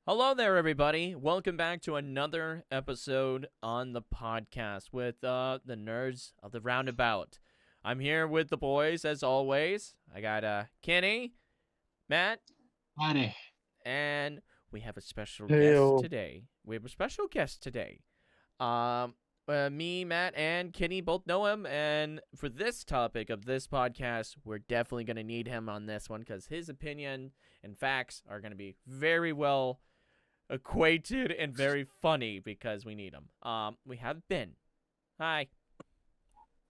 Hello there, everybody. Welcome back to another episode on the podcast with the nerds of the roundabout. I'm here with the boys as always. I got Kenny, Matt, Howdy. and we have a special guest Heyo. today. Me, Matt, and Kenny both know him, and for this topic of this podcast, we're definitely going to need him on this one because his opinion and facts are going to be very well acquainted and very funny because we need them. We have Ben. Hi.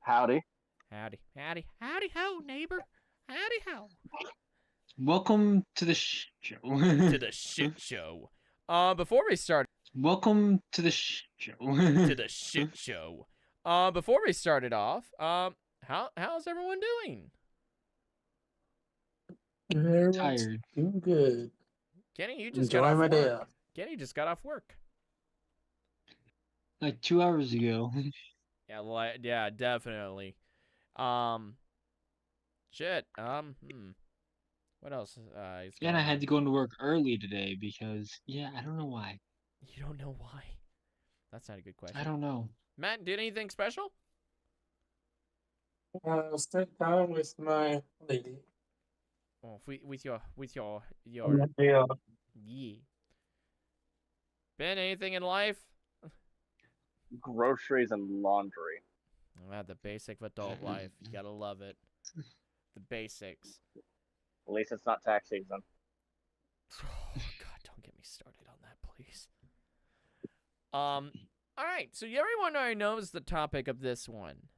Howdy. Howdy. Howdy ho, neighbor. Howdy ho. Welcome to the show. To the shit show. Before we start Welcome to the show. to the shit show. Before we started off, how's everyone doing? Everyone's Tired. doing good. Kenny, you just got Enjoy off my work. day off. Kenny just got off work. Like 2 hours ago. Yeah, definitely. Shit. What else? Is And I going had on? to go into work early today because, I don't know why. You don't know why? That's not a good question. I don't know. Matt, did anything special? Spent time with my lady. Oh, with your On my day off. yeah. Ben, anything in life? Groceries and laundry. The basic of adult life. You gotta love it. The basics. At least it's not tax season. Oh God, don't get me started on that, please. All right. So everyone already knows the topic of this one,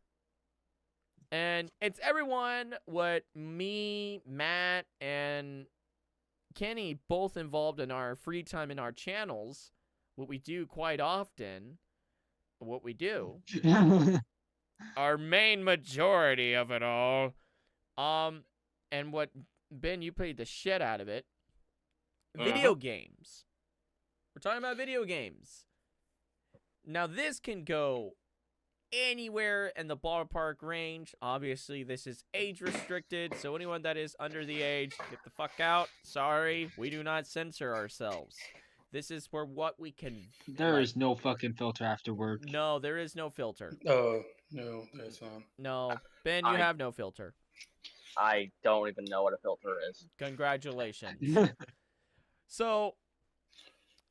and it's everyone what me, Matt, and Kenny both involved in our free time in our channels. What we do quite often. What we do. Our main majority of it all. And what, Ben, you played the shit out of it. Video games. We're talking about video games. Now, this can go anywhere in the ballpark range. Obviously, this is age restricted, so anyone that is under the age, get the fuck out. Sorry, we do not censor ourselves. This is for what we can. There is no fucking filter after work. No, there is no filter. Oh, no, that's not. No, Ben, you have no filter. I don't even know what a filter is. Congratulations. So,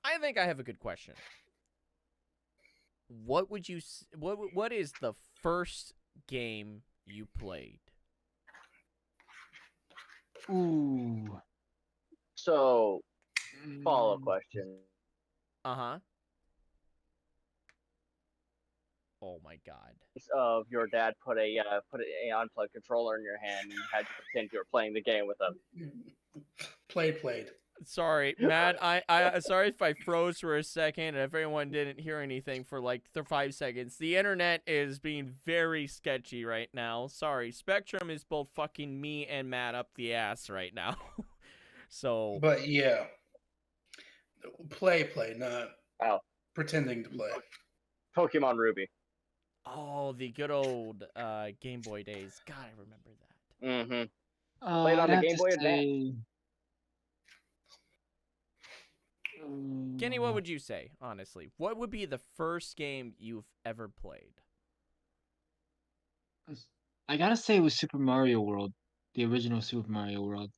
I think I have a good question. What would you? What is the first game you played? Ooh. So, follow-up question. Uh-huh. Oh my God. Of your dad put an unplugged controller in your hand and you had to pretend you were playing the game with him. Played. Sorry, Matt. I sorry if I froze for a second and if everyone didn't hear anything for like 5 seconds. The internet is being very sketchy right now. Sorry. Spectrum is both fucking me and Matt up the ass right now. So. But yeah. Play, not pretending to play. Pokemon Ruby. Oh, the good old Game Boy days. God, I remember that. Mm-hmm. Played on the I'd Game have Boy to Advance. Kenny, what would you say, honestly? What would be the first game you've ever played? I gotta say it was Super Mario World. The original Super Mario World.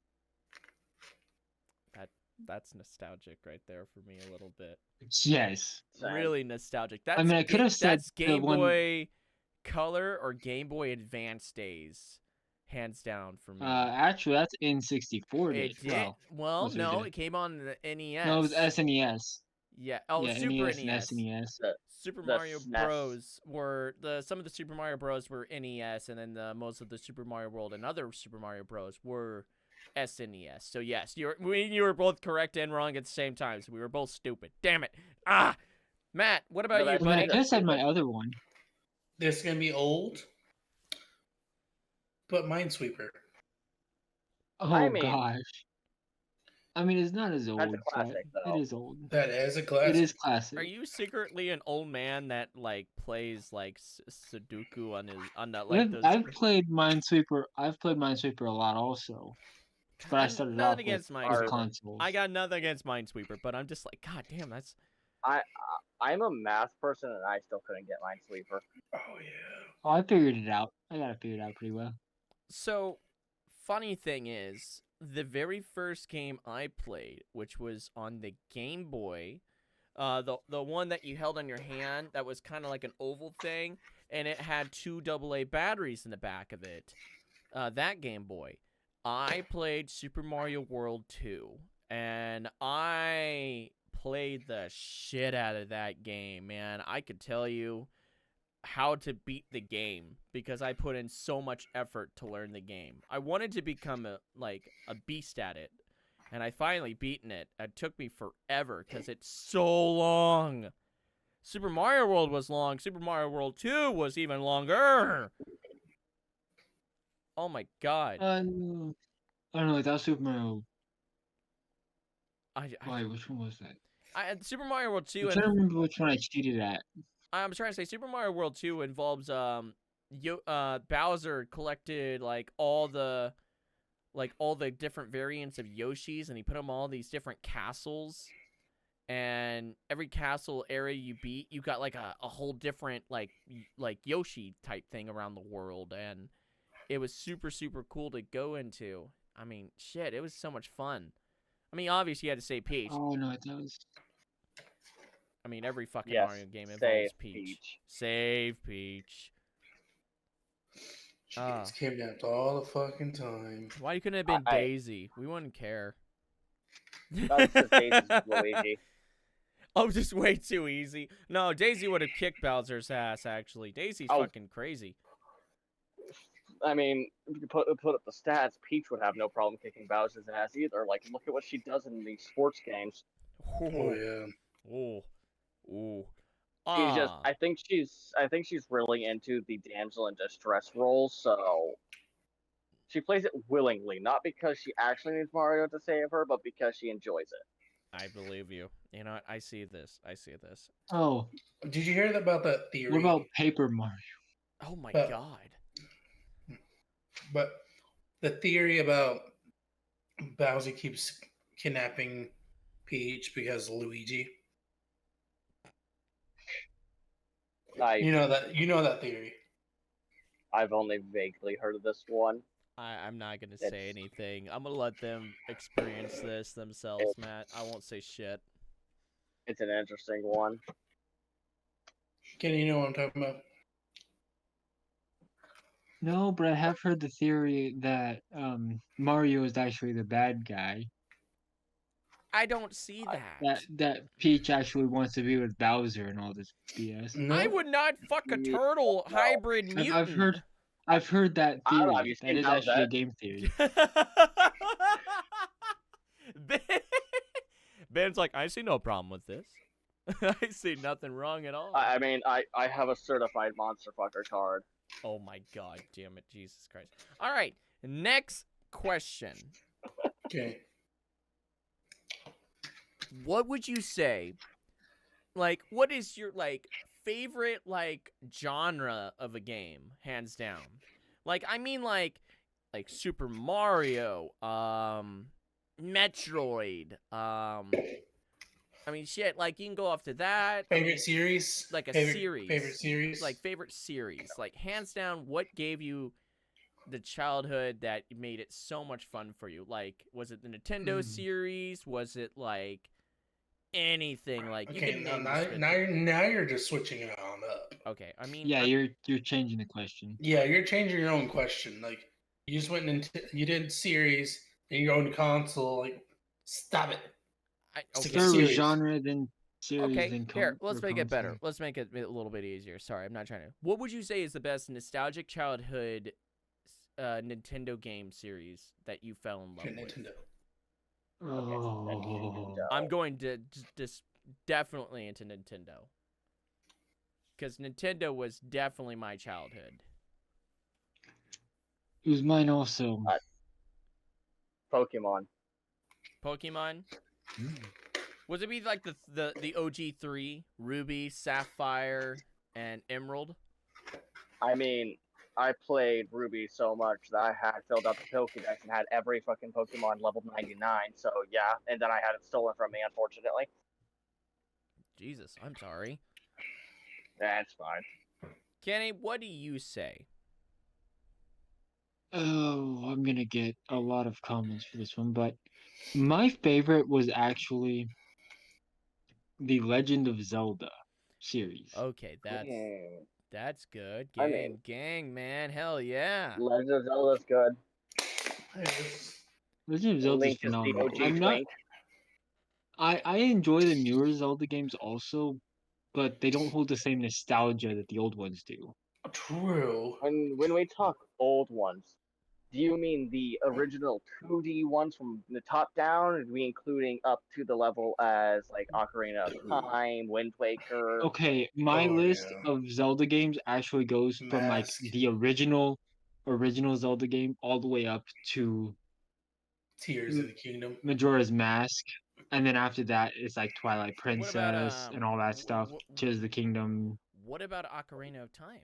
That's nostalgic right there for me a little bit. Yes. Same. Really nostalgic. That's, I mean, I could have said that's the Game one- Boy Color or Game Boy Advance days, hands down for me. Actually, that's N64 it days. did. Well, those are no, good. it came on the NES. No, it was SNES. Yeah. Oh, Yeah, Super NES and NES. SNES. Super The Mario SNES. Bros. were some of the Super Mario Bros. Were NES, and then most of the Super Mario World and other Super Mario Bros. Were SNES. So yes, you were both correct and wrong at the same time. So we were both stupid. Damn it. Matt, what about But you, I I mean, I buddy? could have said my other one. This is gonna be old. But Minesweeper. Oh I mean- gosh. I mean, it's not as old. That's a classic, but though. It is old. That is a classic. It is classic. Are you secretly an old man that like plays like Sudoku on that like I've played Minesweeper. I've played Minesweeper a lot also. But I I'm started nothing off against with Minesweeper. consoles. I got nothing against Minesweeper, but I'm just like, God damn, that's. I'm a math person, and I still couldn't get Minesweeper. Oh yeah. Oh, I figured it out. I got it figured out pretty well. So, funny thing is, the very first game I played, which was on the Game Boy, the one that you held on your hand, that was kind of like an oval thing, and it had 2 AA batteries in the back of it. That Game Boy, I played Super Mario World 2, and I played the shit out of that game, man. I could tell you how to beat the game because I put in so much effort to learn the game. I wanted to become a beast at it, and I finally beaten it. It took me forever because it's so long. Super Mario World was long. Super Mario World 2 was even longer. Oh my god. No. I don't know. That was Super Mario. I Wait, which one was that? Super Mario World 2 I'm trying to remember which one I cheated at. I'm trying to say Super Mario World 2 involves Bowser collected all the different variants of Yoshi's, and he put them all in these different castles, and every castle area you beat, you got like a whole different like Yoshi type thing around the world, and it was super cool to go into. I mean, shit, it was so much fun. I mean, obviously you had to say Peach. Oh no, that was. I mean, every fucking Yes, Mario game involves save Peach. Peach. Save Peach. She gets kidnapped all the fucking time. Why you couldn't have been I- Daisy? We wouldn't care. That's just Daisy's Luigi. Oh, just way too easy. No, Daisy would have kicked Bowser's ass, actually. Daisy's Oh. fucking crazy. I mean, if you put up the stats, Peach would have no problem kicking Bowser's ass either. Like, look at what she does in these sports games. Oh yeah. Ooh. Ooh. She's just, Ah. I think she's really into the damsel in distress role, so she plays it willingly, not because she actually needs Mario to save her, but because she enjoys it. I believe you. You know what? I see this. Oh, Did you hear about that theory? what about Paper Mario? Oh my But- god. But the theory about Bowser keeps kidnapping Peach because of Luigi. You know that theory. I've only vaguely heard of this one. I'm not gonna say anything. I'm gonna let them experience this themselves, Matt. I won't say shit. It's an interesting one. Kenny, you know what I'm talking about? No, but I have heard the theory that Mario is actually the bad guy. I don't see that. That Peach actually wants to be with Bowser and all this BS. No. I would not fuck a turtle hybrid mutant. I've heard that I don't know, theory. have you That seen is how actually a that- game theory. Ben's like, I see no problem with this. I see nothing wrong at all. I mean, I have a certified monster fucker card. Oh my god, damn it, Jesus Christ. All right, next question. Okay. What would you say? Like, what is your favorite genre of a game, hands down? Like, I mean, like Super Mario, Metroid, I mean, shit. Like, you can go off to that. Favorite series? Like a favorite, series. Favorite series? Like favorite series. Like, hands down, what gave you the childhood that made it so much fun for you? Like, was it the Nintendo series? Was it like anything? Like, you okay, can name now you're just switching it on up. Okay, I mean, Yeah, you're changing the question. Yeah, you're changing your own question. Like you just went into you did series, then you go into console. Like, stop it. okay. to Start with series. genre, then series, Okay, then here, let's make it better. console. Let's make it a little bit easier. Sorry, I'm not trying to. What would you say is the best nostalgic childhood Nintendo game series that you fell in love Okay, with? Nintendo. Oh. I'm going to just definitely into Nintendo. Because Nintendo was definitely my childhood. It was mine also. Pokemon. Pokemon? Would it be like the OG3? Ruby, Sapphire, and Emerald? I mean, I played Ruby so much that I had filled out the Pokédex and had every fucking Pokemon level 99. So yeah, and then I had it stolen from me, unfortunately. Jesus, I'm sorry. That's fine. Kenny, what do you say? Oh, I'm gonna get a lot of comments for this one, but my favorite was actually the Legend of Zelda series. Okay, that's good. I mean, Gang, man, hell yeah. Legend of Zelda's good. Yes. Legend of Zelda is Link is the phenomenal. OG Twink. I enjoy the newer Zelda games also, but they don't hold the same nostalgia that the old ones do. True. When we talk old ones, do you mean the original 2D ones from the top down? Or are we including up to the level as like Ocarina of Time, Wind Waker? Okay, my Oh, list yeah. of Zelda games actually goes from like Mask. the original Zelda game all the way up to Tears in the Kingdom. Majora's Mask, and then after that it's like Twilight What about Princess and all that stuff. Tears of the Kingdom. what about Ocarina of Time?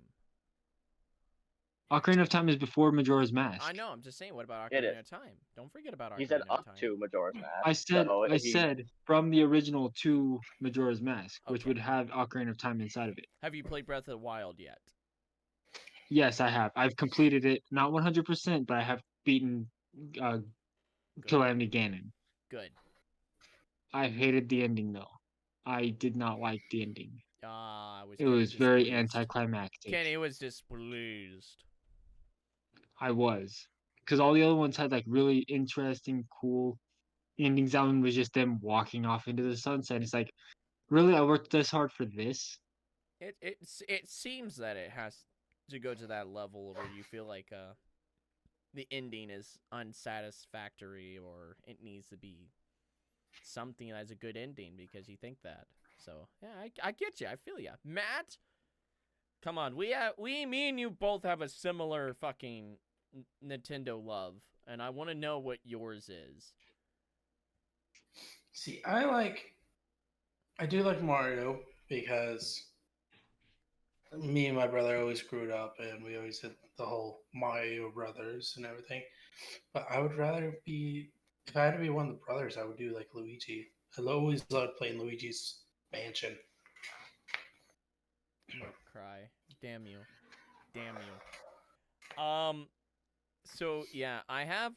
Ocarina of Time is before Majora's Mask. I know, I'm just saying, what about It Ocarina is. of Time? Don't forget about Ocarina He said of up Time. to Majora's Mask. I said so I said from the original to Majora's Mask, which Okay. would have Ocarina of Time inside of it. Have you played Breath of the Wild yet? Yes, I have. I've completed it, not 100%, but I have beaten uh, Calamity Ganon. Good. I hated the ending though. I did not like the ending. I was It kinda was very displeased. anticlimactic. Kenny was displeased. I was, because all the other ones had like really interesting, cool endings. That one was just them walking off into the sunset. It's like, really, I worked this hard for this? It seems that it has to go to that level where you feel like the ending is unsatisfactory or it needs to be something that's a good ending because you think that. So yeah, I get you. I feel you, Matt. Come on, me and you both have a similar fucking Nintendo love, and I want to know what yours is. See, I do like Mario because me and my brother always grew up and we always did the whole Mario Brothers and everything. But I would rather be, if I had to be one of the brothers, I would do like Luigi. I always loved playing Luigi's Mansion. I'm gonna cry. Damn you. Damn you. So yeah, I have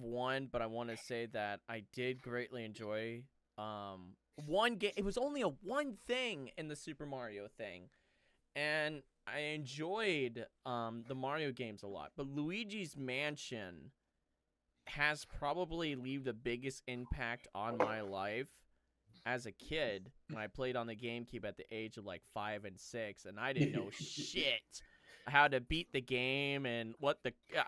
one, but I want to say that I did greatly enjoy one game. It was only a one thing in the Super Mario thing, and I enjoyed the Mario games a lot. But Luigi's Mansion has probably leave the biggest impact on my life as a kid when I played on the GameCube at the age of like 5 and 6, and I didn't know shit how to beat the game and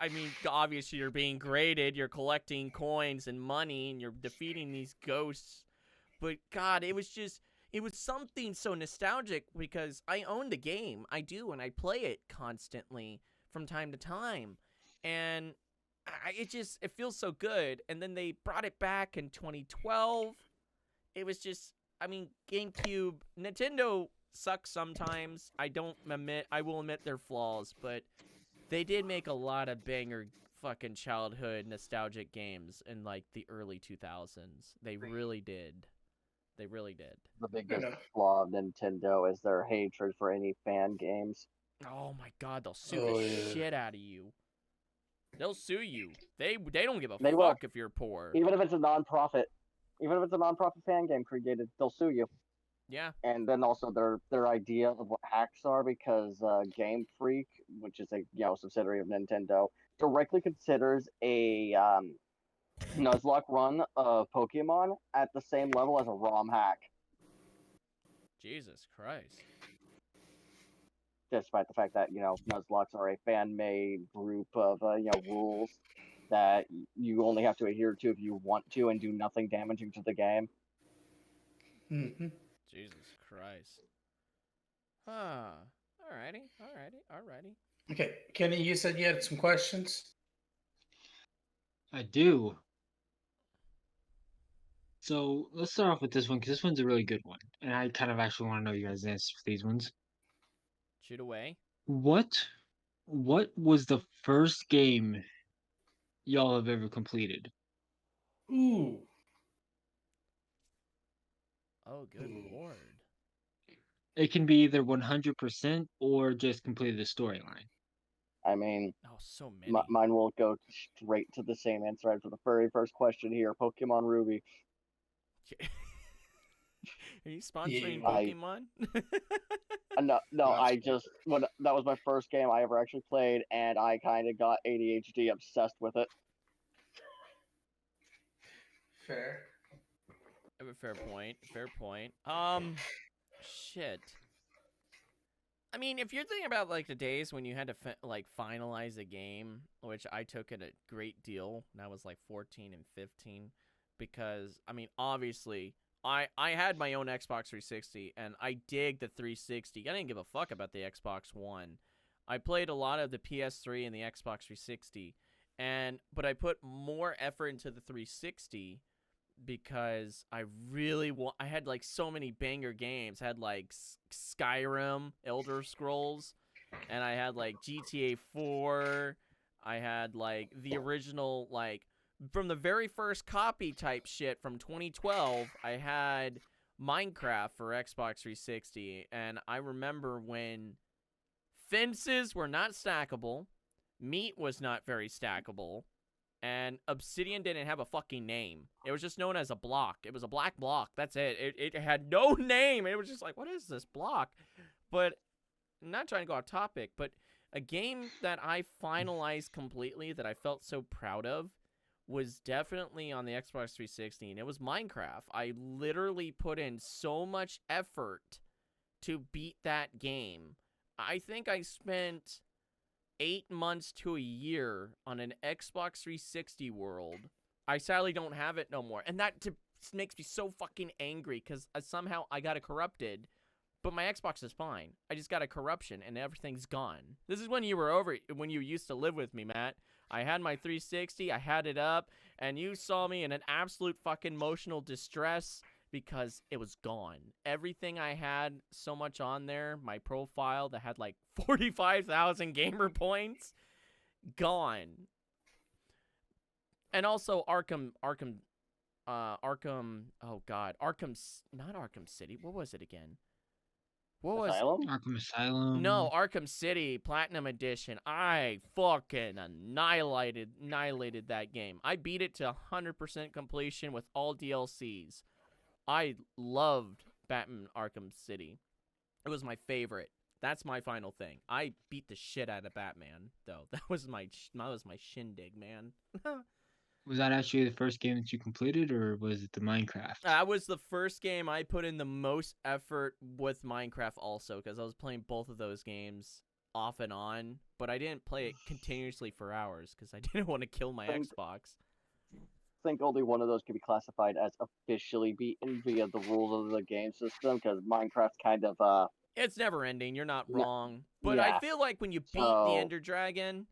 I mean, obviously you're being graded, you're collecting coins and money, and you're defeating these ghosts. But God, it was something so nostalgic because I own the game. I do, and I play it constantly from time to time. And it feels so good. And then they brought it back in 2012. It was just, I mean, GameCube, Nintendo sucks sometimes. I will admit their flaws, but they did make a lot of banger fucking childhood nostalgic games in like the early 2000s. They really did. They really did. The biggest flaw of Nintendo is their hatred for any fan games. Oh my God, they'll sue the shit out of you. They'll sue you. They don't give a They will. fuck if you're poor. Even if it's a non-profit. Even if it's a non-profit fan game created, they'll sue you. Yeah. And then also their idea of what hacks are, because Game Freak, which is a subsidiary of Nintendo, directly considers a Nuzlocke run of Pokemon at the same level as a ROM hack, Jesus Christ. despite the fact that Nuzlocks are a fan-made group of rules that you only have to adhere to if you want to and do nothing damaging to the game. Mm-hmm. Jesus Christ. Alrighty. Okay, Kenny, you said you had some questions. I do. So let's start off with this one because this one's a really good one, and I kind of actually want to know you guys' answers for these ones. Shoot away. What was the first game y'all have ever completed? Ooh. Oh, good Ooh. lord. It can be either 100% or just completed the storyline. I mean, Oh, so many. mine will go straight to the same answer after the very first question here. Pokemon Ruby. Are you sponsoring Yeah. Pokemon? No, That's I cool. just that was my first game I ever actually played, and I kind of got ADHD obsessed with it. Fair. I have a fair point. Fair point. Shit. I mean, if you're thinking about like the days when you had to like finalize a game, which I took it a great deal, and I was like 14 and 15, because I mean, obviously, I had my own Xbox 360, and I dig the 360. I didn't give a fuck about the Xbox One. I played a lot of the PS3 and the Xbox 360, but I put more effort into the 360 because I really want. I had like so many banger games. I had like Skyrim, Elder Scrolls, and I had like GTA 4. I had like the original, like from the very first copy type shit from 2012. I had Minecraft for Xbox 360, and I remember when fences were not stackable, meat was not very stackable, and Obsidian didn't have a fucking name. It was just known as a block. It was a black block. That's it. It had no name. It was just like, what is this block? But I'm not trying to go off topic, but a game that I finalized completely that I felt so proud of was definitely on the Xbox 360, and it was Minecraft. I literally put in so much effort to beat that game. I think I spent 8 months to a year on an Xbox 360 world. I sadly don't have it no more. And that makes me so fucking angry because somehow I got it corrupted. But my Xbox is fine. I just got a corruption and everything's gone. This is when you were when you used to live with me, Matt. I had my 360, I had it up, and you saw me in an absolute fucking emotional distress because it was gone. Everything I had so much on there, my profile that had like 45,000 gamer points, gone. And also Arkham, oh god, not Arkham City. What was it again? What was Asylum? Arkham Asylum. No, Arkham City Platinum Edition. I fucking annihilated that game. I beat it to 100% completion with all DLCs. I loved Batman Arkham City. It was my favorite. That's my final thing. I beat the shit out of Batman, though. That was my shindig, man. Was that actually the first game that you completed, or was it the Minecraft? That was the first game I put in the most effort with Minecraft also, because I was playing both of those games off and on, but I didn't play it continuously for hours because I didn't want to kill my Xbox. I think only one of those can be classified as officially beaten via the rules of the game system, because Minecraft's kind of It's never ending. You're not Yeah. wrong, but I Yeah. feel like when you beat the So- Ender Dragon,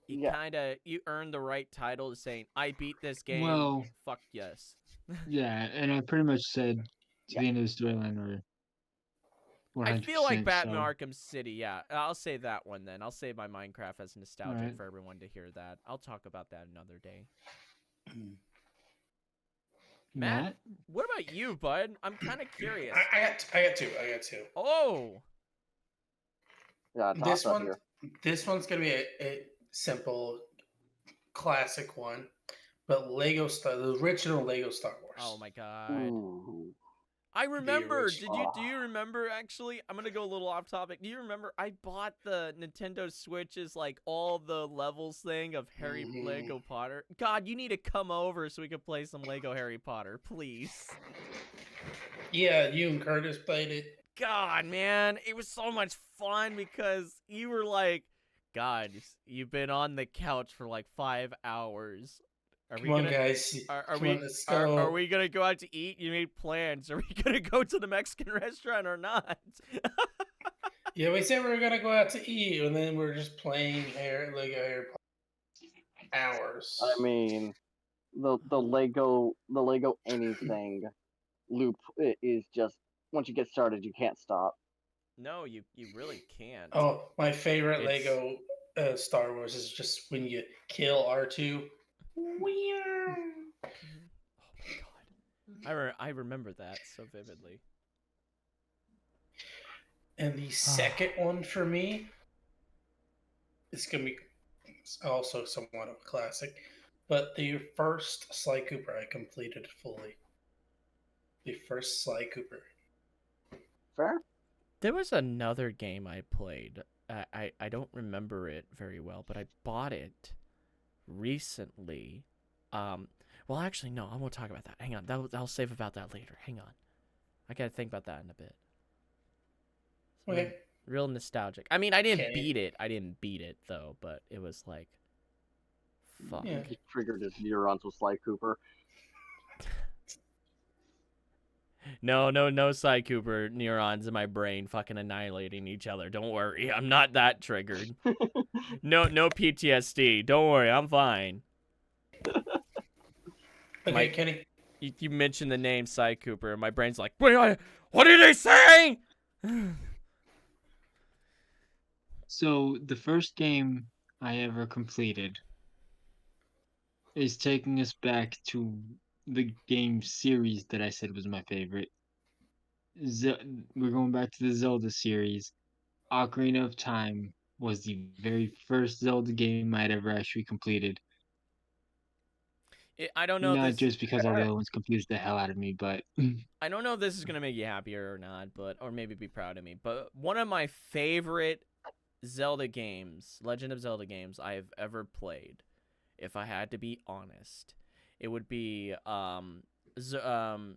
you Yeah. you earn the right title to saying I beat this game. Well- Fuck yes. Yeah, and I pretty much said to Yeah. the end of the storyline, or 100%. I feel like Batman so. Arkham City. Yeah, I'll say that one then. I'll save my Minecraft as nostalgic Alright. for everyone to hear that. I'll talk about that another day. Matt? What about you, bud? I'm kind of curious. I got two. Oh, Yeah, This toss up one, here. this one's gonna be a simple, classic one, but the original Lego Star Wars. oh my god. Ooh. I remember. Do original. you remember actually? I'm gonna go a little off topic. Do you remember I bought the Nintendo Switch's like all the levels thing of Harry Mhm. Lego Potter? God, you need to come over so we can play some Lego Harry Potter, please. Yeah, you and Curtis played it. God, man, it was so much fun because you were like, God, you've been on the couch for like 5 hours. Are we Come on, gonna? guys. Are Come we? on, let's go. Are we gonna go out to eat? You made plans. Are we gonna go to the Mexican restaurant or not? Yeah, we said we were gonna go out to eat, and then we're just playing Lego Harry Potter hours. I mean, the Lego anything loop is just once you get started, you can't stop. No, you really can't. Oh, my favorite It's- Lego Star Wars is just when you kill R2. Weird. Oh my god. I remember that so vividly. And the second one for me is gonna be also somewhat of a classic, but the first Sly Cooper I completed fully. The first Sly Cooper. Fair. There was another game I played. I don't remember it very well, but I bought it recently. Well, actually, no, I won't talk about that. Hang on, I'll save about that later. Hang on, I gotta think about that in a bit. Okay. Real nostalgic. I mean, I didn't Okay. beat it. I didn't beat it though, but it was like, fuck. Yeah. He triggered his neurons with Sly Cooper. No, Cy Cooper neurons in my brain fucking annihilating each other. Don't worry, I'm not that triggered. No PTSD. Don't worry, I'm fine. Okay, Mike. Kenny. You mentioned the name Cy Cooper, and my brain's like, wait, what did he say? So the first game I ever completed is taking us back to the game series that I said was my favorite. We're going back to the Zelda series. Ocarina of Time was the very first Zelda game I'd ever actually completed. I don't know. Not This, just because all the other ones confused the hell out of me, but I don't know if this is gonna make you happier or not, or maybe be proud of me. But one of my favorite Zelda games, Legend of Zelda games I've ever played, if I had to be honest, it would be Zoro's.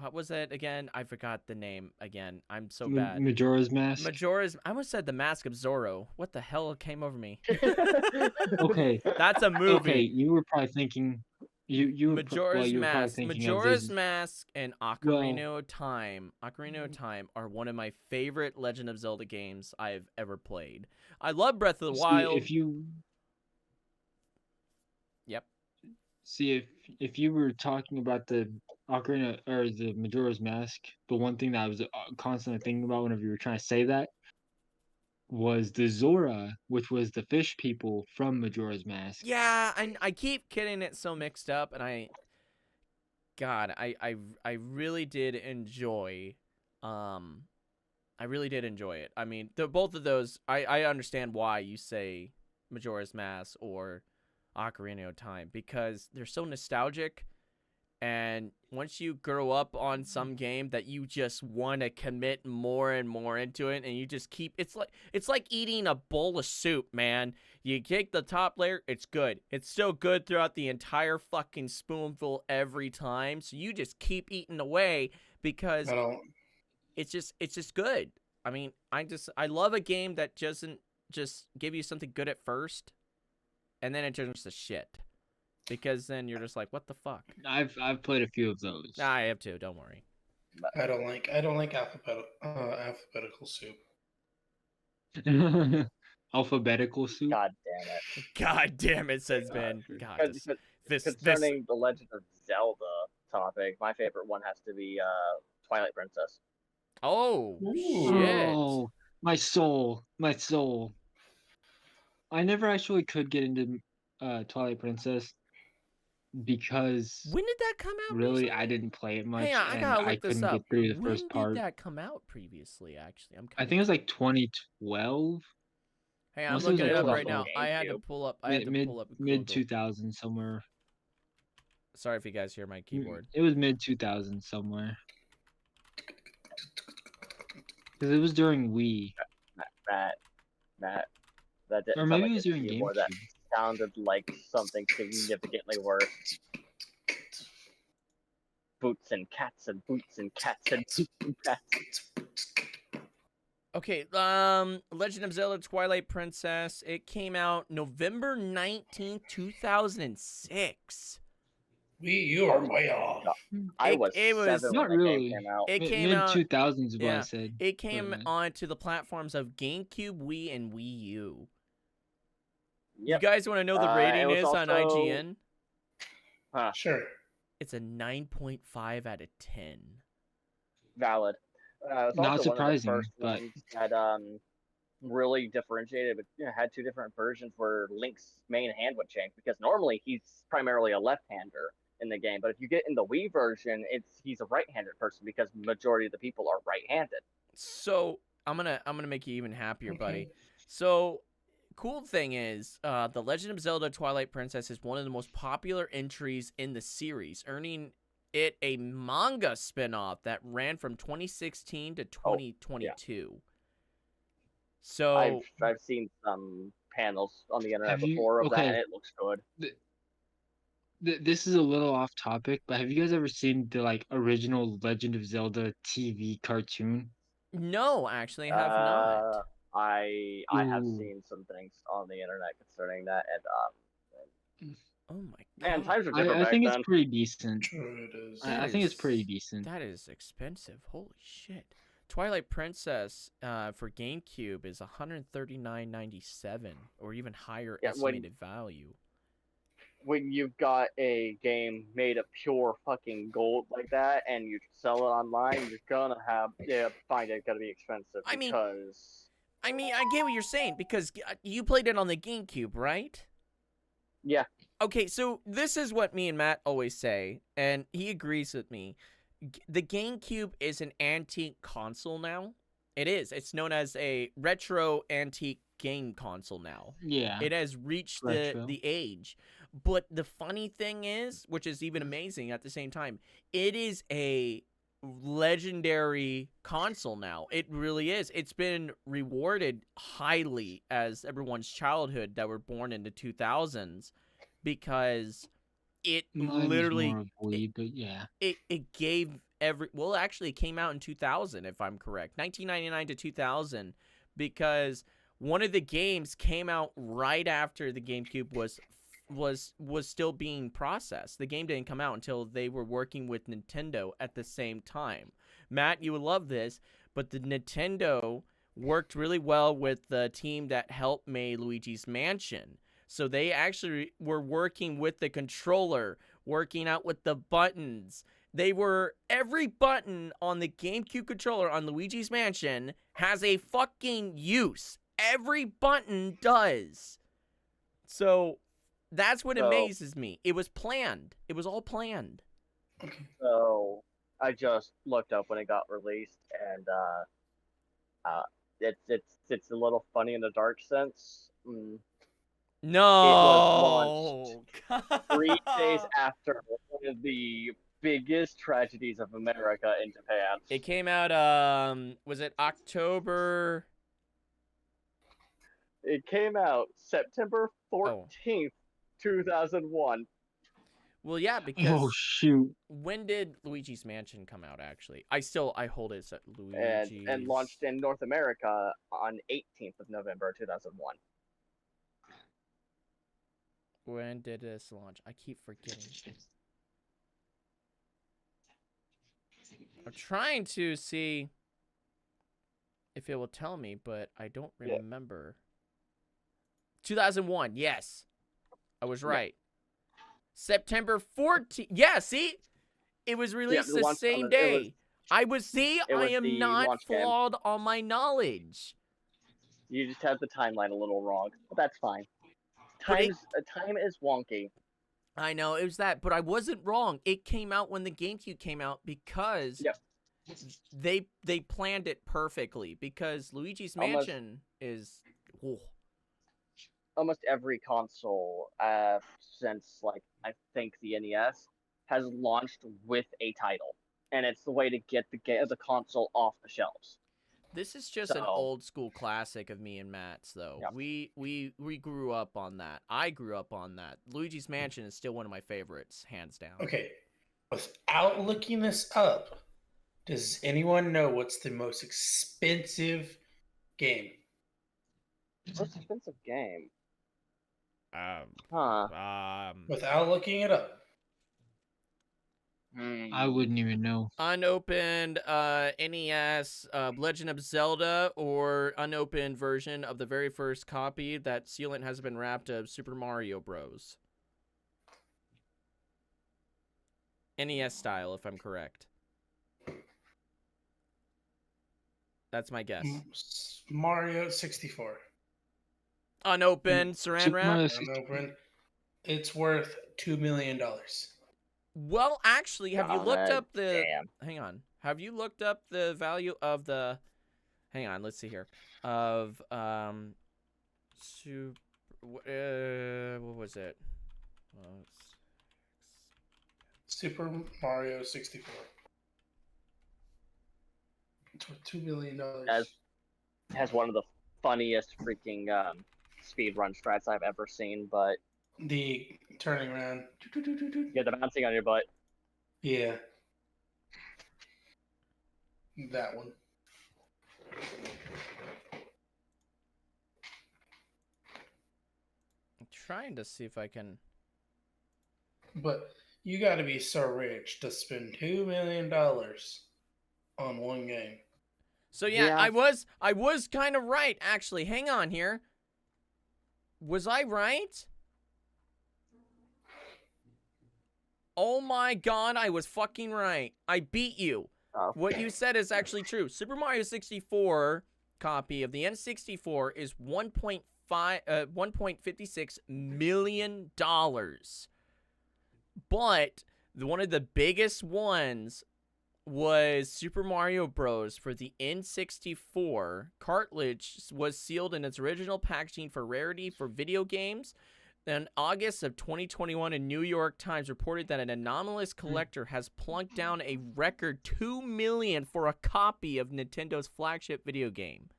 What was it again? I forgot the name again. I'm so bad. Majora's Mask. Majora's. I almost said the Mask of Zorro. What the hell came over me? Okay, That's a movie. okay, you were probably thinking you were Majora's you were probably Mask, thinking Majora's of this. Mask, and Ocarina of Time. Ocarina of Time are one of my favorite Legend of Zelda games I've ever played. I love Breath of the See, Wild. if you Yep. see if you were talking about the Ocarina or the Majora's Mask, the one thing that I was constantly thinking about whenever you were trying to say that was the Zora, which was the fish people from Majora's Mask. Yeah, I keep getting it so mixed up, and I really did enjoy, I really did enjoy it. I mean, both of those, I understand why you say Majora's Mask or Ocarina of Time, because they're so nostalgic, and once you grow up on some game that you just want to commit more and more into it, and you just keep, it's like eating a bowl of soup, man. You take the top layer, it's good. It's still good throughout the entire fucking spoonful every time, so you just keep eating away because I don't. it's just good. I mean, I love a game that doesn't just give you something good at first, and then it turns to shit, because then you're just like, what the fuck? I've played a few of those. Nah, I have to. Don't worry. I don't like alphabetical soup. Alphabetical soup. God damn it. God damn it, says Ben. God, this Concerning the Legend of Zelda topic, my favorite one has to be Twilight Princess. Oh Ooh. shit. Oh, my soul. I never actually could get into Twilight Princess because When did that come out? really recently? I didn't play it much Hang on, I and gotta I look this couldn't up. get through the When first part. did that come out previously? Actually, I think it was like 2012, Hey, I'm Unless it was looking it like up right 12. now. I had to GameCube. pull up. mid Google. 2000 somewhere. Sorry if you guys hear my keyboard. It was mid 2000 somewhere. Because it was during Wii. Matt, that didn't Or sound maybe like it was a during keyboard. GameCube. That sounded like something significantly worse. Boots and cats and boots and cats and boots and cats. Okay, Legend of Zelda Twilight Princess. It came out November 19th, 2006. You are way off. I was it was- 7 Not when the really. game came out. It came Mid out. 2000s is what I yeah, said. It came man. onto the platforms of GameCube, Wii, and Wii U. Yep. You guys want to know the it rating was is on also- IGN? Sure. It's a 9.5 out of 10. Valid. It's Not also one of the surprising, first but ones that really differentiated, but had two different versions where Link's main hand would change because normally he's primarily a left-hander in the game, but if you get in the Wii version, he's a right-handed person because majority of the people are right-handed. So I'm gonna make you even happier, buddy. Okay. So cool thing is, The Legend of Zelda: Twilight Princess is one of the most popular entries in the series, earning it a manga spin-off that ran from 2016 to 2022. So I've seen some panels on the internet Have you- before of that, okay. and it looks good. this is a little off topic, but have you guys ever seen the like original Legend of Zelda TV cartoon? no, actually, I have not. I have Ooh. seen some things on the internet concerning that, and Oh my man, god, times are different I back think then. it's pretty decent. True, it is. I think it's pretty decent. That is expensive. Holy shit. Twilight Princess for GameCube is $139.97 or even higher Yeah, estimated value. When you've got a game made of pure fucking gold like that, and you sell it online, you're gonna find it gonna be expensive I mean- because I mean, I get what you're saying because you played it on the GameCube, right? yeah, Okay, so this is what me and Matt always say, and he agrees with me. The GameCube is an antique console now. It is. It's known as a retro antique game console now. Yeah. It has reached Retro. the age. But the funny thing is, which is even amazing at the same time, it is a legendary console now. It really is. It's been rewarded highly as everyone's childhood that were born in the 2000s because it Mine was literally more of Wii, but yeah. it gave actually it came out in 2000 if I'm correct, 1999 to 2000, because one of the games came out right after the GameCube was still being processed. The game didn't come out until they were working with Nintendo at the same time. Matt, you would love this, but the Nintendo worked really well with the team that helped make Luigi's Mansion. So they actually were working with the controller, working out with the buttons. Every button on the GameCube controller on Luigi's Mansion has a fucking use. Every button does. So that's what So- amazes me. It was planned. It was all planned. Okay. so I just looked up when it got released, and it's a little funny in the dark sense. No. 3 days after one of the biggest tragedies of America in Japan. It came out was it October? It came out September Oh. 14th, 2001. Well, yeah, because Oh shoot. when did Luigi's Mansion come out actually? I hold it at Luigi's And launched in North America on 18th of November 2001. When did this launch? I keep forgetting. I'm trying to see if it will tell me, but I don't Yeah. remember. 2001, yes. I was Yeah. right. September 14th. Yeah, see? It was released it the launched on same the- it day. was- I was the not launch game. flawed on my knowledge. You just have the timeline a little wrong, but that's fine. But it- Time is wonky. I know, it was that, but I wasn't wrong. It came out when the GameCube came out because Yep. they planned it perfectly because Luigi's Almost- Mansion is Almost every console since I think the NES has launched with a title, and it's the way to get the console off the shelves. This is just an So- old school classic of me and Matt's though. Yep. We grew up on that. I grew up on that. Luigi's Mansion is still one of my favorites, hands down. Okay. Without looking this up, does anyone know what's the most expensive game? Most expensive game, Um huh? Without looking it up. I wouldn't even know. unopened NES Legend of Zelda or unopened version of the very first copy that sealant has been wrapped of Super Mario Bros. NES style, if I'm correct. That's my guess. Mario 64. Unopened Saran Super wrap. Mario Unopened. It's worth $2 million. Well, actually, have you looked up the? Damn. Hang on. Have you looked up the value of the? Hang on. Let's see here. Of what was it? Super Mario 64. It's worth $2 million. Has one of the funniest freaking speed run strats I've ever seen, but The turning around. yeah, the bouncing on your butt. Yeah. That one. I'm trying to see if I can. But you got to be so rich to spend $2 million on one game. So yeah, Yeah. I was kind of right actually. Hang on here. Was I right? Oh my god, I was fucking right. I beat you. Oh. What you said is actually true. Super Mario 64 copy of the N64 is $1.56 million. But one of the biggest ones was Super Mario Bros. For the N64. Cartridge was sealed in its original packaging for rarity for video games. In August of 2021, a New York Times reported that an anomalous collector has plunked down a record $2 million for a copy of Nintendo's flagship video game,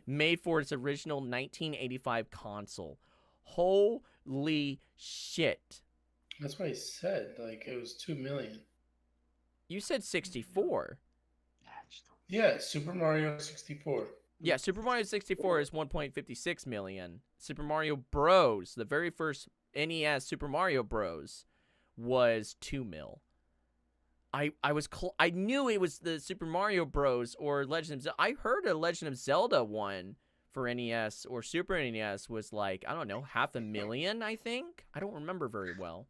made for its original 1985 console. Holy shit. That's what I said. Like, it was $2 million. You said 64. Yeah, Super Mario 64. Yeah, Super Mario 64 is 1.56 million. Super Mario Bros., the very first NES Super Mario Bros., was 2 mil. I knew it was the Super Mario Bros. Or Legend of Zelda. I heard a Legend of Zelda one for NES or Super NES was like, I don't know, 500,000, I think? I don't remember very well.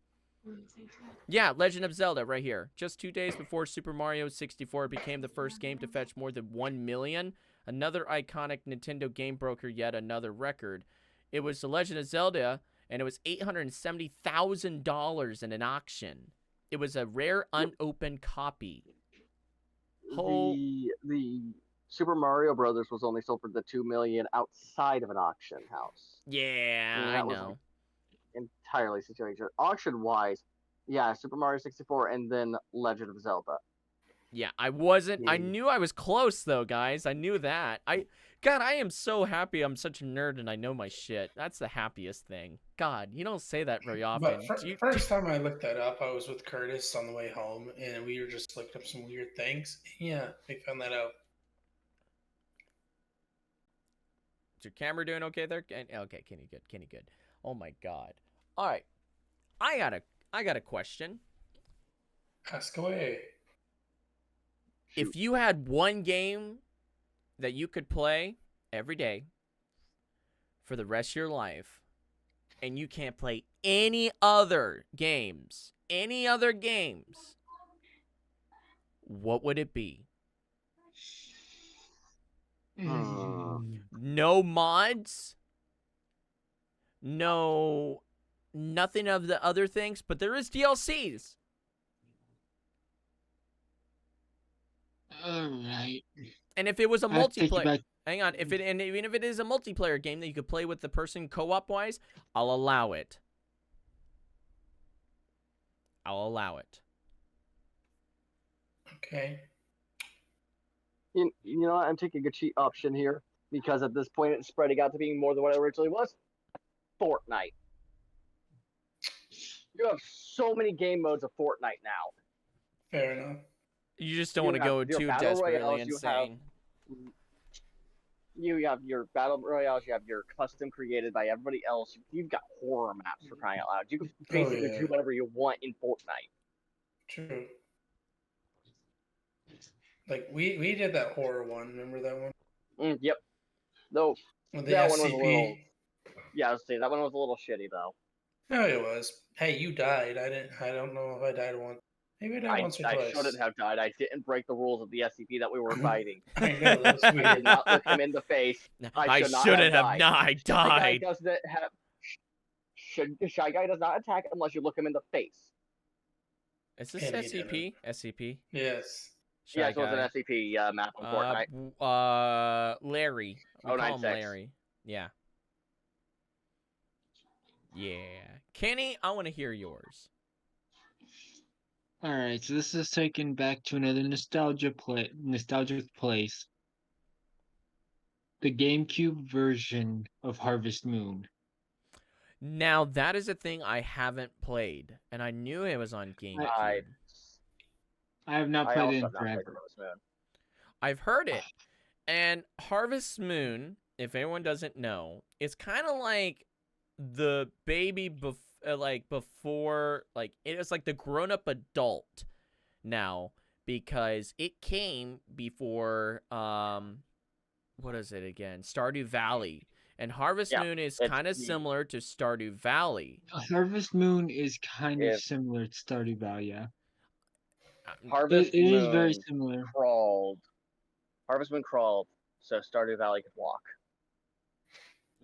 Yeah, Legend of Zelda right here. Just 2 days before Super Mario 64 became the first game to fetch more than 1 million, another iconic Nintendo game broke yet another record. It was The Legend of Zelda, and it was $870,000 in an auction. It was a rare unopened copy. The Super Mario Brothers was only sold for the $2 million outside of an auction house. Yeah, I that was know. entirely situation. Auction wise, yeah, Super Mario 64 and then Legend of Zelda. Yeah, I knew I was close though, guys. I knew that. God, I am so happy I'm such a nerd and I know my shit. That's the happiest thing. God, you don't say that very often. But first time I looked that up, I was with Curtis on the way home, and we were just looking up some weird things. Yeah, we found that out. Is your camera doing okay there? Okay, Kenny good. Oh my god. All right. I got a question. Ask away. If you had one game that you could play every day for the rest of your life and you can't play any other games, what would it be? No mods? No, nothing of the other things, but there is DLCs. Alright. And if it was a I have to take you multiplayer, back. hang on, even if it is a multiplayer game that you could play with the person co-op wise, I'll allow it. Okay. You know what? I'm taking a cheat option here because at this point it's spreading out to being more than what it originally was. Fortnite. You have so many game modes of Fortnite now. Fair enough. You just don't You want to have go your too battle desperately royales, insane. You have your battle royales, you have your custom created by everybody else. You've got horror maps for crying out loud. You can basically yeah. do whatever you want in Fortnite. True. Like we did that horror one. Remember that one? Yep. No, With the that SCP. one was a little. Yeah, I was saying that one was a little shitty though. No, it was. Hey, you died. I didn't. I don't know if I died once. Maybe I died once or I twice. shouldn't have died. I didn't break the rules of the SCP that we were fighting. I know, that was I weird. did not look him in the face. I shouldn't have not Shy Guy died. doesn't have. Shy Guy does not attack unless you look him in the face. Is this And he SCP? SCP? Yes. Shy Yes, it was Guy. an SCP map on Fortnite. Larry. We Oh, call him 9-6. Larry. Yeah. Yeah. Kenny, I want to hear yours. All right, so this is taken back to another nostalgic place. The GameCube version of Harvest Moon. Now, that is a thing I haven't played, and I knew it was on GameCube. I have not I played also it in have not played forever. Harvest Moon. I've heard it. And Harvest Moon, if anyone doesn't know, is kind of like the baby before, like, it is like the grown-up adult now, because it came before, what is it again? Stardew Valley. And Harvest Yeah, Moon is it's kind of the- similar to Stardew Valley. Harvest Moon is kind of If- similar to Stardew Valley, yeah. Harvest It is Moon very similar. crawled. Harvest Moon crawled, so Stardew Valley could walk.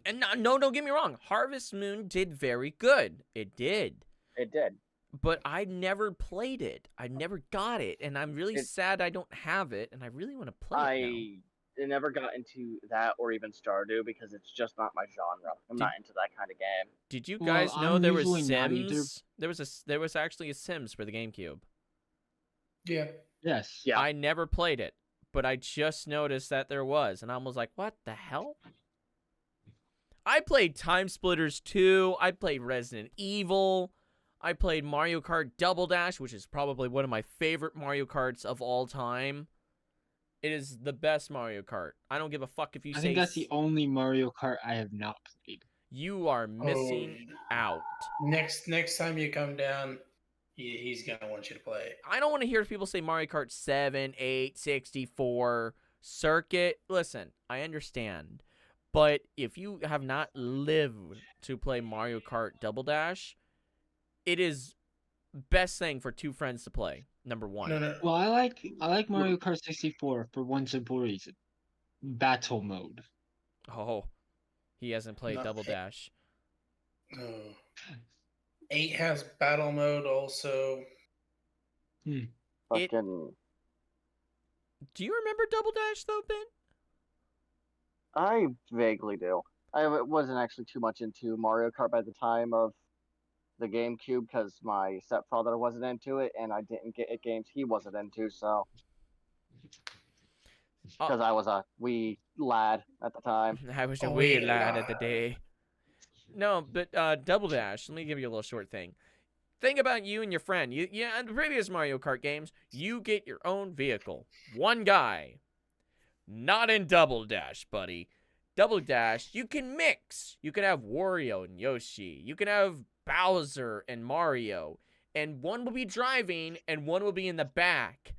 And no, don't get me wrong. Harvest Moon did very good. It did. It did. But I never played it. I never got it. And I'm really sad I don't have it. And I really want to play it now. I never got into that or even Stardew because it's just not my genre. I'm not into that kind of game. Did you Well, guys know I'm there was usually not either. Sims? There was actually a Sims for the GameCube. Yeah. Yes. Yeah. I never played it, but I just noticed that there was, and I was like, "What the hell?" I played Time Splitters 2. I played Resident Evil. I played Mario Kart Double Dash, which is probably one of my favorite Mario Karts of all time. It is the best Mario Kart. I don't give a fuck if you I say think that's the only Mario Kart I have not played. you are missing out. Next time you come down, he's gonna want you to play. I don't want to hear people say Mario Kart 7, 8, 64, Circuit. Listen, I understand. But if you have not lived to play Mario Kart Double Dash, it is best thing for two friends to play. Number one. No. Well, I like Mario Kart 64 for one simple reason. Battle mode. Oh, he hasn't played No, Double it- Dash. No. 8 has battle mode also. Fucking. Do you remember Double Dash though, Ben? I vaguely do. I wasn't actually too much into Mario Kart by the time of the GameCube because my stepfather wasn't into it, and I didn't get it games he wasn't into. So because I was a wee lad at the time. I was a Oh, wee yeah. lad at the day. No, but Double Dash, let me give you a little short thing. Think about you and your friend. In the previous Mario Kart games, you get your own vehicle. One guy. Not in Double Dash, buddy. Double Dash, you can mix. You can have Wario and Yoshi. You can have Bowser and Mario. And one will be driving, and one will be in the back.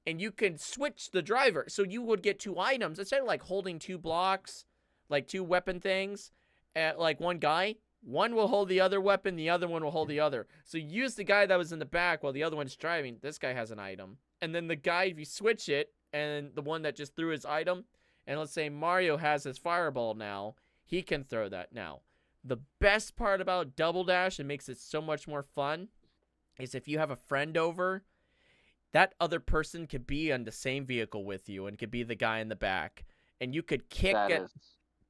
And you can switch the driver. So you would get two items. Instead of like holding two blocks, like two weapon things, like one guy, one will hold the other weapon, the other one will hold the other. So you use the guy that was in the back while the other one's driving. This guy has an item. And then the guy, if you switch it, and the one that just threw his item, and let's say Mario has his fireball now, he can throw that now. The best part about Double Dash, and makes it so much more fun, is if you have a friend over, that other person could be on the same vehicle with you and could be the guy in the back. And you could kick That it. is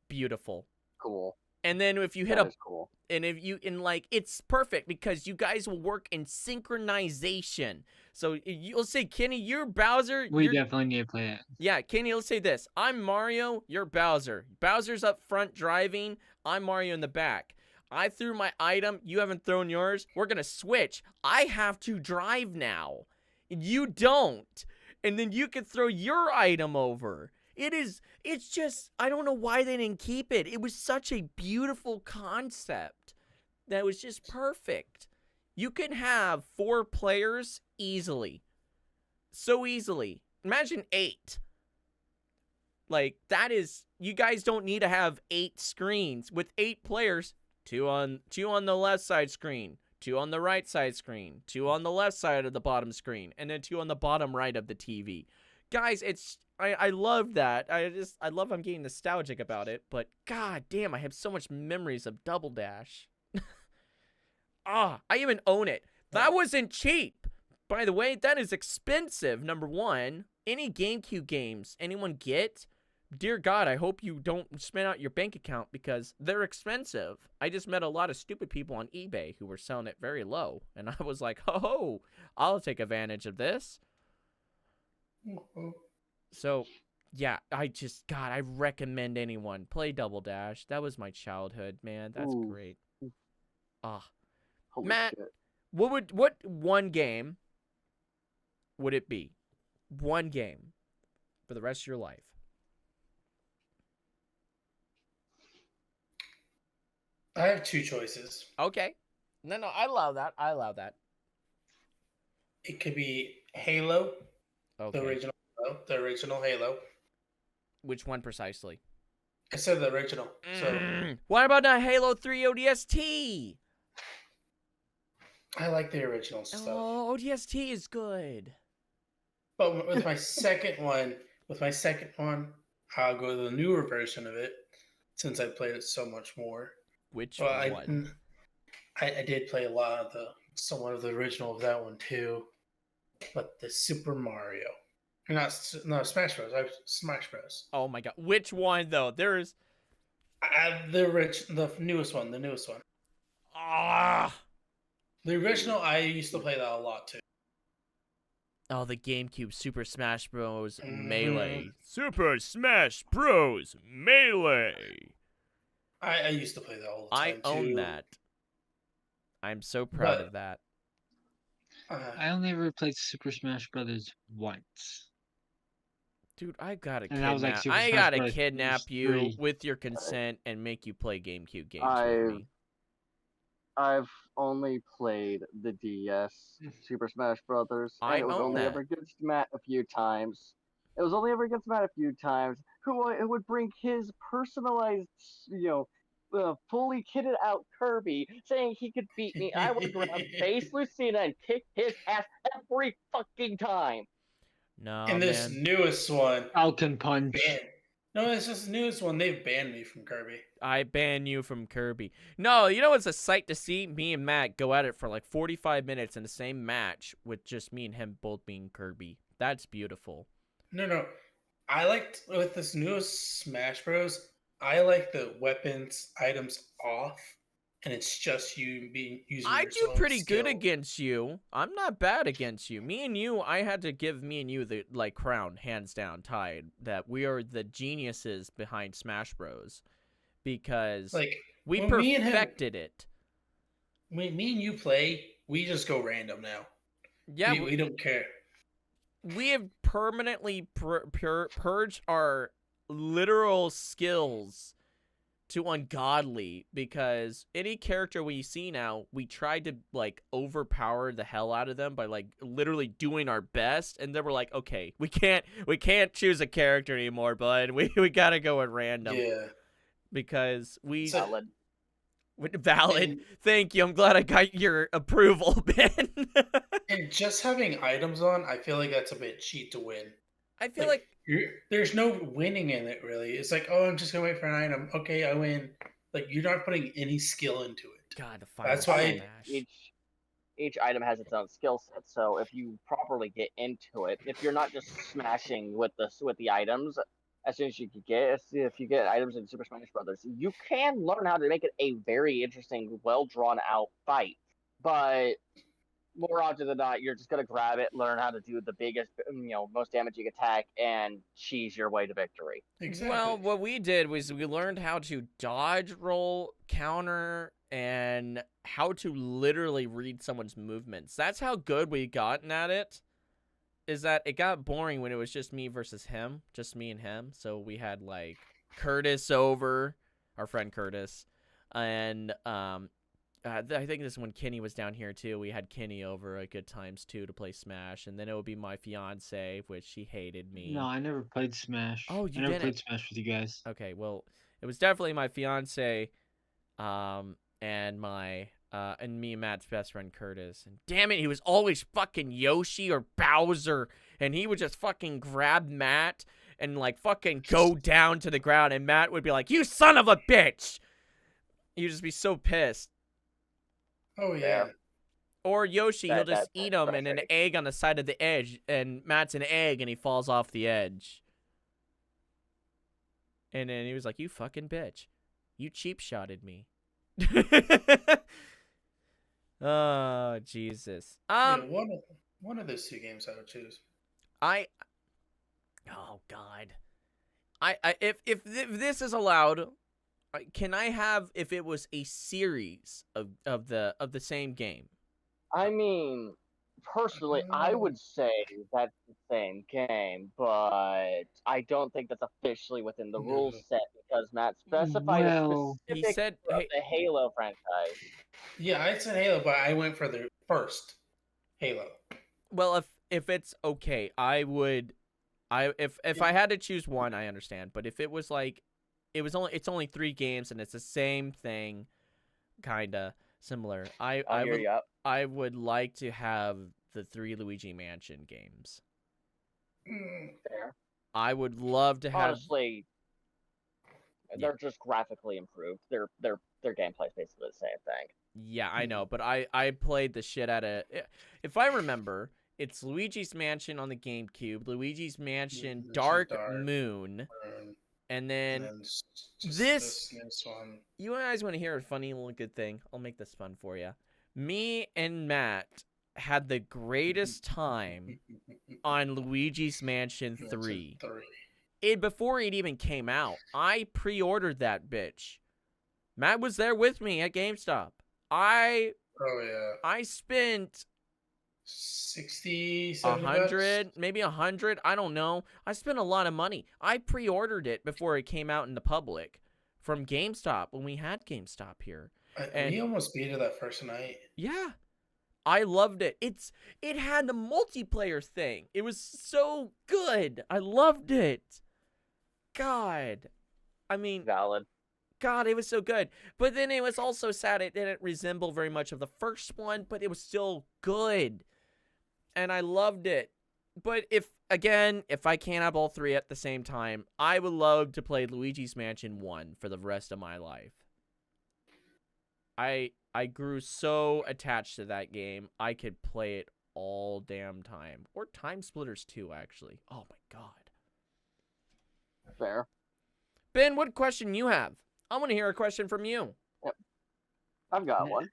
Beautiful. cool. And then if you hit That a is cool. and if you like it's perfect because you guys will work in synchronization. So you'll say, Kenny, you're Bowser. We you're, definitely need to play it. yeah, Kenny, let's say this. I'm Mario, you're Bowser. Bowser's up front driving, I'm Mario in the back. I threw my item, you haven't thrown yours. We're gonna switch. I have to drive now. You don't. And then you can throw your item over. It's just, I don't know why they didn't keep it. It was such a beautiful concept that was just perfect. You can have 4 players easily. So easily. Imagine 8. Like, that is, you guys don't need to have 8 screens. With 8 players, two on the left side screen, 2 on the right side screen, 2 on the left side of the bottom screen, and then 2 on the bottom right of the TV. Guys, I love that. I love I'm getting nostalgic about it, but god damn, I have so much memories of Double Dash. I even own it. That wasn't cheap. By the way, that is expensive, number one. Any GameCube games anyone get, dear God, I hope you don't spend out your bank account because they're expensive. I just met a lot of stupid people on eBay who were selling it very low. And I was like, oh, I'll take advantage of this. So, yeah, God, I recommend anyone play Double Dash. That was my childhood, man. That's Ooh. great. Holy Matt, shit. what one game would it be? One game for the rest of your life. I have 2 choices. Okay. No, I allow that. It could be Halo, Okay. the original Halo. Which one precisely? I said the original. So What about that Halo 3 ODST? I like the original stuff. Oh, ODST is good. But with my second one, I'll go to the newer version of it since I played it so much more. Which Well, one? I did play a lot of somewhat of the original of that one too, but the Super Mario, not Smash Bros. Smash Bros. Oh my god. Which one though? There's The newest one. ah. The original, I used to play that a lot too. Oh, the GameCube Super Smash Bros. Mhm. Melee. Super Smash Bros. Melee. I used to play that all the I time own too. that. I'm so proud But- of that. I only ever played Super Smash Brothers once. Dude, I gotta And that was like kidnap. Super I Smash gotta Bros. kidnap you 3. with your consent and make you play GameCube games with I've me. I've only played the DS Super Smash Brothers, and I it was own only that. ever against Matt a few times. Who would bring his personalized, fully kitted out Kirby, saying he could beat me. I would grab Base Lucina and kick his ass every fucking time. No, And this man. newest one, Falcon Punch. this newest one, they've banned me from Kirby. I ban you from Kirby. No, you know it's a sight to see? Me and Matt go at it for like 45 minutes in the same match with just me and him both being Kirby. That's beautiful. No. I liked with this newest Smash Bros. I like the weapons items off, and it's just you using. I your do own pretty good skill. against you. I'm not bad against you. Me and you, I had to give me and you the crown, hands down, tied, that we are the geniuses behind Smash Bros. Because Like we when me and him- perfected it. when me and you play, we just go random now. Yeah, we don't care. we have permanently purged our literal skills to ungodly because any character we see now, we tried to like overpower the hell out of them by like literally doing our best, and then we're like, okay, we can't choose a character anymore, bud. We gotta go at random Yeah. because we So- Valid. valid. And- Thank you. I'm glad I got your approval, Ben. And just having items on, I feel like that's a bit cheat to win. I feel like There's no winning in it really. It's like, oh, I'm just gonna wait for an item. Okay, I win. Like you're not putting any skill into it. God, the final That's why- Smash. Each item has its own skill set, so if you properly get into it, if you're not just smashing with the items as soon as you can get, if you get items in Super Smash Brothers, you can learn how to make it a very interesting, well drawn out fight. But more often than not, you're just gonna grab it, learn how to do the biggest, most damaging attack, and cheese your way to victory. Exactly. Well, what we did was we learned how to dodge, roll, counter, and how to literally read someone's movements. That's how good we gotten at it. Is that it got boring when it was just me versus him, just me and him. So we had like Curtis over, our friend Curtis, and I think this is when Kenny was down here too. We had Kenny over at good times too to play Smash, and then it would be my fiance, which she hated me. No, I never played Smash. Oh, you I never didn't? played Smash with you guys. Okay, well, it was definitely my fiance, and my and me and Matt's best friend Curtis. And damn it, he was always fucking Yoshi or Bowser, and he would just fucking grab Matt and like fucking go down to the ground, and Matt would be like, "You son of a bitch!" He'd just be so pissed. Oh yeah. Yeah. Or Yoshi, he'll just eat that's him and an frustrating. egg on the side of the edge, and Matt's an egg and he falls off the edge. And then he was like, "You fucking bitch. You cheap shotted me." Oh, Jesus. Yeah, one of those two games I would choose. Oh God. If this is allowed, can I have if it was a series of the same game? I mean, personally, I would say that's the same game, but I don't think that's officially within the rule Mhm. set because Matt specified Well, a He specific said, of "Hey, the Halo franchise. Yeah, I said Halo, but I went for the first Halo. well, if it's okay, I would, if I had to choose one, I understand. But if it was like, it's only 3 games and it's the same thing, kinda similar. I'll hear you out. I would like to have the 3 Luigi Mansion games. Fair. I would love to have. Honestly, they're just graphically improved. Their gameplay is basically the same thing. Yeah, I know, but I played the shit out of. If I remember, it's Luigi's Mansion on the GameCube, Luigi's Mansion Dark Moon, and then just this one. you guys want to hear a funny little good thing? I'll make this fun for you. Me and Matt had the greatest time on Luigi's Mansion 3. Before it even came out. I pre-ordered that bitch. Matt was there with me at GameStop. Oh yeah. I spent 60, 70 bucks? 100, maybe 100. I don't know. I spent a lot of money. I pre-ordered it before it came out in the public from GameStop when we had GameStop here. We almost beat it that first night. Yeah. I loved it. It had the multiplayer thing. It was so good. I loved it. God. I mean, Valid. God, it was so good. But then it was also sad it didn't resemble very much of the first one, but it was still good. And I loved it. But if I can't have all 3 at the same time, I would love to play Luigi's Mansion 1 for the rest of my life. I grew so attached to that game, I could play it all damn time. Or Time Splitters 2, actually. Oh my God. Fair. Ben, what question you have? I want to hear a question from you. I've got one.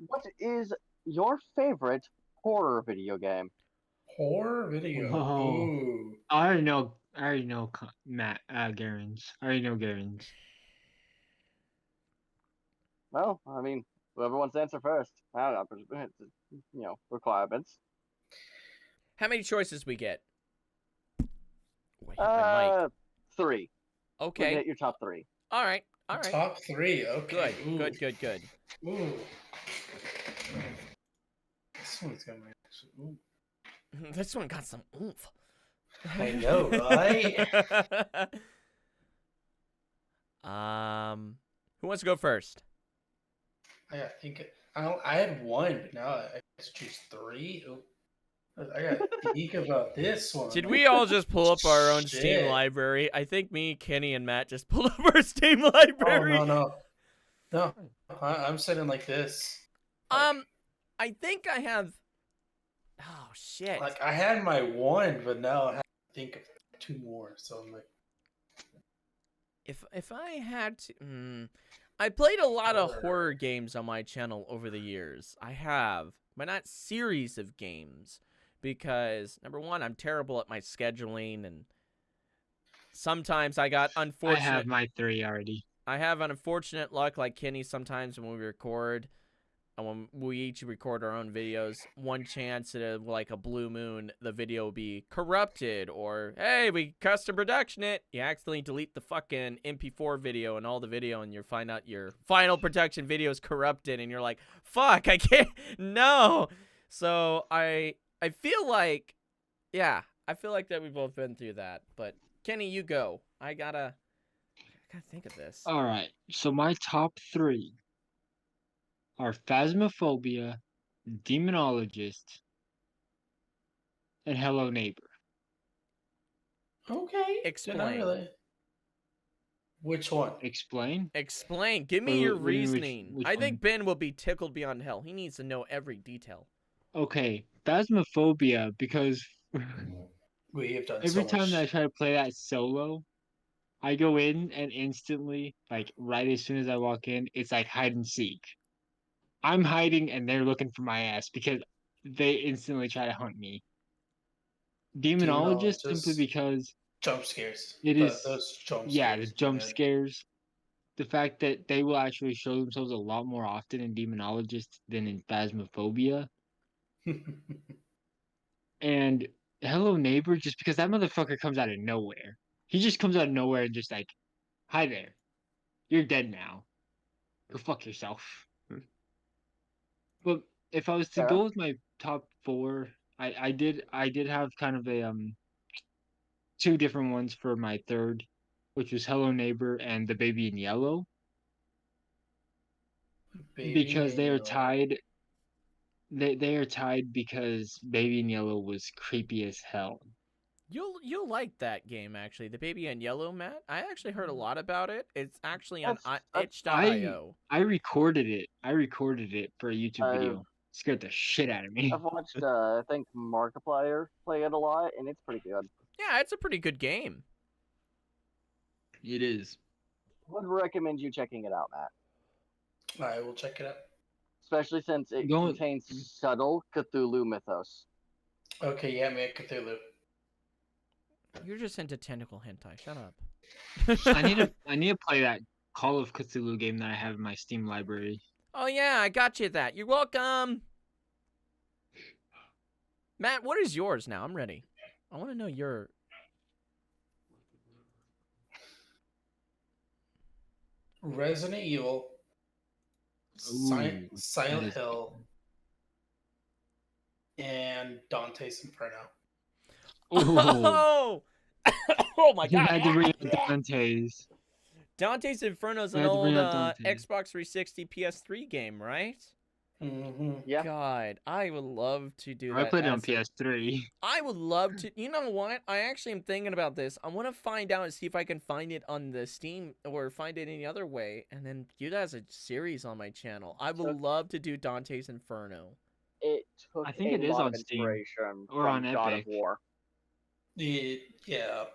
What is your favorite horror video game? Horror video. Whoa. Ooh. I already know Matt Garen's. I already know Garen's. Well, I mean, whoever wants to answer first. I don't know. Requirements. How many choices we get? Oh, I hit my mic. 3. Okay. Get your top 3. All right. All right. Top 3. Okay. Good. Good. Ooh. This one's got my. Ooh. This one got some oomph. I know, right? Who wants to go first? I think I had 1, but now I just choose 3. Oh, I got to think about this one. Did we all just pull up our own Steam Shit. library? I think me, Kenny, and Matt just pulled up our Steam library. Oh, no. I'm sitting like this. I think I have. Oh shit! Like I had my 1, but now I have to think of 2 more. So I'm like, if I had to, I played a lot of horror games on my channel over the years. I have, but not series of games, because number one, I'm terrible at my scheduling, and sometimes I got unfortunate. I have my 3 already. I have an unfortunate luck, like Kenny. Sometimes when we record, and when we each record our own videos, one chance at like a blue moon, the video will be corrupted, or hey, we custom production it. You accidentally delete the fucking MP4 video and all the video, and you find out your final production video is corrupted, and you're like, fuck, I can't. No. So I feel like, yeah, I feel like that we've both been through that. But Kenny, you go. I gotta think of this. All right. So my top 3 are Phasmophobia, Demonologist, and Hello Neighbor. Okay. Explain. Not really. Which one? Explain? Explain. Give Or me your what do you mean, reasoning. which I one? think Ben will be tickled beyond hell. He needs to know every detail. Okay, Phasmophobia, because We have done every so time that I much. try to play that solo, I go in and instantly, like right as soon as I walk in, it's like hide and seek. I'm hiding and they're looking for my ass because they instantly try to hunt me. Demonologist simply Demonologist. because Jump scares. it is, Those jump yeah, the scares. jump scares. The fact that they will actually show themselves a lot more often in Demonologist than in Phasmophobia. And Hello Neighbor, just because that motherfucker comes out of nowhere. He just comes out of nowhere and just like, hi there. You're dead now. Go fuck yourself. But if I was to Fair. go with my top four, I did have kind of a two different ones for my third, which was Hello Neighbor and The Baby in Yellow. Because they are tied. They are tied because Baby in Yellow was creepy as hell. You'll like that game actually. The Baby in Yellow, Matt. I actually heard a lot about it. It's actually on That's- itch.io. I recorded it. I recorded it for a YouTube I've video. Scared the shit out of me. I've watched I think Markiplier play it a lot, and it's pretty good. Yeah, it's a pretty good game. It is. Would recommend you checking it out, Matt. I will check it out. Especially since it Going- contains subtle Cthulhu mythos. Okay, yeah, man, Cthulhu. You're just into tentacle hentai. Shut up. I need to play that Call of Cthulhu game that I have in my Steam library. Oh yeah, I got you that. You're welcome. Matt, what is yours now? I'm ready. I want to know your. Resident Evil. Ooh, Silent that is- Hill. And Dante's Inferno. Oh, Oh my you had to god. bring up Dante's. Dante's Inferno is You an had to old bring up Dante's. Xbox 360 PS3 game, right? Mm-hmm. Yeah. God, I would love to do I that. played it on as a- PS3. I would love to. You know what? I actually am thinking about this. I want to find out and see if I can find it on the Steam or find it any other way, and then do that as a series on my channel. I would So- love to do Dante's Inferno. It took I think a it is lot on of Steam. inspiration Or from on God Epic. of War. Yeah.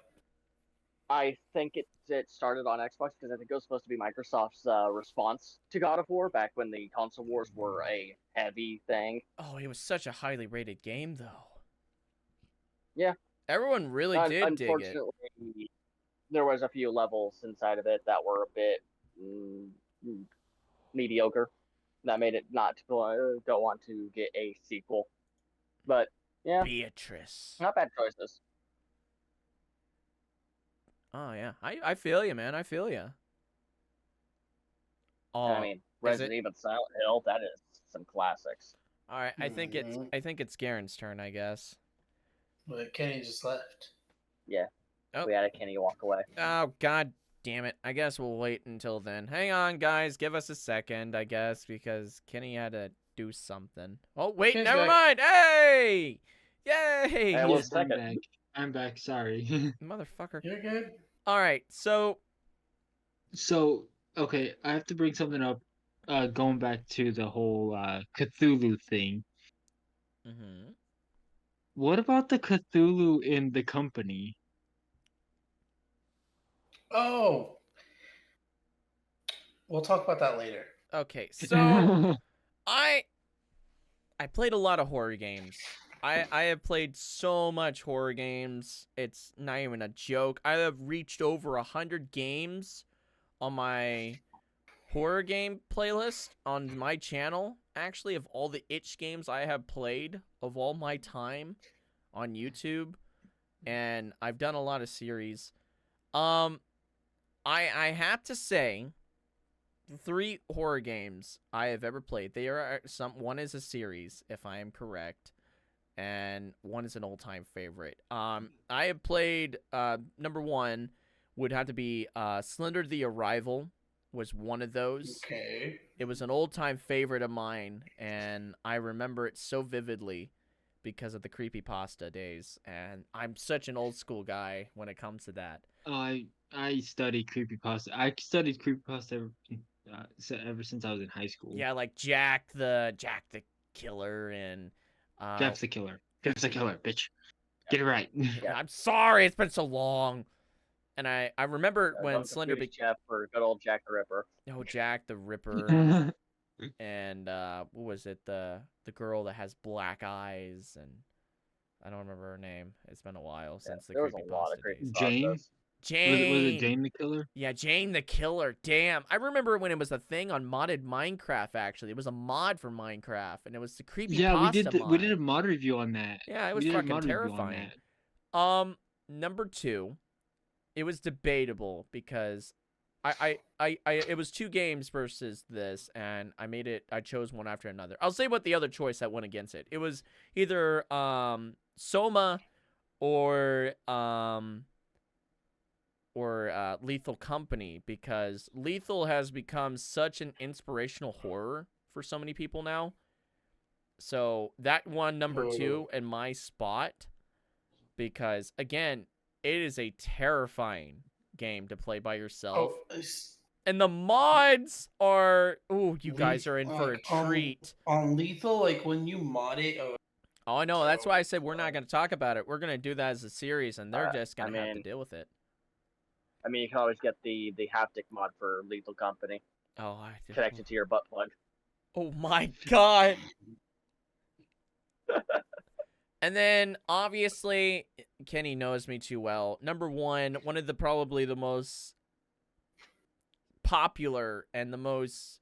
I think it started on Xbox because I think it was supposed to be Microsoft's response to God of War back when the console wars were a heavy thing. Oh, it was such a highly rated game, though. Yeah. Everyone really did dig it. Unfortunately, there was a few levels inside of it that were a bit mediocre. That made it not to go on to get a sequel. But yeah, Beatrice. not bad choices. Oh yeah, I feel you, man. I feel you. Oh, I mean, Resident Evil, Silent Hill, that is some classics. all right. I think Mhm. it's Garen's turn, I guess. But Kenny just left. Oh. We had a Kenny walk away. Oh god damn it. I guess we'll wait until then. Hang on, guys. Give us a second, I guess, because Kenny had to do something. Oh wait, Kenny's never back. mind. Hey! Yay! Hey, well, Yes, I'm second. back. I'm back. Sorry. Motherfucker. You're good. All right. So, So, okay, I have to bring something up. Going back to the whole Cthulhu thing. mhm. What about the Cthulhu in The Company? Oh. We'll talk about that later. Okay. So, I played a lot of horror games. I have played so much horror games. It's not even a joke. I have reached over 100 games on my horror game playlist on my channel. Actually, of all the itch games I have played of all my time on YouTube, and I've done a lot of series. I have to say, the 3 horror games I have ever played. They are one is a series, if I am correct, and one is an all-time favorite. I have played number 1 would have to be Slender the Arrival. was one of those. Okay. It was an old-time favorite of mine, and I remember it so vividly because of the creepypasta days. And I'm such an old-school guy when it comes to that. I studied creepypasta. I studied creepypasta ever since I was in high school. Yeah, like Jack the Killer and Jeff's the killer. Jeff's the killer, bitch. Get it right. Yeah. I'm sorry, it's been so long. And I remember when Don't Slender confuse Jeff for good old Jack the Ripper. oh, Jack the Ripper and what was it? The girl that has black eyes, and I don't remember her name. It's been a while since the There was a lot of creepypasta days. creepy Jane? pastas. Jane. Was it Jane the killer? Yeah, Jane the Killer. Damn. I remember when it was a thing on modded Minecraft, actually. It was a mod for Minecraft, and it was the creepypasta Yeah, mod. we did a mod review on that. Yeah, it We was did a fucking mod review on terrifying. that. Number 2, it was debatable because it was 2 games versus this, and I chose one after another. I'll say what the other choice that went against it. It was either Soma or Lethal Company, because Lethal has become such an inspirational horror for so many people now. So that won number 2 in my spot, because again, it is a terrifying game to play by yourself. Oh, And the mods are, ooh, you guys are in for a like, on- treat. on Lethal, like when you mod it, Oh, I know. That's why I said we're not going to talk about it. We're going to do that as a series, and they're just going to have to mean- deal with it. I mean, you can always get the haptic mod for Lethal Company Oh, I did. connected to your butt plug. Oh my god. And then obviously Kenny knows me too well. Number 1, one of the probably the most popular and the most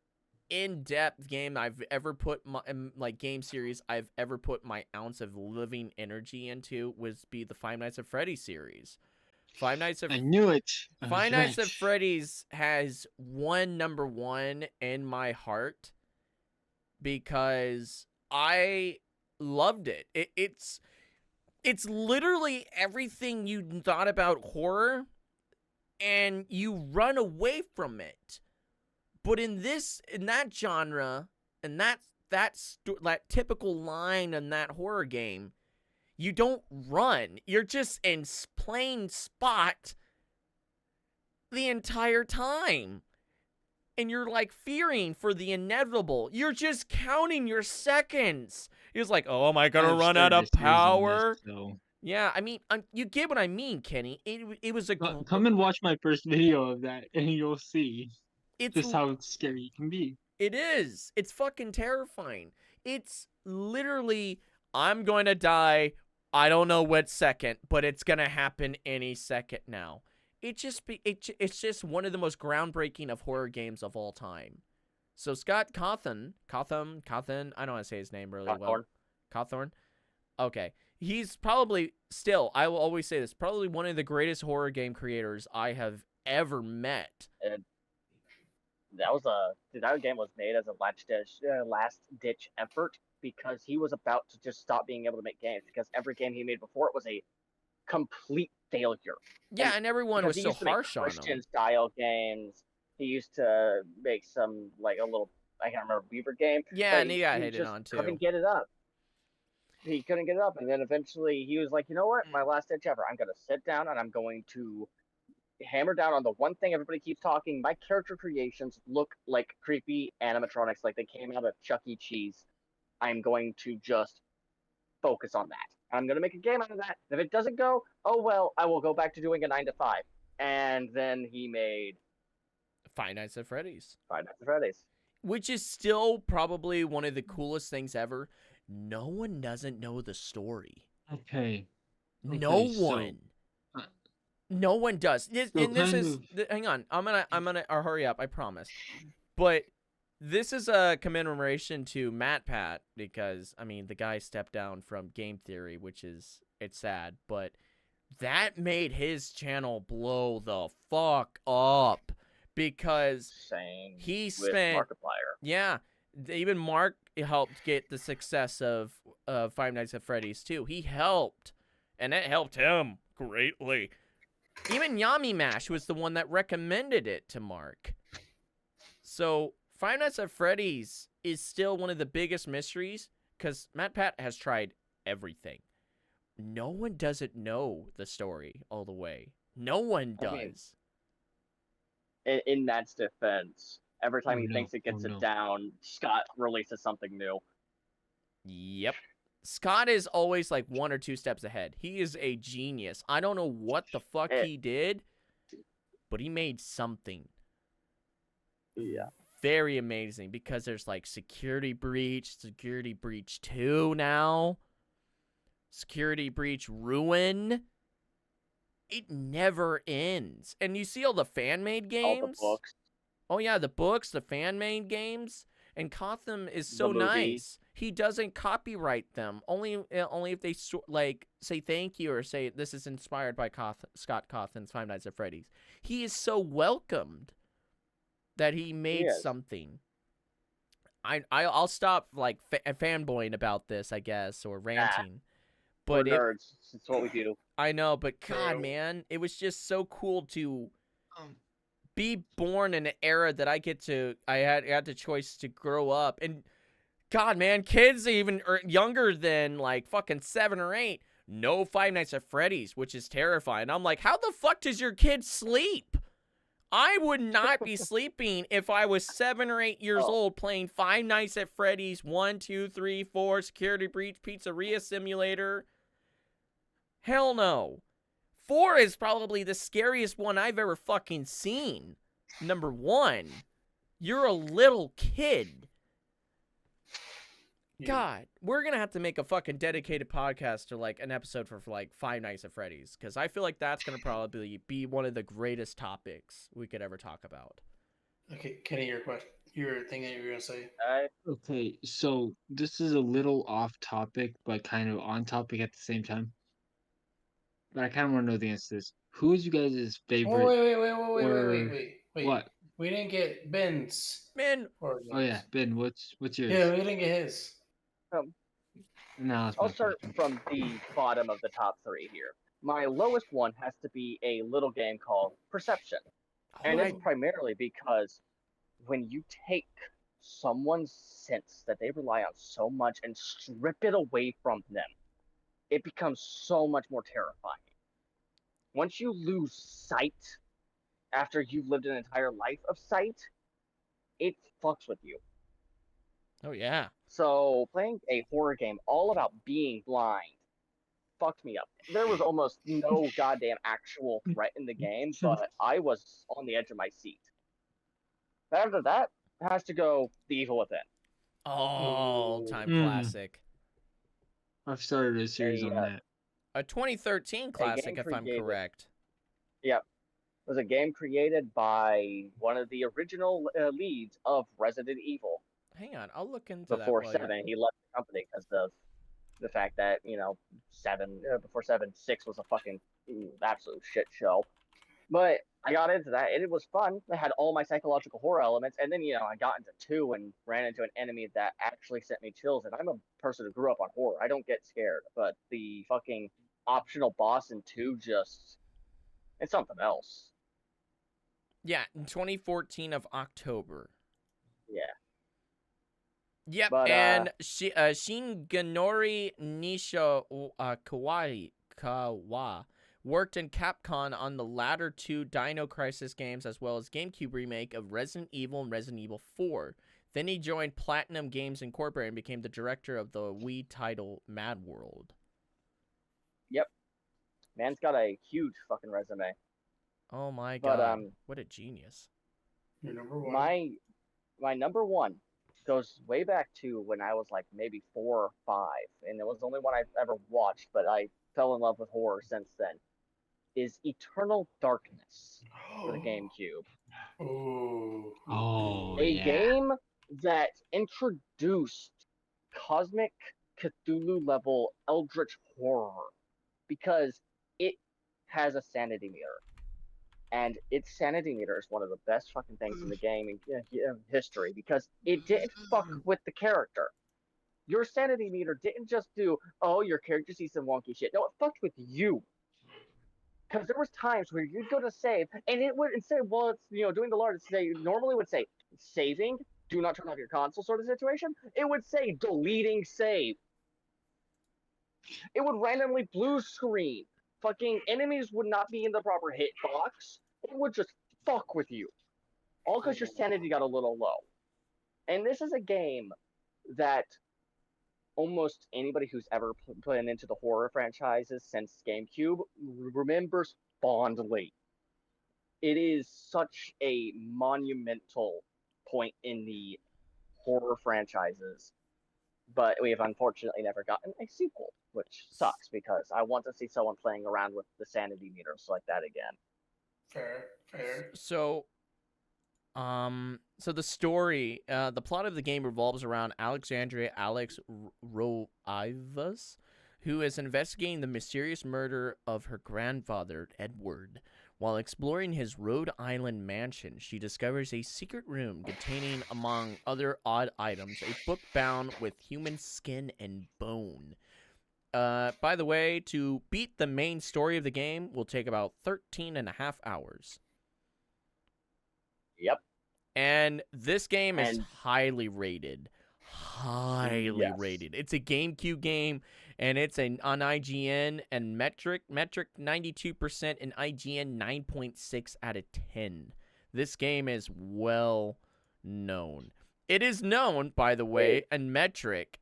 in-depth game I've ever put my game series I've ever put my ounce of living energy into was be the Five Nights at Freddy's series. Five Nights at I knew it. I was Five Nights at right. Freddy's has number one in my heart because I loved it. It's literally everything you thought about horror, and you run away from it. But in that genre, and that typical line in that horror game, you don't run. You're just in plain spot the entire time. And you're like fearing for the inevitable. You're just counting your seconds. You're just like, oh, am I gonna I've run out started of a series on power? this, so- Yeah, I mean, you get what I mean, Kenny. It was a Come and watch my first video of that, and you'll see it's just how scary it can be. It is. It's fucking terrifying. It's literally, I'm going to die. I don't know what second, but it's going to happen any second now. It's just one of the most groundbreaking of horror games of all time. So Scott Cawthon, I don't want to say his name really well. Cawthorn? Okay. He's probably still, I will always say this, probably one of the greatest horror game creators I have ever met. That game was made as a last ditch effort because he was about to just stop being able to make games because every game he made before it was a complete failure. Yeah, and everyone was Because he so used to make harsh on him. Christian style games. He used to make some like a little I can't remember Beaver game. Yeah, but and he got hated just on too. Couldn't get it up. He couldn't get it up, and then eventually he was like, you know what? My last ditch effort. I'm gonna sit down and I'm going to hammer down on the one thing everybody keeps talking. My character creations look like creepy animatronics, like they came out of Chuck E. Cheese. I'm going to just focus on that. I'm gonna make a game out of that. If it doesn't go, oh well, I will go back to doing a 9 to 5. And then he made Five Nights at Freddy's, Five Nights at Freddy's, which is still probably one of the coolest things ever. No one doesn't know the story. Okay. No Okay, so, one. uh, No one does. This, so and this kind is of- hang on. I'm gonna hurry up. I promise. But this is a commemoration to MatPat because I mean the guy stepped down from Game Theory, which is it's sad, but that made his channel blow the fuck up because same he with spent Markiplier. yeah. Even Mark helped get the success of Five Nights at Freddy's too. He helped, and it helped him greatly. Even Yami Mash was the one that recommended it to Mark. So Five Nights at Freddy's is still one of the biggest mysteries because MatPat has tried everything. No one doesn't know the story all the way. No one I mean, does. In Matt's defense, every time Oh, he no. thinks it gets Oh, it no. down, Scott releases something new. Yep. Scott is always like 1 or 2 steps ahead. He is a genius. I don't know what the fuck Eh. he did, but he made something Yeah. very amazing because there's like Security Breach 2 now, Security Breach Ruin. It never ends. And you see all the fan-made games. All the books. Oh yeah, the books, the fan-made games, and Gotham is so The movie. nice. He doesn't copyright them. Only if they like say thank you or say this is inspired by Scott Cawthon's Five Nights at Freddy's. He is so welcomed that he made is. something. I'll stop like fanboying about this, I guess, or ranting. But We're nerds. It's what we do. I know, but God, True. man, it was just so cool to Um, be born in an era that I had the choice to grow up. And God, man, kids even younger than like fucking 7 or 8 know Five Nights at Freddy's, which is terrifying. I'm like, how the fuck does your kid sleep? I would not be sleeping if I was 7 or 8 years Oh. old playing Five Nights at Freddy's 1, 2, 3, 4, Security Breach, Pizzeria Simulator. Hell no. 4 is probably the scariest one I've ever fucking seen. Number 1. You're a little kid. God, we're gonna have to make a fucking dedicated podcast to like an episode for like Five Nights at Freddy's, because I feel like that's gonna probably be one of the greatest topics we could ever talk about. Okay, Kenny, your question, your thing that you were gonna say. Okay, so this is a little off topic, but kind of on topic at the same time. But I kind of want to know the answer to this. Who is you guys' Oh, favorite? wait. What? We didn't get Ben's. Man, Oh yeah, Ben. What's yours? Yeah, we didn't get his. No, it's I'll my start question. from the bottom of the top 3 here. My lowest one has to be a little game called Perception. And it's primarily because when you take someone's sense that they rely on so much and strip it away from them, it becomes so much more terrifying. Once you lose sight after you've lived an entire life of sight, it fucks with you. oh yeah. So playing a horror game all about being blind fucked me up. There was almost no goddamn actual threat in the game, but I was on the edge of my seat. After that, it has to go The Evil Within. All-time Mm. classic. I've started a series on that. A 2013 classic, if I'm created- correct. It was a game created by one of the original leads of Resident Evil Hang on, I'll look into before that. while you're- 7. He left the company because of the fact that, before 7, 6 was a fucking absolute shit show. But I got into that, and it was fun. I had all my psychological horror elements, and then, I got into 2 and ran into an enemy that actually sent me chills, and I'm a person who grew up on horror. I don't get scared, but the fucking optional boss in 2 it's something else. Yeah, in 2014 of October. Yeah. Yep, But, and Shinganori Kawa worked in Capcom on the latter 2 Dino Crisis games, as well as GameCube remake of Resident Evil and Resident Evil 4. Then he joined Platinum Games Incorporated and became the director of the Wii title Mad World. Man's got a huge fucking resume. Oh my But, god, what a genius. Your number one. My number 1 goes way back to when I was like maybe 4 or 5, and it was the only one I've ever watched, but I fell in love with horror since then, is Eternal Darkness for the GameCube. Ooh. Oh A yeah. game that introduced cosmic Cthulhu level eldritch horror because it has a sanity meter. And its sanity meter is one of the best fucking things in the game in history because it didn't fuck with the character. Your sanity meter didn't just do, oh, your character sees some wonky shit. No, it fucked with you. Because there was times where you'd go to save, and it would, instead of, well, it's, doing the Lord, normally would say, saving, do not turn off your console sort of situation, it would say deleting save. It would randomly blue screen. Fucking enemies would not be in the proper hitbox. It would just fuck with you. All because your sanity got a little low. And this is a game that almost anybody who's ever put into the horror franchises since GameCube remembers fondly. It is such a monumental point in the horror franchises, but we have unfortunately never gotten a sequel, which sucks because I want to see someone playing around with the sanity meters like that again. Fair. So the story, the plot of the game revolves around Alexandria Roivas, who is investigating the mysterious murder of her grandfather, Edward. While exploring his Rhode Island mansion, she discovers a secret room containing, among other odd items, a book bound with human skin and bone. By the way, to beat the main story of the game will take about 13 and a half hours. Yep. And this game is And- highly rated. Highly Yes. rated. It's a GameCube game, and it's on IGN and Metric 92%, and IGN 9.6 out of 10. This game is well known. It is known, by the way, and Metric.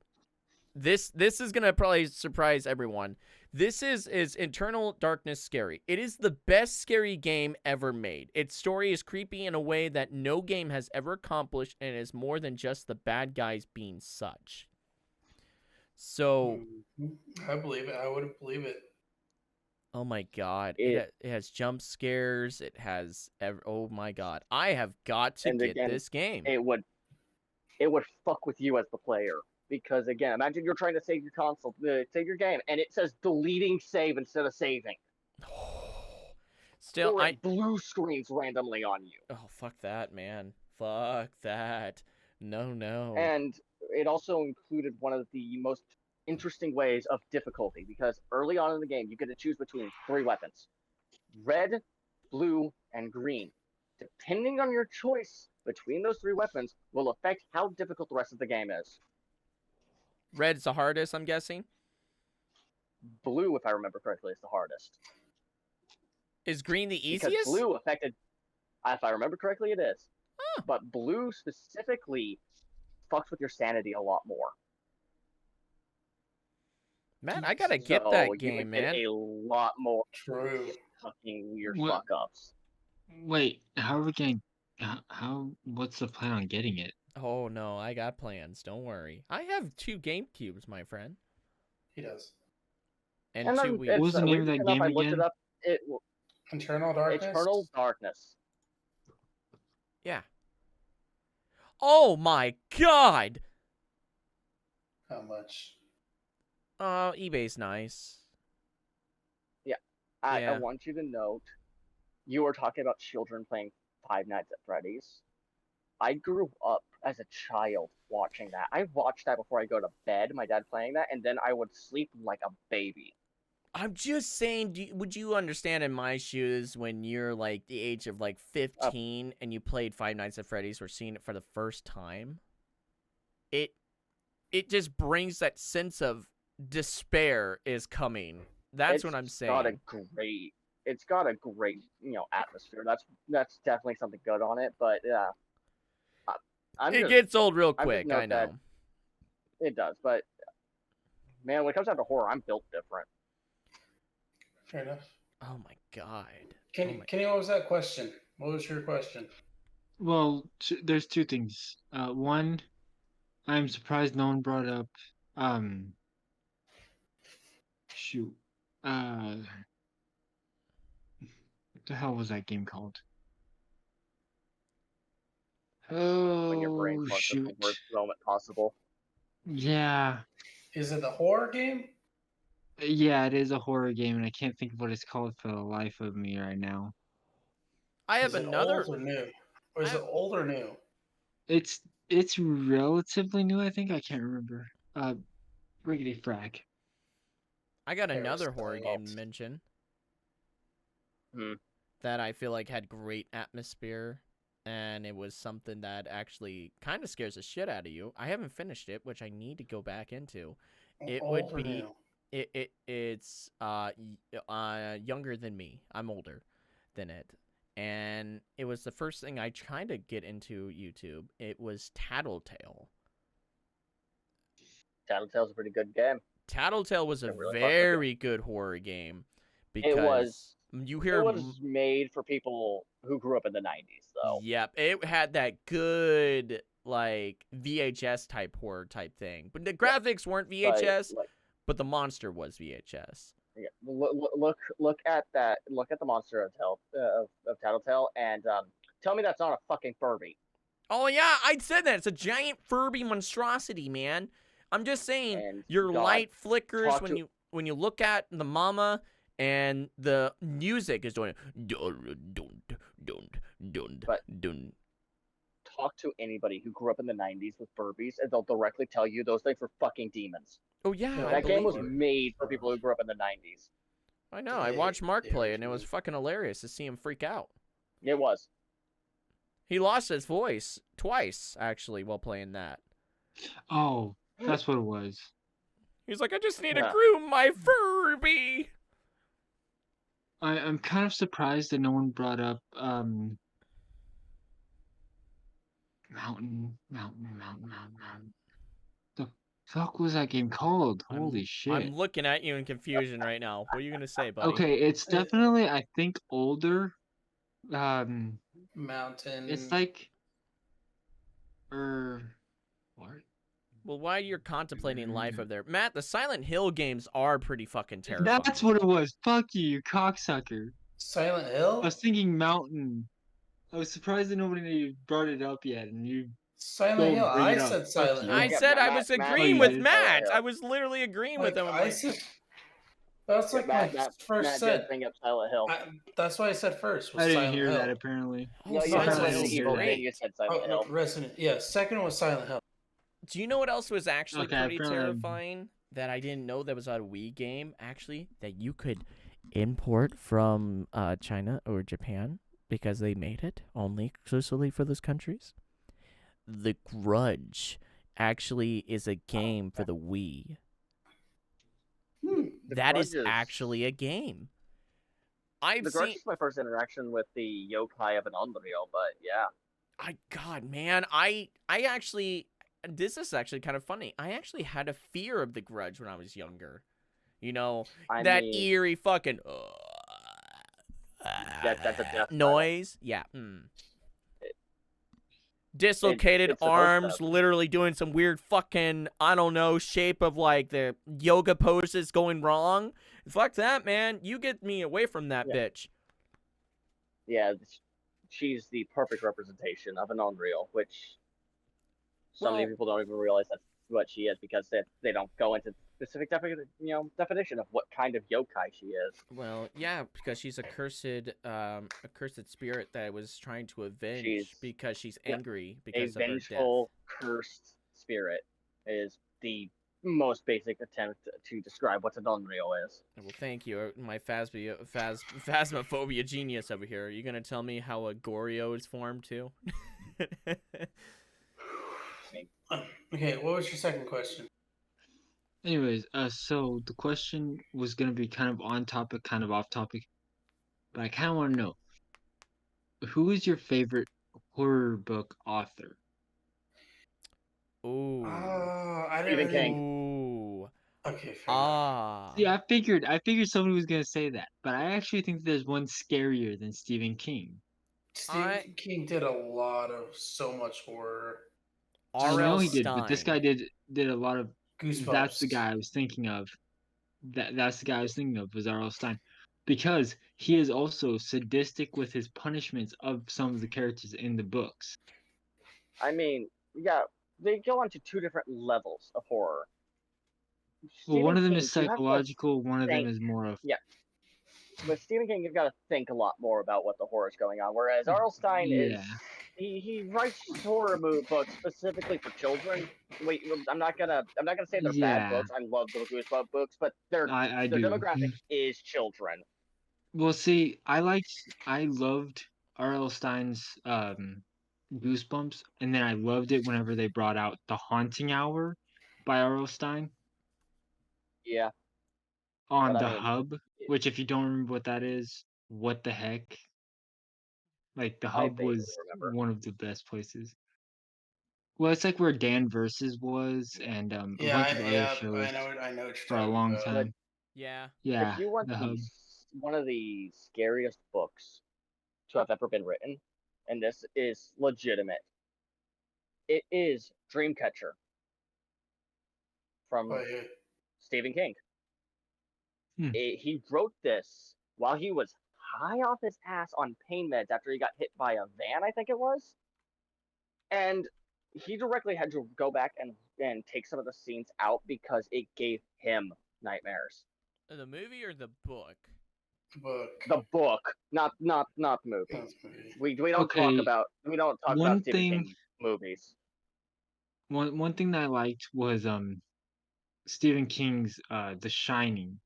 This is gonna probably surprise everyone. This is Eternal Darkness Scary. It is the best scary game ever made. Its story is creepy in a way that no game has ever accomplished, and is more than just the bad guys being such. So, I believe it. I would believe it. oh my god, It- it has jump scares. It has oh my god, I have got to And get again, this game. It would fuck with you as the player. Because again, imagine you're trying to save your console, save your game, and it says deleting save instead of saving. Still, or it blue screens randomly on you. oh fuck that, man. Fuck that. No. And it also included one of the most interesting ways of difficulty, because early on in the game, you get to choose between 3 weapons: red, blue, and green. Depending on your choice between those 3 weapons will affect how difficult the rest of the game is. Red's the hardest, I'm guessing. Blue, if I remember correctly, is the hardest. Is green the Because easiest? blue affected, if I remember correctly, it is. Huh. But blue specifically fucks with your sanity a lot more. Man, I gotta get So that you game, would get man. a lot more True. fucking weird What- fuck ups. Wait, how are we getting? What's the plan on getting it? Oh no, I got plans. Don't worry. I have 2 GameCubes, my friend, He does. and And 2 then Wii. What was the name of that weirdly enough, game I looked again? it up. Internal Darkness. Eternal Darkness. Yeah. Oh my god. How much? eBay's nice. I Yeah. want you to note, you were talking about children playing Five Nights at Freddy's. I grew up as a child watching that. I watched that before I go to bed, my dad playing that, and then I would sleep like a baby. I'm just saying, would you understand in my shoes when you're like the age of like 15 and you played Five Nights at Freddy's or seeing it for the first time? It just brings that sense of despair is coming. That's what I'm saying. It's got a great, atmosphere. That's definitely something good on it. But yeah, It gets old real I'm just quick, I note that- know. it does. But man, when it comes down to horror, I'm built different. Fair enough. Oh my god. Kenny, what was that question? What was your question? Well, there's 2 things. One, I'm surprised no one brought up. Shoot. What the hell was that game called? When your brain Oh fucks at shoot! the worst moment possible. Yeah, Is it the horror game? yeah, it is a horror game, and I can't think of what it's called for the life of me right now. I have Is it another. old or new? Or is it old or new? It's relatively new, I think. I can't remember. Riggedy Frag. I got Paris another horror game Fault. to mention Hmm. that I feel like had great atmosphere, and it was something that actually kind of scares the shit out of you. I haven't finished it, which I need to go back into. It would Old or be new? it's younger than me. I'm older than it. And it was the first thing I tried to get into YouTube. It was Tattletale. Tattletale's a pretty good game. Tattletale was a I really fucked with it. very good horror game because It was. you It hear was made for people who grew up in the 90s, though. Yep, it had that good like VHS type horror type thing. But the graphics weren't VHS, Like, but the monster was VHS. yeah, look at that. Look at the monster of Tattletale, and tell me that's not a fucking Furby. Oh yeah, I said that. It's a giant Furby monstrosity, man. I'm just saying And your God, light flickers talk when to- when you look at the mama and the music is doing dun dun dun dun But- dun. Talk to anybody who grew up in the 90s with Furbies, and they'll directly tell you those things were fucking demons. Oh yeah, Yeah, I That game was believe you. made for people who grew up in the 90s. I know. I They- watched Mark they play, and it was originally- fucking hilarious to see him freak out. It was. He lost his voice twice, actually, while playing that. Oh, that's what it was. He's like, I just need to Yeah. groom my Furby. I'm kind of surprised that no one brought up Mountain. The fuck was that game called? Holy shit. I'm looking at you in confusion right now. What are you gonna say, buddy? Okay, it's definitely I think older. Mountain. It's like what? Well, while you're contemplating life over there, Matt, the Silent Hill games are pretty fucking terrifying. That's what it was. Fuck you, you cocksucker. Silent Hill. I was thinking Mountain. I was surprised that nobody brought it up yet, and you. Silent Don't Hill. bring I it up. said Fuck Silent you. Hill. I Yeah, said I Matt- was Matt- agreeing you with did. Matt. Silent I Hill. was literally agreeing Like, with him. I'm I like, said. That's like my first Matt said. did bring up Silent Hill. That's why I said first. Was I didn't Silent hear Hill. that apparently. oh, Yeah, Silent you Hill said is Resident Evil, great. then you said Silent Oh, Hill. no, Resident. Yeah, second was Silent Hill. Do you know what else was actually Okay, pretty apparently- terrifying that I didn't know that was a Wii game, actually, that you could import from China or Japan because they made it only exclusively for those countries? The Grudge actually is a game for the Wii. The That is Grudge actually a game. I've The Grudge seen. is my first interaction with the yokai of an Unreal, but yeah. God, man, I actually. This is actually kind of funny. I actually had a fear of the Grudge when I was younger. You know, I that mean, eerie fucking that's a death noise. Yeah. Dislocated it's supposed arms, to. literally doing some weird fucking, I don't know, shape of like the yoga poses going wrong. Fuck that, man. You get me away from that Yeah. bitch. Yeah, she's the perfect representation of an Unreal, which so many Well- people don't even realize that's what she is because they don't go into specific definition of what kind of yokai she is. Well, yeah, because she's a cursed spirit that was trying to avenge She's- because she's yeah, angry A because of her death. vengeful, cursed spirit is the most basic attempt to describe what an Unreal is. Well, thank you, my phasmophobia genius over here. Are you gonna tell me how a Goryo is formed too? Okay, what was your second question? Anyways, so the question was gonna be kind of on topic, kind of off topic, but I kind of want to know who is your favorite horror book author? Ooh. I Stephen didn't King. Ooh. Okay, fair enough. Ah. See, I figured somebody was gonna say that, but I actually think there's one scarier than Stephen King. Stephen King did a lot of so much horror. I know R.L. he did, but this guy Stein. did a lot of. Goosebumps. That's the guy I was thinking of. That's the guy I was thinking of was R.L. Stein, because he is also sadistic with his punishments of some of the characters in the books. I mean, yeah, they go on to two different levels of horror. Well, one of them Stephen is King, you have to- psychological. One of them think- is more of. With Stephen King, you've got to think a lot more about what the horror is going on. Whereas R.L. Stein is Yeah. he writes horror books specifically for children. Wait, I'm not gonna say they're Yeah. bad books. I love the Goosebump books, but their I do. demographic is children. Well, see, I loved R.L. Stein's Goosebumps, and then I loved it whenever they brought out The Haunting Hour by R.L. Stein Yeah, on but I the mean, Hub, it- which if you don't remember what that is, what the heck? Like the I Hub vaguely was remember. one of the best places. Well, it's like where Dan Versus was and a Yeah, bunch of other I shows know what you're for a talking long about. time. Yeah. If Yeah, you want the Hub. one of the scariest books to have ever been written, and this is legitimate, it is Dreamcatcher from Oh, yeah. Stephen King. Hmm. He wrote this while he was high off his ass on pain meds after he got hit by a van, I think it was. And he directly had to go back and take some of the scenes out because it gave him nightmares. The movie or the book? Book. The book, not the movie. That's movie. We don't talk Okay, about one Stephen thing King movies. one thing that I liked was Stephen King's The Shining,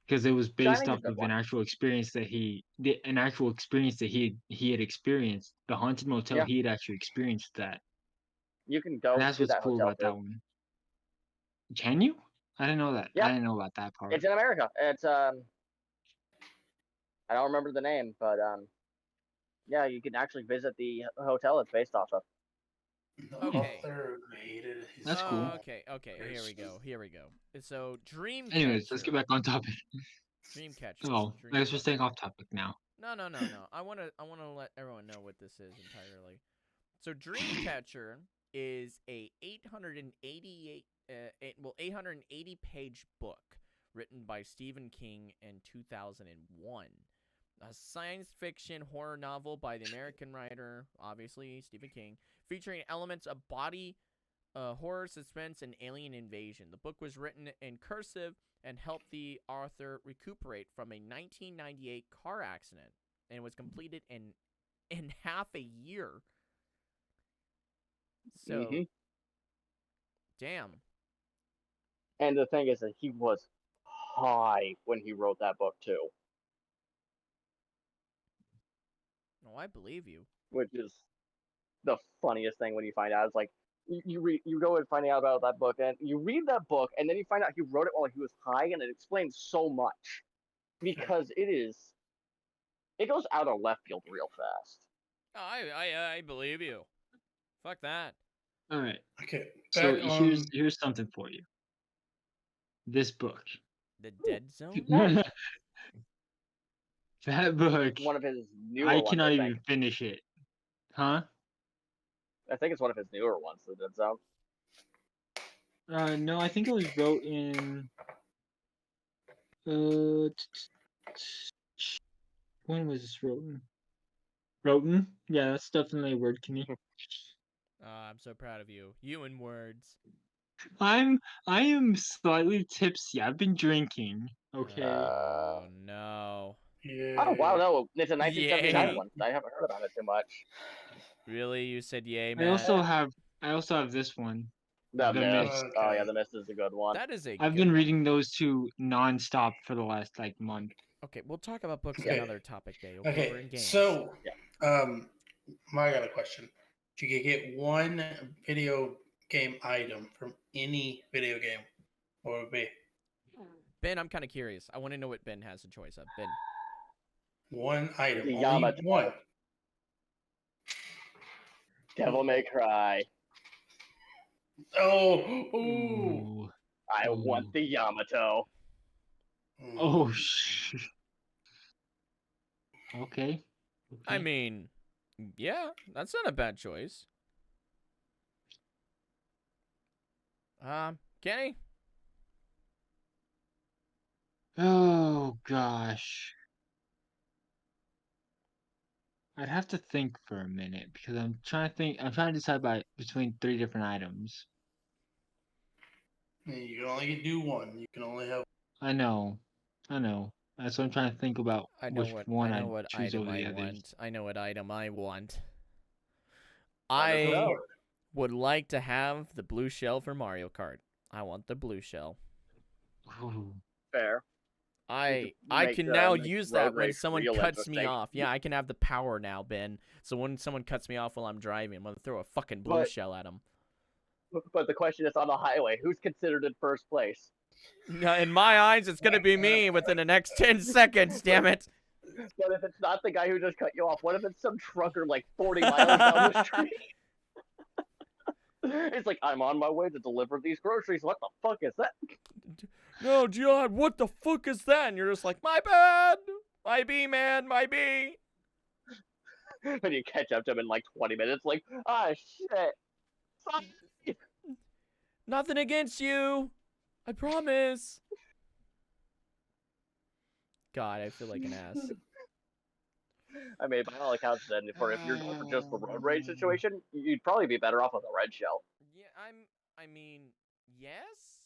because it was based Shining is off a good of an one. actual experience that he had experienced. The haunted motel, Yeah. he had actually experienced that. You can And go that's to what's that cool hotel about too. that one. Can you? I didn't know that. Yeah. I didn't know about that part. It's in America. It's I don't remember the name, but yeah, you can actually visit the hotel it's based off of. The Okay. author hated his That's cool. Okay. Very Here we go. smooth. Here we go. So Dreamcatcher. Anyways, let's get back on topic. Dreamcatcher. Oh, I guess we're Dreamcatcher. staying off topic now. No. I wanna let everyone know what this is entirely. So Dreamcatcher is a 880 page book written by Stephen King in 2001. A science fiction horror novel by the American writer, obviously Stephen King, featuring elements of body horror, suspense, and alien invasion. The book was written in cursive and helped the author recuperate from a 1998 car accident, and was completed in half a year. So, Mhm. damn. And the thing is that he was high when he wrote that book too, Oh, I believe you. which is the funniest thing when you find out. It's like you go and find out about that book, and you read that book, and then you find out he wrote it while he was high, and it explains so much because it goes out of left field real fast. I believe you. Fuck that. All right. Okay. So Back on. here's something for you. This book. The Dead Zone? Nice. That book. One of his newer I ones, cannot I even think. finish it. Huh? I think it's one of his newer ones, the Dead Zone. No, I think it was wrote in. When was this written? Wrote? Yeah, that's definitely a word, Kenny. I'm so proud of you. You in words. I am slightly tipsy. I've been drinking. Okay. Oh, no. Yeah. Oh wow, no, it's a 1979 Yay. one. I haven't heard about it too much. Really? You said yay, I man? also have this one. The The Mist. Mist. Oh Okay. yeah, The Mist is a good one. That is a I've good been one. reading those two nonstop for the last month. Okay, we'll talk about books Okay. another topic day. Okay, we're in Okay. games. So, I got a question. If you could get one video game item from any video game, what would it be? Ben, I'm kind of curious. I want to know what Ben has a choice of. Ben. One item. The Only Yamato. one. Devil May Cry. Oh. Ooh. Ooh. I Ooh. want the Yamato. Oh shit. Okay. I mean, yeah, that's not a bad choice. Kenny? Oh gosh. I'd have to think for a minute because I'm trying to decide between 3 different items. You can only do one. You can only have. I know. That's what I'm trying to think about. I know which what one I know I'd what choose item over the I others. want. I know what item I want. Let us I know. would like to have the blue shell for Mario Kart. I want the blue shell. Ooh. Fair. I make, can now make use road that when rage someone real cuts me interesting. off. Yeah, I can have the power now, Ben. So when someone cuts me off while I'm driving, I'm gonna throw a fucking blue But- shell at them. But the question is on the highway, who's considered in first place? In my eyes, it's gonna be me within the next 10 seconds. Damn it! But if it's not the guy who just cut you off, what if it's some trucker like 40 miles down the street? It's like, I'm on my way to deliver these groceries. What the fuck is that? No, John, what the fuck is that? And you're just like, my bad, my B, man, my B. And you catch up to him in like 20 minutes, like, ah, shit. Fuck. Nothing against you. I promise. God, I feel like an ass. I mean, by all accounts, then, if you're going for just the road rage situation, you'd probably be better off with a red shell. Yeah, I mean, yes.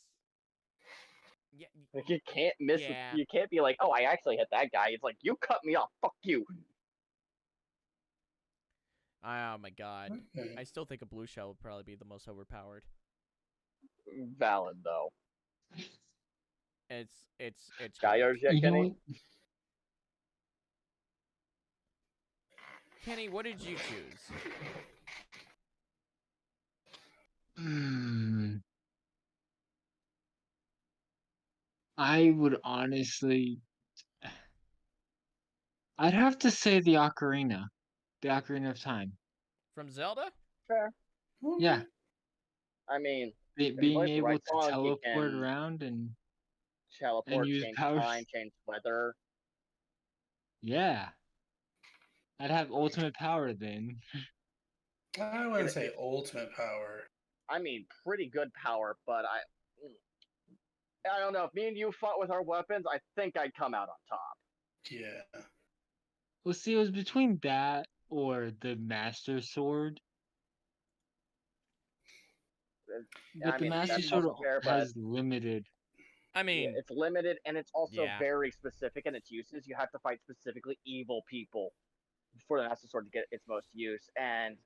Yeah. Like, you can't miss. Yeah. You can't be like, oh, I actually hit that guy. It's like, you cut me off. Fuck you. Oh my God. Okay. I still think a blue shell would probably be the most overpowered. Valid though. It's Got great. yours yet, You know Kenny? what? Kenny, what did you choose? I would honestly, I'd have to say the Ocarina of Time. From Zelda? Fair. Yeah, I mean, being plays the able right to song, you teleport can- around and teleport, use change powers. time, change weather. yeah, I'd have ultimate power then. I wouldn't say ultimate power. I mean, pretty good power, but I don't know. If me and you fought with our weapons, I think I'd come out on top. Yeah. Well, see, it was between that or the Master Sword. But I the mean, Master that's Sword also fair, but has limited. I mean, it's limited and it's also yeah. very specific in its uses. You have to fight specifically evil people for the Master Sword to get its most use. And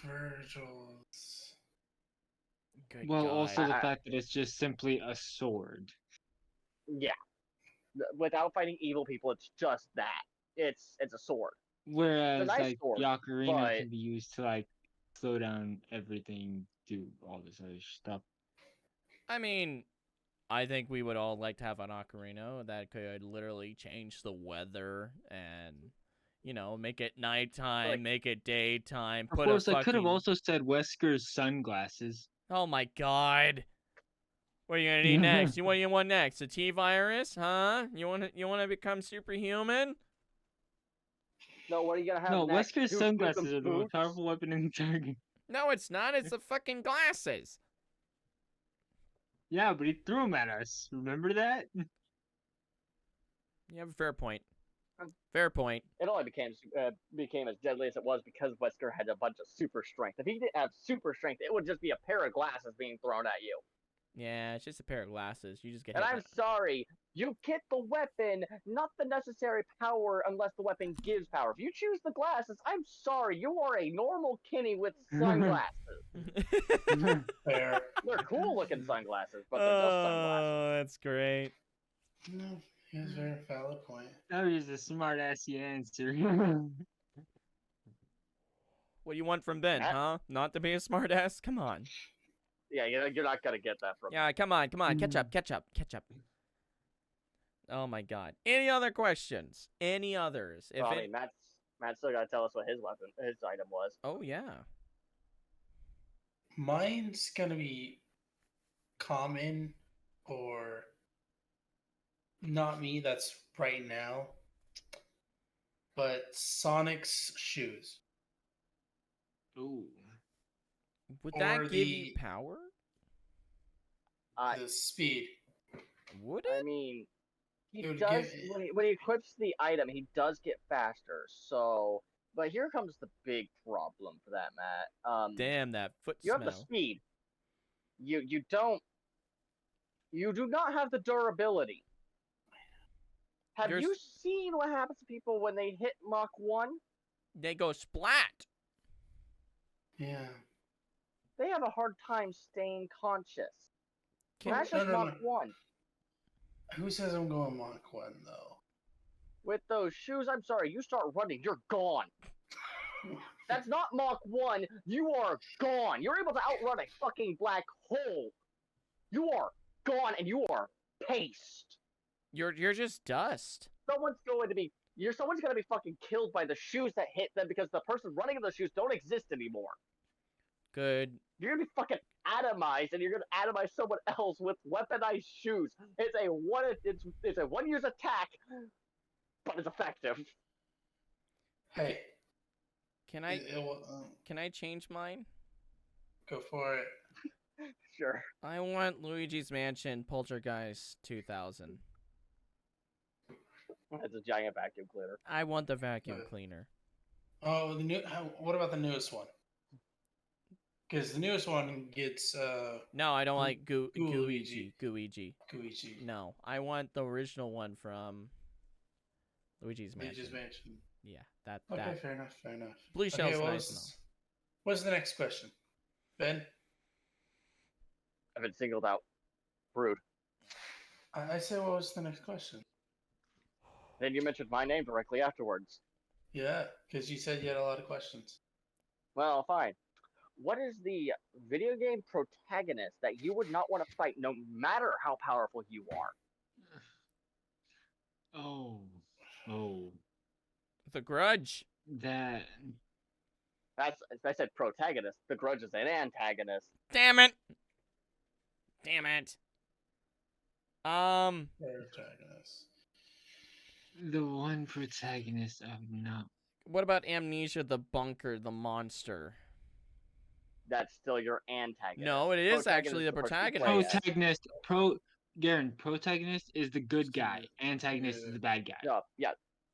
Virgil's. good Well, God. also the I- fact that it's just simply a sword. yeah, without fighting evil people, it's just that. It's a sword. Whereas, nice like, sword, the Ocarina but- can be used to, like, slow down everything, do all this other stuff. I mean, I think we would all like to have an ocarina that could literally change the weather and, make it nighttime, Like- make it daytime. Of Put course, a I could have fucking- also said Wesker's sunglasses. Oh my God. What are you gonna need next? What do you want next? A T-virus? Huh? You wanna become superhuman? No, what are you gonna have No, next? Wesker's Duke sunglasses Nukem's are the most boots? powerful weapon in the entire game. No, it's not. It's the fucking glasses. Yeah, but he threw them at us. Remember that? You have a fair point. Fair point. It only became as deadly as it was because Wesker had a bunch of super strength. If he didn't have super strength, it would just be a pair of glasses being thrown at you. Yeah, it's just a pair of glasses. You just get And hit I'm by- sorry, you get the weapon, not the necessary power unless the weapon gives power. If you choose the glasses, I'm sorry, you are a normal Kenny with sunglasses. Fair. They're cool looking sunglasses, but they're just sunglasses. Oh, that's great. No, he has a very valid point. That was a smart assy answer. What do you want from Ben, Matt? huh? Not to be a smartass? Come on. Yeah, you're not gonna get that from me. Yeah, come on. Catch up. Oh my God. Any other questions? Any others? Well, I mean, Matt's still gotta tell us what his item was. Oh yeah. Mine's gonna be common or not me, that's right now. But Sonic's shoes. Ooh. Would that Or give you the- power? The speed. Would I it? mean, he It would does give- when he equips the item, he does get faster. So, but here comes the big problem for that, Matt. Damn, that foot You have the smell. speed. You do not have the durability. Have There's- you seen what happens to people when they hit Mach 1? They go splat. Yeah. They have a hard time staying conscious. Can- That's No, just no, Mach no. 1. Who says I'm going Mach 1 though? With those shoes, I'm sorry, you start running, you're gone. That's not Mach 1, you are gone. You're able to outrun a fucking black hole. You are gone and you are paced. You're just dust. Someone's going to be fucking killed by the shoes that hit them because the person running in those shoes don't exist anymore. Good. You're gonna be fucking atomized, and you're gonna atomize someone else with weaponized shoes. It's a one-use attack, but it's effective. Hey, Can I change mine? go for it. Sure. I want Luigi's Mansion Poltergeist 2000. It's a giant vacuum cleaner. I want the vacuum cleaner. Oh, what about the newest one? Because the newest one gets No, I don't like Gooigi. Gooigi. Gooigi. No, I want the original one from Luigi's Mansion. Luigi's Mansion. Yeah, that. Okay, fair enough. Fair enough. Blue Shell's Okay, nice. what's the next question, Ben? I've been singled out. Rude. I said, what was the next question? Then you mentioned my name directly afterwards. Yeah, because you said you had a lot of questions. Well, fine. What is the video game protagonist that you would not want to fight no matter how powerful you are? Oh, The Grudge. that. I said protagonist. The Grudge is an antagonist. Damn it. Protagonist. The one protagonist of not. What about Amnesia the Bunker, the monster? That's still your antagonist. No, it is actually the person you protagonist. play as. Protagonist is the good guy. Antagonist is the bad guy.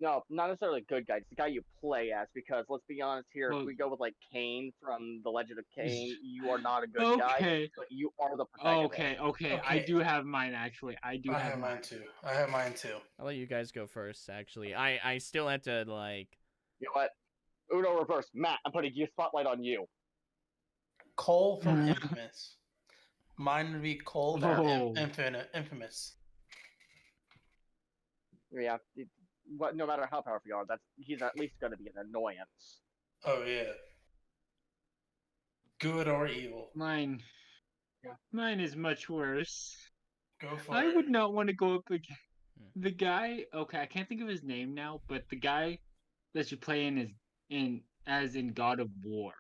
No, not necessarily good guy. It's the guy you play as, because let's be honest here, Well- if we go with like Kane from The Legend of Kane, you are not a good guy, Okay. but you are the protagonist. Okay. I Okay. do have mine actually. I have mine too. I'll let you guys go first, actually. I still have to, like... You know what? Uno reverse. Matt, I'm putting your spotlight on you. Cole from Infamous. Mine would be Cole from Oh. Infamous. Yeah. No matter how powerful you are, he's at least going to be an annoyance. Oh yeah. Good or evil? Mine is much worse. Go for I it. would not want to go up against the guy. Okay, I can't think of his name now, but the guy that you play as in God of War.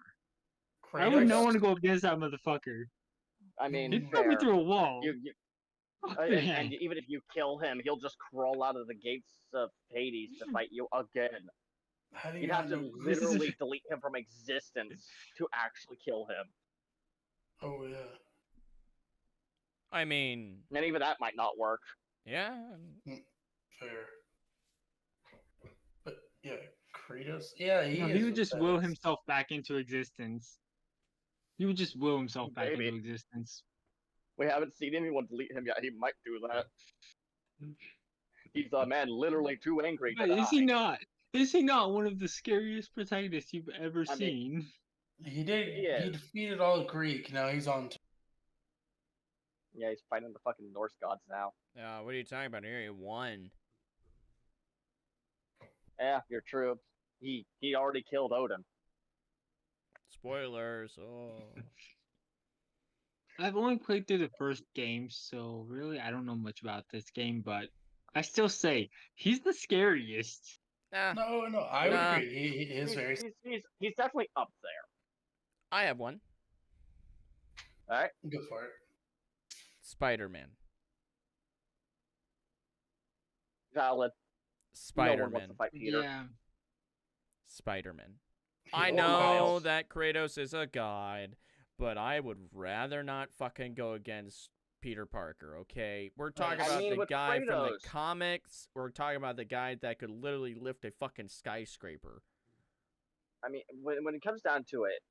I would not want to go up against that motherfucker. I mean, He'd put me fair. through a wall. And even if you kill him, he'll just crawl out of the gates of Hades to fight you again. How do you You'd not have to know- literally delete him from existence to actually kill him. Oh yeah. I mean... And even that might not work. Yeah. Fair. But yeah, Kratos. Yeah, No, is he would a just will badass. himself back into existence. He would just will himself back Maybe. into existence. We haven't seen anyone delete him yet. He might do that. He's a man literally too angry to But is he die. not? Is he not one of the scariest protagonists you've ever I mean- seen? He did. He He is. defeated all Greek. Now he's on. Yeah, he's fighting the fucking Norse gods now. What are you talking about here? He won. Yeah, you're true. He already killed Odin. Spoilers. Oh. I've only played through the first game, so really I don't know much about this game, but I still say he's the scariest. Nah, No, I would Nah. agree. He is very. He's definitely up there. I have one. Alright? Go for it. Spider-Man. Valid. No one wants Spider-Man. to fight Peter. Yeah. Spider-Man. I Or know Miles. that Kratos is a god, but I would rather not fucking go against Peter Parker, okay? We're talking I about mean, the with guy from the Kratos- comics. We're talking about the guy that could literally lift a fucking skyscraper. I mean, when it comes down to it,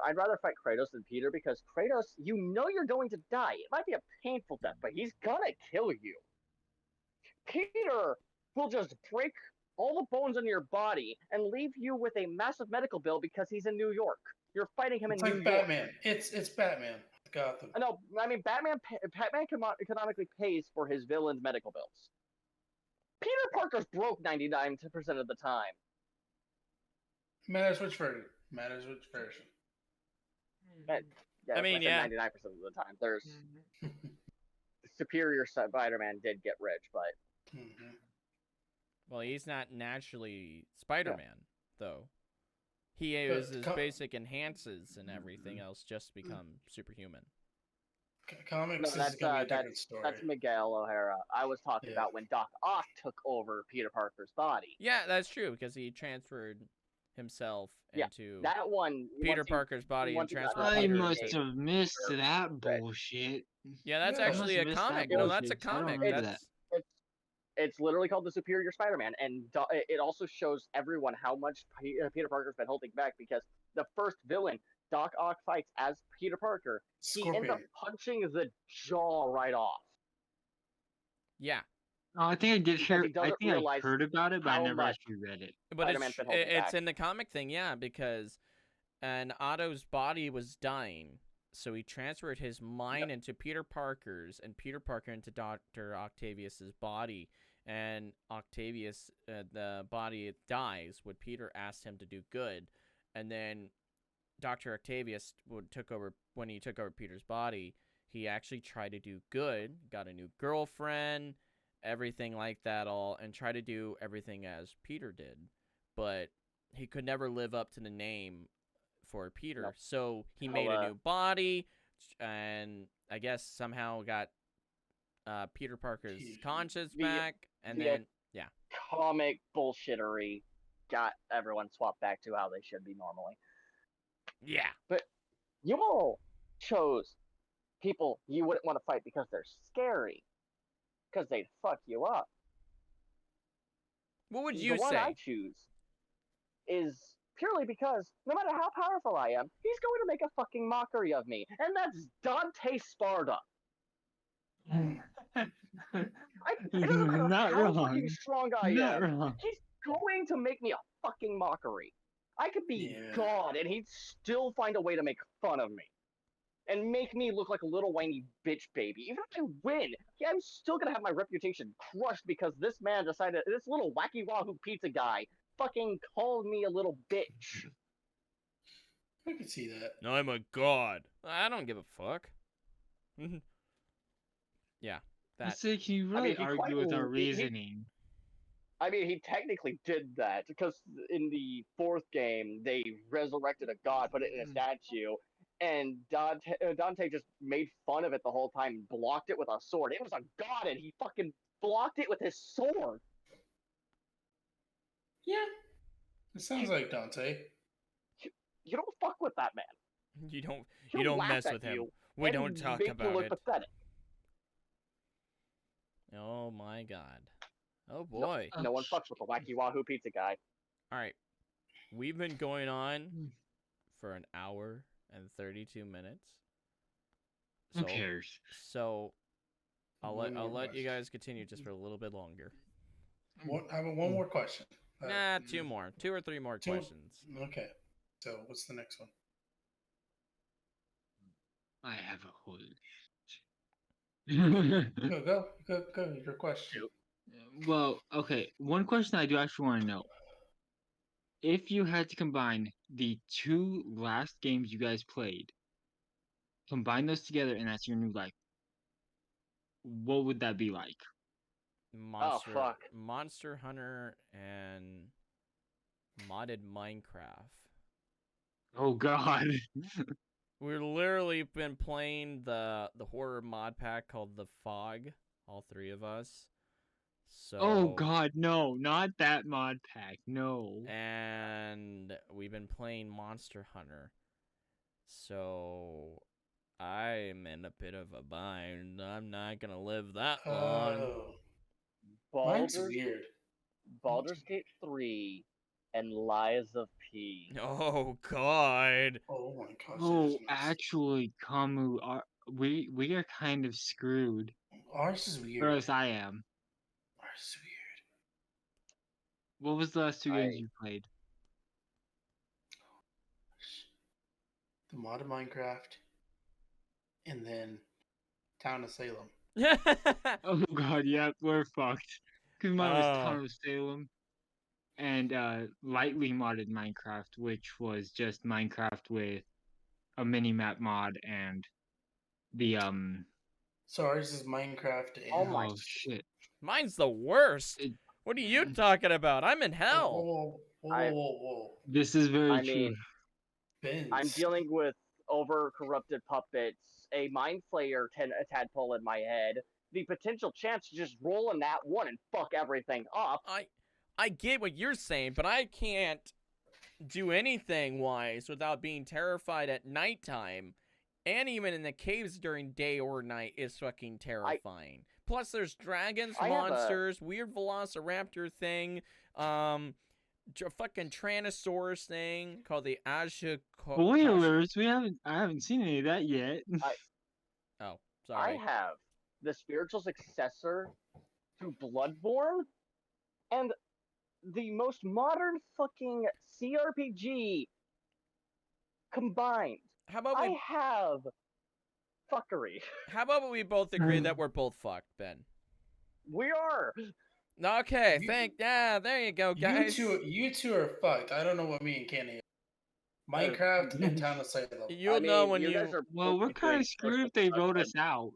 I'd rather fight Kratos than Peter, because Kratos, you know you're going to die. It might be a painful death, but he's gonna kill you. Peter will just break all the bones in your body and leave you with a massive medical bill because he's in New York. You're fighting him It's in like New York. Batman. It's Batman. Gotham. No, I mean Batman canonically pays for his villain's medical bills. Peter Parker's broke 99% of the time. Matters which version. Matters which version. Yeah, I mean, said yeah. 99% of the time. There's Superior Spider-Man did get rich, but Mhm. Well, he's not naturally Spider-Man, though. He uses basic enhances and everything else just to become superhuman. Comics No, is gonna be a different story. that's Miguel O'Hara. I was talking Yeah. about when Doc Ock took over Peter Parker's body. Yeah, that's true, because he transferred himself Yeah, into That one, Peter once he- Parker's body and once he got transferred out of I the Peter must into... game. have missed Or- that Right. bullshit. Yeah, that's Yeah, I actually a must have missed comic. that No, that's a bullshit. I don't comic. remember That's... It's literally called the Superior Spider-Man, and it also shows everyone how much Peter Parker's been holding back because the first villain Doc Ock fights as Peter Parker, he ends up Scorpion. punching the jaw right off. Yeah. Oh, I think I did Because hear. he doesn't I think I realize heard about it, but I how never much actually read it. But Spider-Man's been holding it's back. in the comic thing, yeah, because Otto's body was dying, so he transferred his mind into Peter Parker's and Peter Parker into Dr. Octavius's body, and Octavius, the body dies when Peter asked him to do good, and then Dr. Octavius when he took over Peter's body, he actually tried to do good, got a new girlfriend, everything like that all, and tried to do everything as Peter did, but he could never live up to the name for Peter. Nope. So he made a new body, and I guess somehow got Peter Parker's conscience back, and then comic bullshittery got everyone swapped back to how they should be normally. yeah. But you all chose people you wouldn't want to fight because they're scary, because they'd fuck you up. What would you the one I say? choose is purely because no matter how powerful I am, he's going to make a fucking mockery of me, and that's Dante Sparta. It doesn't matter Not how wrong. fucking strong I Not am. wrong. He's going to make me a fucking mockery. I could be Yeah. God, and he'd still find a way to make fun of me. And make me look like a little whiny bitch baby. Even if I win, I'm still gonna have my reputation crushed because this man decided, this little wacky wahoo pizza guy fucking called me a little bitch. I can see that. I'm a god. I don't give a fuck. Yeah, that. Let's say, can you really he argue quite with our l- he- reasoning? I mean, he technically did that because in the fourth game, they resurrected a god, put it in a statue, and Dante just made fun of it the whole time, blocked it with a sword. It was a god, and he fucking blocked it with his sword. Yeah. It sounds like Dante. You don't fuck with that man. You don't He'll laugh mess at with him. you We and don't talk make you about look it. pathetic. Oh my god. Oh boy. No one fucks with the wacky wahoo pizza guy. All right. We've been going on for an hour and 32 minutes. Who cares? So I'll One more let you question. guys continue just for a little bit longer. How about one more question? Nah, two more. 2 or 3 more two- questions. Okay. So what's the next one? I have a whole. Go. Your question. Well, okay. One question I do actually want to know: if you had to combine the 2 last games you guys played, combine those together, and that's your new life, what would that be like? Fuck. Monster Hunter and modded Minecraft. Oh God. We've literally been playing the horror mod pack called The Fog, all 3 of us. So Oh God, no, not that mod pack. No. And we've been playing Monster Hunter. So I'm in a bit of a bind. I'm not gonna live that long. Mine's Baldur's, weird. Baldur's Gate 3 and Lies of P. Oh God. Oh my gosh. Oh, actually, Kamu, we are kind of screwed. Ours is weird. Or else I am. Ours is weird. What was the last 2 games you played? The mod of Minecraft and then Town of Salem. Oh god, yeah, we're fucked. Because mine was Oh. Town of Salem and lightly modded Minecraft, which was just Minecraft with a mini-map mod and the So ours is Minecraft and. Oh my- shit. Mine's the worst. It- What are you talking about? I'm in Whoa, hell. whoa, whoa, I- whoa, whoa. This is very I true. mean, Bins. I'm dealing with over-corrupted puppets, a mind flayer a tadpole in my head, the potential chance to just roll in that one and fuck everything up. I get what you're saying, but I can't do anything wise without being terrified at nighttime, and even in the caves during day or night is fucking terrifying. Plus, there's dragons, I have a- monsters, weird velociraptor thing, fucking Tyrannosaurus thing called the Azure. Spoilers, I haven't seen any of that yet. Oh, I sorry. have the spiritual successor to Bloodborne and the most modern fucking CRPG combined. How about I we? have fuckery. How about we both agree that we're both fucked, Ben? We are. Okay, You- there you go, guys. You two are fucked. I don't know what me and Kenny. Minecraft and Town of Salem. You'll I know mean, when you you. guys are Well, we're mostly kind doing of screwed social if they vote deduction. us out.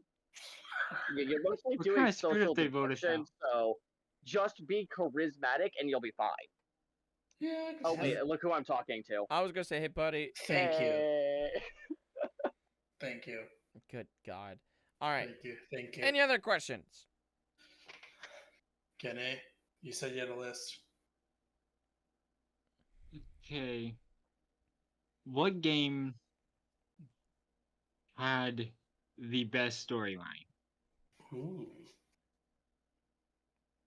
You're mostly We're doing kinda screwed if social they vote us deduction, so just be charismatic and you'll be fine. Yeah. Oh wait, look who I'm talking to. I was gonna say, hey, buddy. Thank you. Eh, Thank you. Good God. All right. Thank you. Thank you. Any other questions? Kenny, you said you had a list. Okay. What game had the best storyline? Ooh.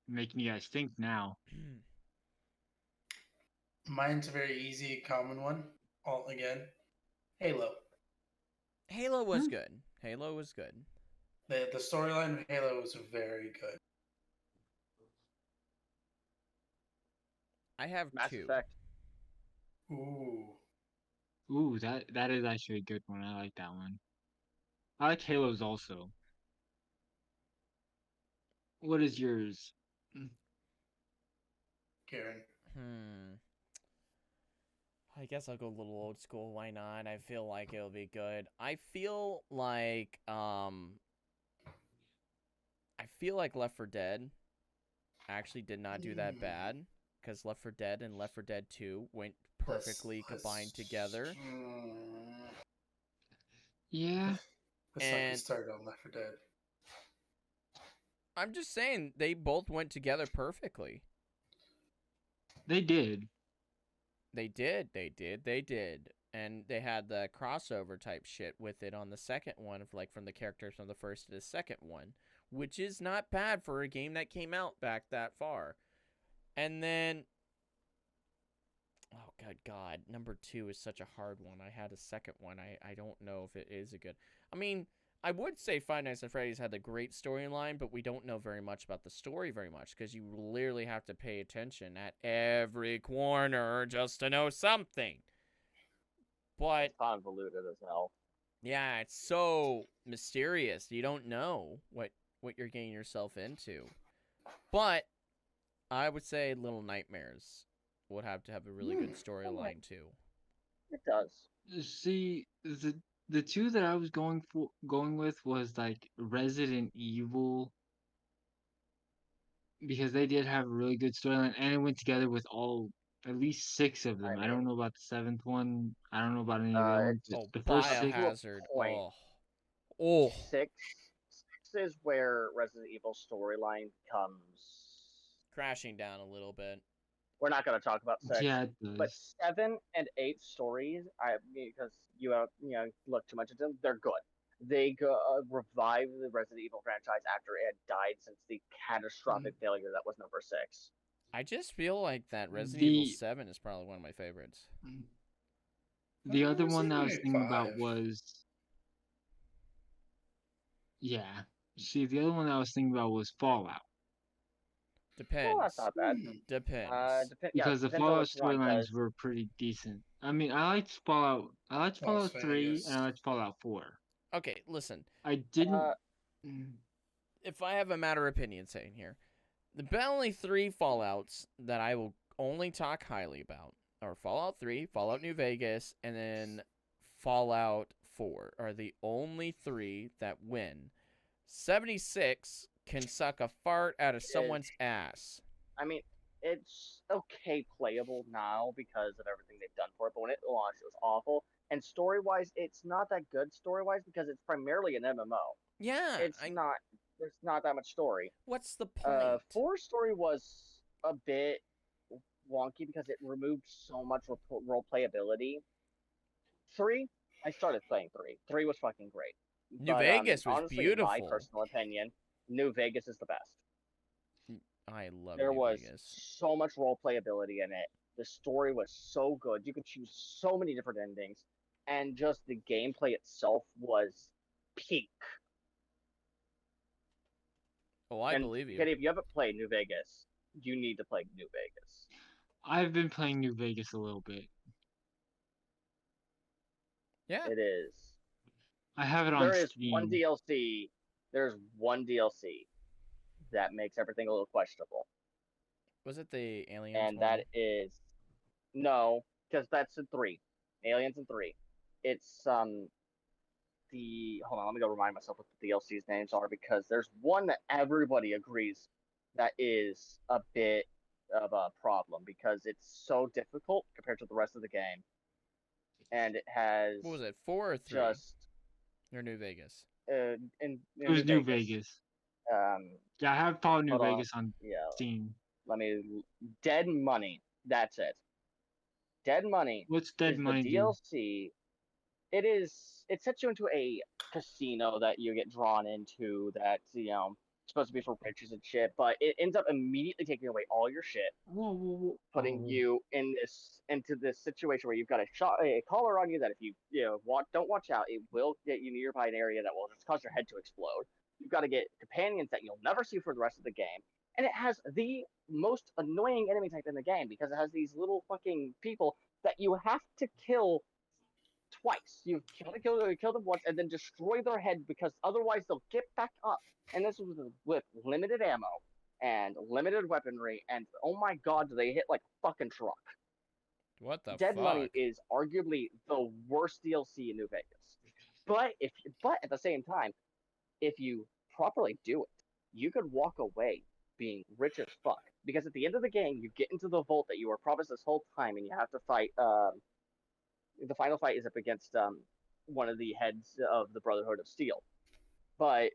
Making you guys think now. Mine's a very easy, common one. All again. Halo. Halo was good. Halo was good. The storyline of Halo was very good. I have Mass two. Effect. Ooh. Ooh, that is actually a good one. I like that one. I like Halos also. What is yours? Karen. I guess I'll go a little old school. Why not? I feel like it'll be good. I feel like Left 4 Dead actually did not do that bad, because Left 4 Dead and Left 4 Dead 2 went perfectly combined together. Yeah. Let's not get And- started on Left 4 Dead. I'm just saying they both went together perfectly. They did. They did. And they had the crossover type shit with it on the second one, like from the characters from the first to the second one, which is not bad for a game that came out back that far. And then, oh God, number 2 is such a hard one. I had a second one. I don't know if it is a good. I mean, I would say Five Nights at Freddy's had a great storyline, but we don't know very much about the story very much, because you literally have to pay attention at every corner just to know something. But Convoluted as hell. yeah, it's so mysterious. You don't know what you're getting yourself into. But I would say Little Nightmares would have to have a really good storyline too. It does. See, the two that I was going with was like Resident Evil, because they did have a really good storyline and it went together with at least 6 of them. I don't know about the 7th one. I don't know about any of the other ones. Oh, The first 6. Biohazard. point. Oh. Six is where Resident Evil storyline comes. Crashing down a little bit. We're not going to talk about 6. Yeah, it But does. 7 and 8 stories, because you don't look too much into them, they're good. They revive the Resident Evil franchise after it had died since the catastrophic failure that was number 6. I just feel like that Resident Evil The- 7 is probably one of my favorites. The other Resident one that I was Evil thinking about 5. was. Yeah. See, the other one that I was thinking about was Fallout. Depends. Well, that's not bad. Depends. Because the depends on Fallout which one, storylines 'cause were pretty decent. I mean, I liked Fallout Las 3 Vegas. and I liked Fallout 4. Okay, listen. I didn't. If I have a matter of opinion saying here, the only 3 Fallouts that I will only talk highly about are Fallout 3, Fallout New Vegas, and then Fallout 4 are the only 3 that win. 76 can suck a fart out of someone's ass. I mean, it's okay playable now because of everything they've done for it, but when it launched, it was awful. And story-wise, it's not that good story-wise because it's primarily an MMO. Yeah, It's not. There's not that much story. What's the point? 4 story was a bit wonky because it removed so much role playability. 3, I started playing 3. 3 was fucking great. New Vegas was honestly, beautiful. in my personal opinion, New Vegas is the best. I love There New was Vegas. so much role playability in it. The story was so good. You could choose so many different endings, and just the gameplay itself was peak. Oh, I And believe you. Kenny, if you haven't played New Vegas, you need to play New Vegas. I've been playing New Vegas a little bit. Yeah. It is. I have it on There is Steam. one DLC. There's one DLC that makes everything a little questionable, Was it the Aliens and one? that is no, because that's in 3. Aliens in 3. It's hold on, let me go remind myself what the DLC's names are because there's one that everybody agrees that is a bit of a problem because it's so difficult compared to the rest of the game, and it has What was it? 4 or 3? just Or New Vegas? in It was New Vegas. Yeah, I have followed New Hold on. Vegas on Yeah, Steam. let me. Dead Money. That's it. Dead Money What's Dead is Money the do? DLC. It sets you into a casino that you get drawn into that's supposed to be for riches and shit, but it ends up immediately taking away all your shit, Whoa. putting you into this situation where you've got a collar on you that if you don't watch out, it will get you nearby an area that will just cause your head to explode. You've got to get companions that you'll never see for the rest of the game, and it has the most annoying enemy type in the game because it has these little fucking people that you have to kill twice. You've got to kill them once and then destroy their head because otherwise they'll get back up. And this was with limited ammo and limited weaponry, and oh my god, do they hit like a fucking truck. What the Dead fuck? Money is arguably the worst DLC in New Vegas. But at the same time, if you properly do it, you could walk away being rich as fuck. Because at the end of the game, you get into the vault that you were promised this whole time, and you have to fight. The final fight is up against one of the heads of the Brotherhood of Steel. But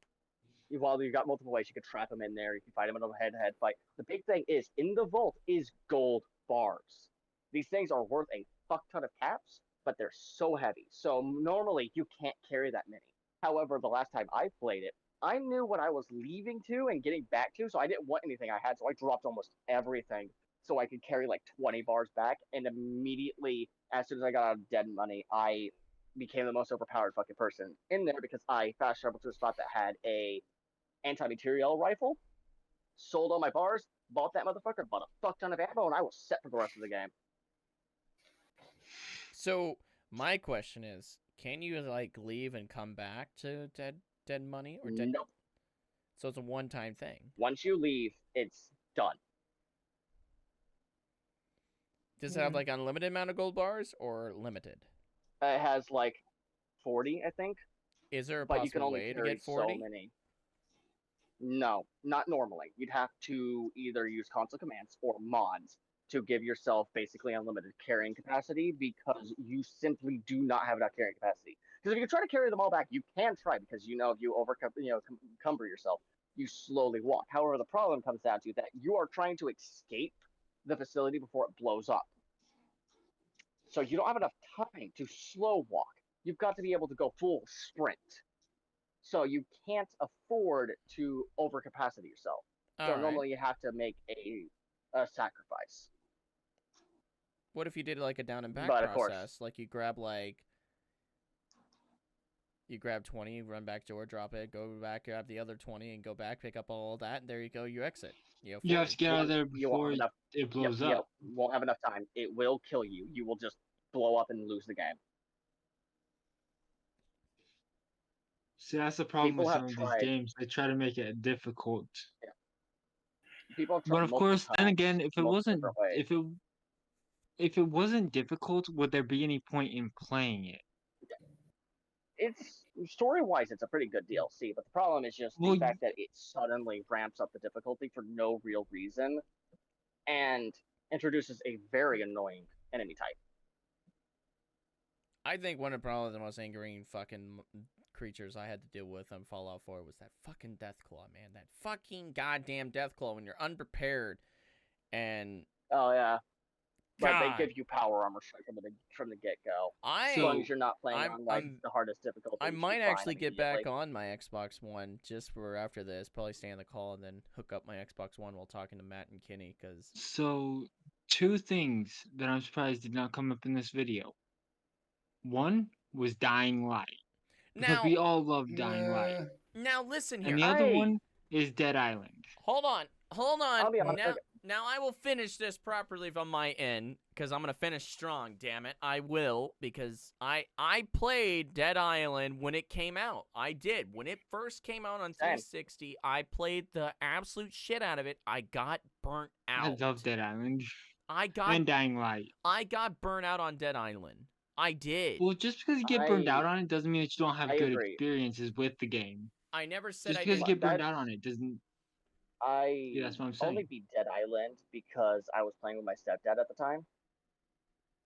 while you've got multiple ways, you can trap him in there. You can fight him in a head-to-head fight. The big thing is, in the vault is gold bars. These things are worth a fuck ton of caps, but they're so heavy. So normally, you can't carry that many. However, the last time I played it, I knew what I was leaving to and getting back to, so I didn't want anything I had, so I dropped almost everything so I could carry like 20 bars back, and immediately, as soon as I got out of Dead Money, I became the most overpowered fucking person in there because I fast traveled to a spot that had a anti-materiel rifle, sold all my bars, bought that motherfucker, bought a fuck ton of ammo, and I was set for the rest of the game. So my question is, can you like leave and come back to Dead Money or Dead? Nope. So it's a one-time thing. Once you leave, it's done. Does it have like unlimited amount of gold bars or limited? It has like 40, I think. Is there a But you can possible only way to carry get 40? so many. No, not normally. You'd have to either use console commands or mods to give yourself basically unlimited carrying capacity because you simply do not have enough carrying capacity. Because if you try to carry them all back, you can try because if you encumber yourself, you slowly walk. However, the problem comes down to that you are trying to escape the facility before it blows up. So you don't have enough time to slow walk. You've got to be able to go full sprint. So you can't afford to overcapacity yourself. So All normally you have to make a sacrifice. What if you did like a down and back But of course- process? Like you grab 20, run back door, drop it, go back, grab the other 20, and go back, pick up all that, and there you go, you exit. You have to get out of there You won't before have enough. it blows Yep, up. won't have enough time. It will kill you. You will just blow up and lose the game. See, that's the problem People with have some of these tried. games. They try to make it difficult. People have But tried of multiple course, then times, again, if it multiple wasn't, different ways. if it wasn't difficult, would there be any point in playing it? It's story-wise, it's a pretty good DLC, but the problem is just the Well, fact that it suddenly ramps up the difficulty for no real reason, and introduces a very annoying enemy type. I think one of probably the most angering fucking creatures I had to deal with on Fallout 4 was that fucking Deathclaw, man. That fucking goddamn Deathclaw when you're unprepared and Oh yeah, but God, they give you power armor straight from the get-go. As So- long as you're not playing I'm- on like I'm- the hardest difficulty, I you should be might fine actually get back immediately. on my Xbox One just for after this. Probably stay on the call and then hook up my Xbox One while talking to Matt and Kenny because So, two things that I'm surprised did not come up in this video. One was Dying Light. Because now we all love Dying Light. now listen here. And the other I- one is Dead Island. Hold on. I'll be honest, Now I will finish this properly from my end because I'm gonna finish strong. Damn it, I will because I played Dead Island when it came out. I did when it first came out on Same. 360. I played the absolute shit out of it. I got burnt I out. love Dead Island. I got And Dying Light. I got burnt out on Dead Island. I did. Well, just because you get burned out on it doesn't mean that you don't have I good agree. experiences with the game. I never said Just I because you didn't. get burned That- out on it doesn't. I Yeah, that's what I'm only saying. beat Dead Island because I was playing with my stepdad at the time,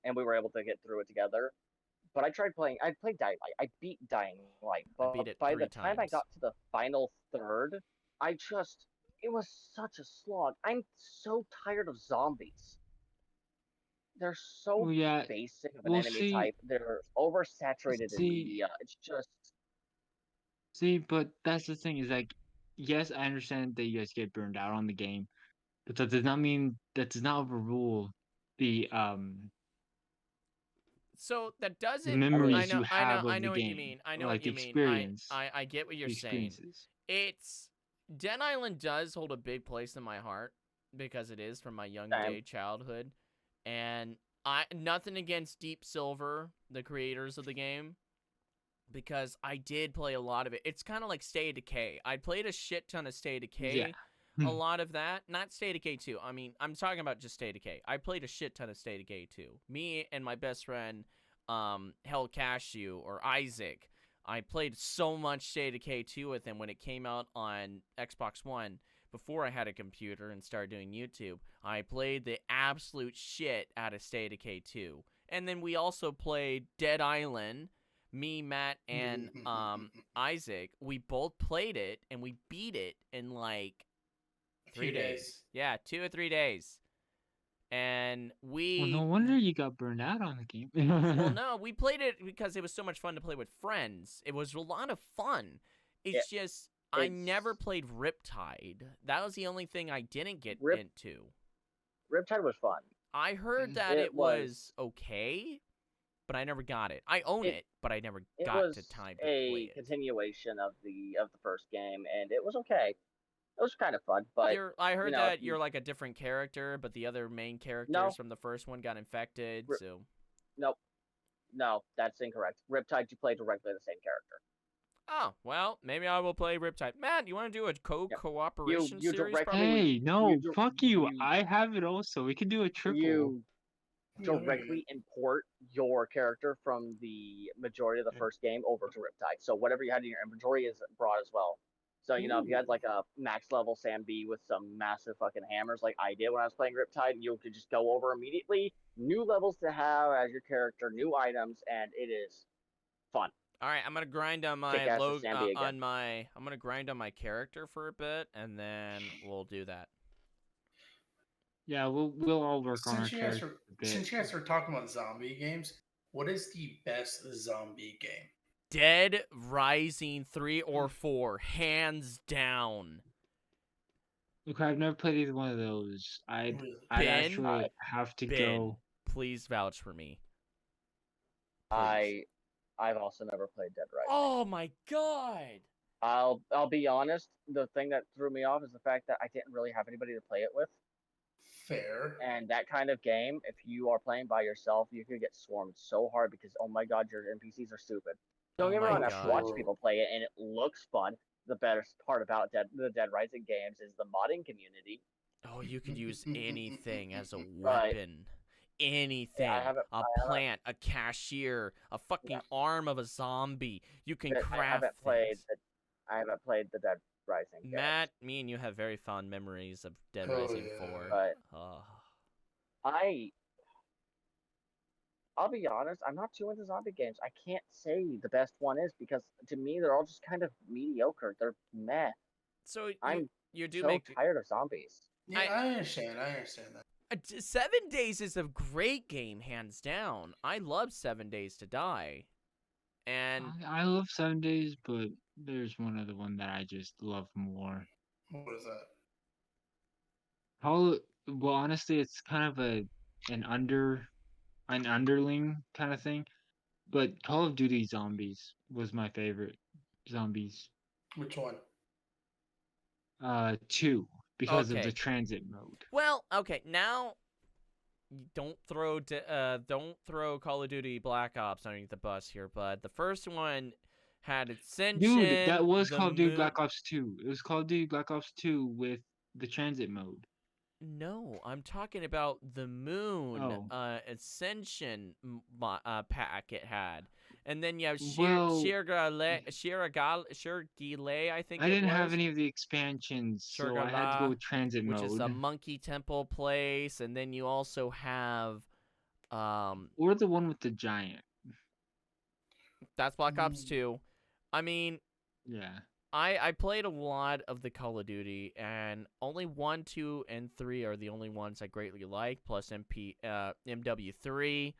and we were able to get through it together. But I played Dying Light. I beat Dying Light, but beat it by 3 the time I times. got to the final third, it was such a slog. I'm so tired of zombies. They're so Well, yeah. basic of an well, enemy see- type. They're oversaturated in see- media. It's just See, but that's the thing is like, yes, I understand that you guys get burned out on the game, but that does not overrule the So that doesn't. memories I know. you have I of know the what game, you mean. I know like what you the mean. experience, I get what you're the saying. experiences. It's Dead Island does hold a big place in my heart because it is from my young Same. day childhood, and I nothing against Deep Silver, the creators of the game, because I did play a lot of it. It's kind of like Stay of Decay. I played a shit ton of Stay of Decay. Yeah. A lot of that, not Stay of Decay 2. I mean, I'm talking about just Stay of Decay. I played a shit ton of Stay of Decay 2. Me and my best friend, Hell Cashew or Isaac. I played so much Stay of Decay 2 with him when it came out on Xbox One before I had a computer and started doing YouTube. I played the absolute shit out of Stay of Decay 2. And then we also played Dead Island. Me, Matt, and Isaac, we both played it and we beat it in like 3 days. Yeah, 2 or 3 days. And we Well, no wonder you got burned out on the game. well, no, we played it because it was so much fun to play with friends. It was a lot of fun. It's just I never it's- played Riptide. That was the only thing I didn't get Rip- into. Riptide was fun. I heard that It it was okay, but I never got it. I own It- it, but I never It got was to time to a play it. continuation of the first game, and it was okay. It was kind of fun, but I heard know, that if you- you're like a different character, but the other main characters No. from the first one got infected. Rip- So no, that's incorrect. Riptide, you play directly the same character. oh well, maybe I will play Riptide. Matt, you want to do a cooperation you series? directly- probably? Hey, no, you- fuck you. you- I have it also. We could do a triple. You directly import your character from the majority of the first game over to Riptide. So whatever you had in your inventory is brought as well. So, you know, if you had like a max level Sam B with some massive fucking hammers like I did when I was playing Riptide, you could just go over immediately, new levels to have as your character, new items, and it is fun. All right, I'm gonna grind on my Kick ass logo as Sam B again. I'm gonna grind on my character for a bit, and then we'll do that. Yeah, we'll all work on our Since you guys character. are a bit. since you guys are talking about zombie games, what is the best zombie game? Dead Rising 3 or 4, hands down. Look, I've never played either one of those. I'd Ben? actually have to Ben. go. Please vouch for me. I've also never played Dead Rising. Oh my god! I'll be honest, the thing that threw me off is the fact that I didn't really have anybody to play it with. Fair. And that kind of game, if you are playing by yourself, you could get swarmed so hard because oh my god, your NPCs are stupid. Don't Oh get me my wrong, I've watched God. people play it and it looks fun. The best part about the Dead Rising games is the modding community. Oh, you could use anything as a Right. weapon. Anything. haven't- A I haven't- plant, a cashier, a fucking arm of a zombie. You can But craft I haven't played things. I haven't played the Dead Rising games. Matt, me and you have very fond memories of Dead Oh, Rising yeah. 4. But Oh. I'll be honest, I'm not too into zombie games. I can't say the best one is because to me they're all just kind of mediocre. They're meh. So I'm you do so make tired of zombies. Yeah, I understand. I understand that. 7 Days is a great game, hands down. I love 7 Days to Die, and I love 7 Days, but there's one other one that I just love more. What is that? Well, honestly, it's kind of an underling kind of thing. But Call of Duty Zombies was my favorite. Zombies. Which one? 2 because of Okay. the transit mode. well, okay, now don't throw Call of Duty Black Ops underneath the bus here, but the first one had Ascension. Dude, that was the Call of Duty Moon- Black Ops 2. It was Call of Duty Black Ops 2 with the transit mode. No, I'm talking about the Moon Oh. Ascension pack it had. And then you have Well- Shirgile, I think I it didn't have was, any of the expansions, so I had to Shurgala, go with transit which mode. is a monkey temple place, and then you also have Or the one with the giant. that's Black Ops Mm. 2. I mean, Yeah. I played a lot of the Call of Duty, and only 1, 2, and 3 are the only ones I greatly like, plus MW3,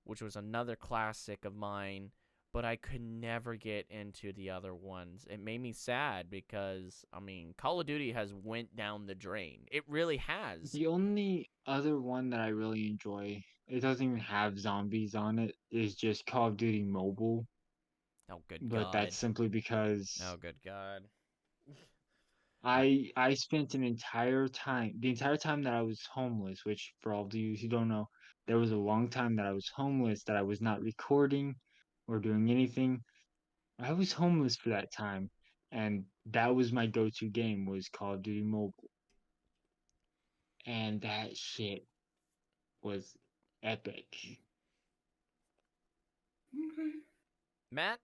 which was another classic of mine, but I could never get into the other ones. It made me sad because, I mean, Call of Duty has went down the drain. It really has. The only other one that I really enjoy, it doesn't even have zombies on it, is just Call of Duty Mobile. Oh, good But God. that's simply because Oh, good God. I spent the entire time that I was homeless, which for all of you who don't know, there was a long time that I was homeless, that I was not recording or doing anything. I was homeless for that time, and that was my go-to game, was Call of Duty Mobile. And that shit was epic. Okay. Matt?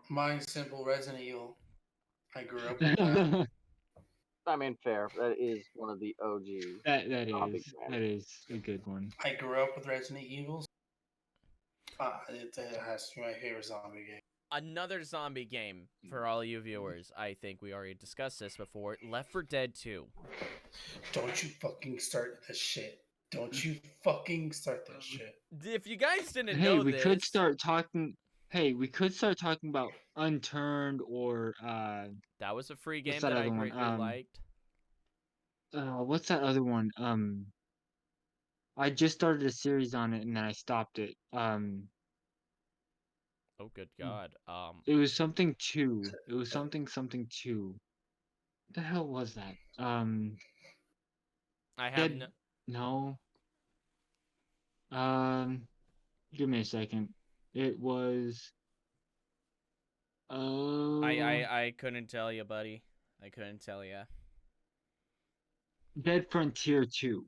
Mine's simple Resident Evil. I grew up with that. I mean, fair. That is one of the OG. that Topic, is man. that is a good one. I grew up with Resident Evil. It has to be my favorite zombie game. Another zombie game for all you viewers. I think we already discussed this before. Left 4 Dead 2. Don't you fucking start that shit. Don't you fucking start that shit. If you guys didn't Hey, know we this, could start talking. Hey, we could start talking about Unturned or that was a free game what's that that I other one? greatly liked. What's that other one? I just started a series on it and then I stopped it. Oh, good God. It was something 2. It was something 2. What the hell was that? I have Dead. No. Give me a second. It was. I couldn't tell you, buddy. I couldn't tell you. Dead Frontier 2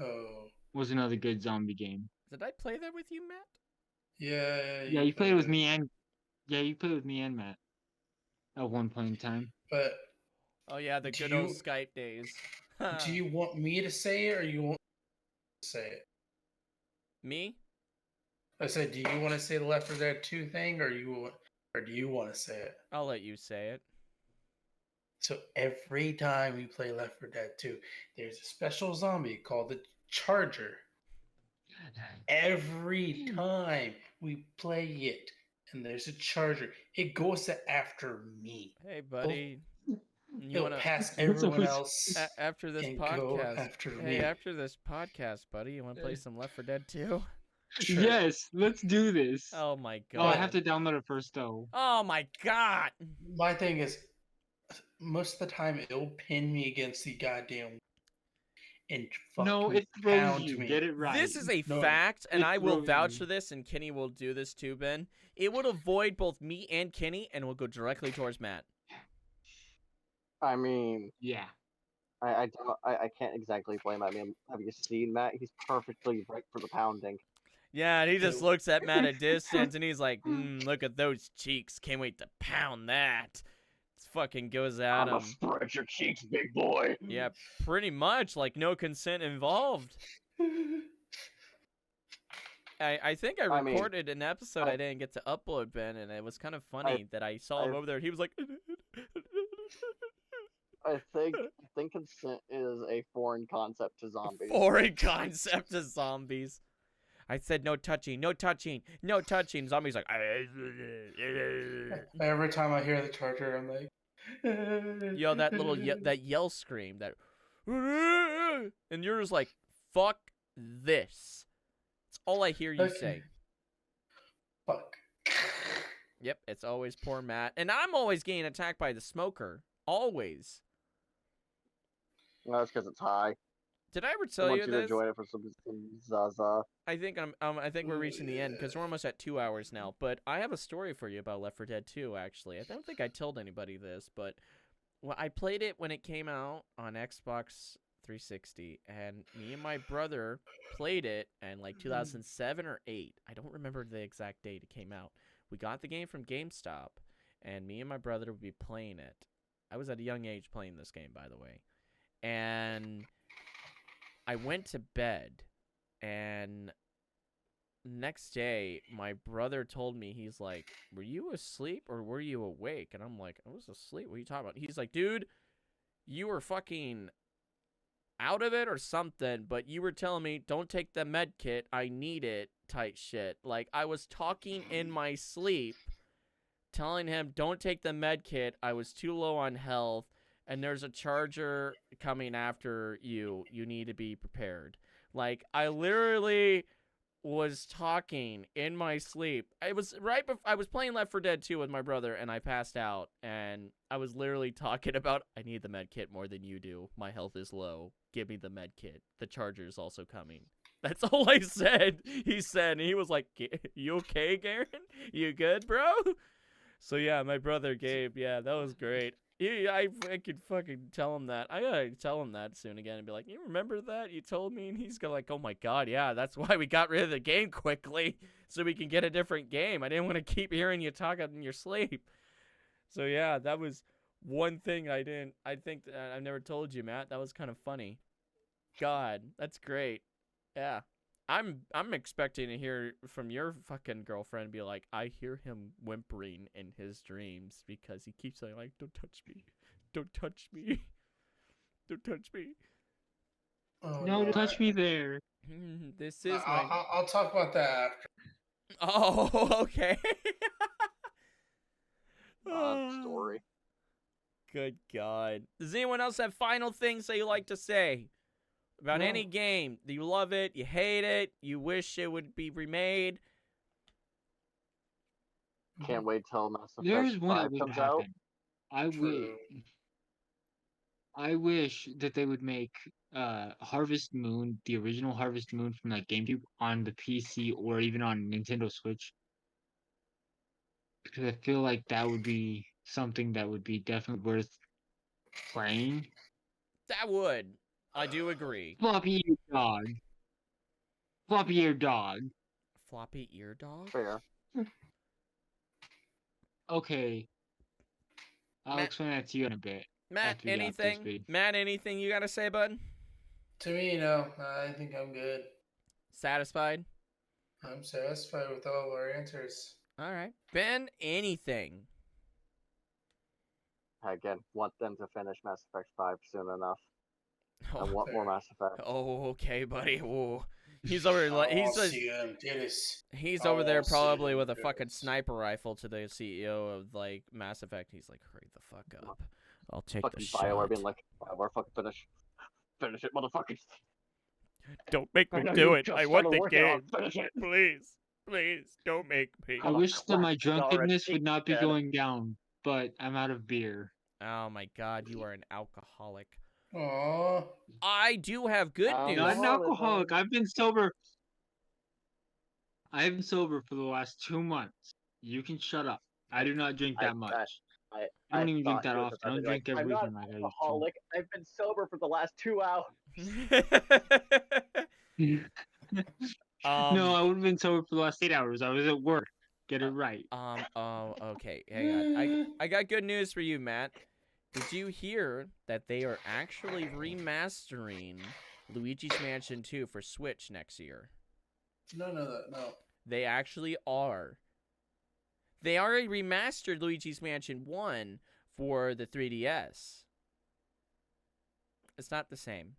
Oh. was another good zombie game. Did I play that with you, Matt? Yeah. Yeah, you played with me and Matt at one point in time. But Oh yeah, the Do good old you- Skype days. do you want me to say it or you want to say it? Me? I said, do you want to say the Left 4 Dead 2 thing or do you want to say it? I'll let you say it. So every time we play Left 4 Dead 2, there's a special zombie called the Charger. Every time we play it and there's a Charger, it goes after me. Hey, buddy. You It'll wanna pass What's everyone up? else after this and go podcast? after Hey, me. after this podcast, buddy, you want to play some Left 4 Dead 2? Sure. Yes, let's do this. Oh my God. Oh, I have to download it first though. Oh my God. My thing is, most of the time it'll pin me against the goddamn. and No, fucking it throws pound you. me. Get it right. This is a No, fact, and it I will throws vouch you. for this, and Kenny will do this too, Ben. It would avoid both me and Kenny, and will go directly towards Matt. I mean, Yeah. I can't exactly blame him. I mean, have you seen Matt? He's perfectly right for the pounding. Yeah, and he just Who? looks at Matt at distance, and he's like, look at those cheeks. Can't wait to pound that. Fucking goes at I'ma him. spread your cheeks, big boy. Yeah, pretty much. Like, no consent involved. I think I I mean, recorded an episode I didn't get to upload, Ben, and it was kind of funny that I saw him over there, and he was like... I think consent is a foreign concept to zombies. Foreign concept to zombies. I said no touching, no touching, no touching. Zombies like... Every time I hear the charger, I'm like... Yo, that little that yell scream, that... And you're just like, fuck this. It's all I hear you Okay. say. Fuck. Yep, it's always poor Matt. And I'm always getting attacked by the smoker. Always. No, that's because it's high. Did I ever I tell want you you to this? join it for some Zaza. I think I think we're reaching the end because we're almost at 2 hours now. But I have a story for you about Left 4 Dead 2, actually. I don't think I told anybody this, but I played it when it came out on Xbox 360, and me and my brother played it in like 2007 or 8. I don't remember the exact date it came out. We got the game from GameStop, and me and my brother would be playing it. I was at a young age playing this game, by the way. And I went to bed, and next day, my brother told me, he's like, were you asleep or were you awake? And I'm like, I was asleep. What are you talking about? He's like, dude, you were fucking out of it or something, but you were telling me, don't take the med kit, I need it, type shit. Like, I was talking in my sleep, telling him, don't take the med kit, I was too low on health, and there's a charger coming after you. You need to be prepared. Like, I literally was talking in my sleep. It was right before I was playing Left 4 Dead 2 with my brother, and I passed out, and I was literally talking about, I need the med kit more than you do. My health is low. Give me the med kit. The charger's also coming. That's all I said. He said, and he was like, you okay, Garen? You good, bro? So yeah, my brother Gabe, yeah, that was great. I could fucking tell him that. I gotta tell him that soon again and be like, you remember that? You told me? And he's gonna like, oh my god, yeah, that's why we got rid of the game quickly, so we can get a different game. I didn't want to keep hearing you talk in your sleep. So yeah, that was one thing I think I never told you, Matt. That was kind of funny. God, that's great. Yeah. I'm expecting to hear from your fucking girlfriend be like, I hear him whimpering in his dreams because he keeps saying like, don't touch me. Don't touch me. Don't touch me. Oh, No, touch me there. This is my... I'll talk about that after. Oh, okay. Odd story. Good God. Does anyone else have final things that you like to say about No. any game? Do you love it? You hate it? You wish it would be remade? Can't wait till Mass Effect There's one 5 that would comes out. happen. I True. wish that they would make Harvest Moon, the original Harvest Moon from like GameCube, on the PC or even on Nintendo Switch. Because I feel like that would be something that would be definitely worth playing. That would. I do agree. Floppy ear dog. Floppy ear dog. Floppy ear dog? Fair. Okay. I'll Matt- explain that to you in a bit. Matt, After we get off this anything? video. Matt, anything you gotta say, bud? To me, no, I think I'm good. Satisfied? I'm satisfied with all of our answers. All right. Ben, anything? Again, want them to finish Mass Effect 5 soon enough. I Oh, want more Mass Effect. oh, okay, buddy. Ooh. He's over. He's I'll just, see them titties. he's over there I'll see probably them with a fucking titties. sniper rifle to the CEO of like Mass Effect. He's like, hurry the fuck up. I'll take the Fucking BioWare shot. being like, BioWare, fucking finish it, motherfuckers. Don't make I me know do you it. just I want started the working on game. it. Finish it. Please, please, don't make me. I wish that my Crack cigar and drunkenness would eat not be dead. going down, but I'm out of beer. Oh my God, you are an alcoholic. Aw. I do have good Oh, news. Not an Alcoholism. alcoholic. I've been sober. I've been sober for the last 2 months. You can shut up. I do not drink that much. I I don't even drink thought that you was often. I about to don't be like, drink every I'm not weekend like I an used alcoholic. I've been sober for the last 2 hours. to. Um, No, I would have been sober for the last 8 hours. I was at work. Get it right. Oh, okay. Hang on. I got good news for you, Matt. Did you hear that they are actually remastering Luigi's Mansion 2 for Switch next year? No, no. They actually are. They already remastered Luigi's Mansion 1 for the 3DS. It's not the same.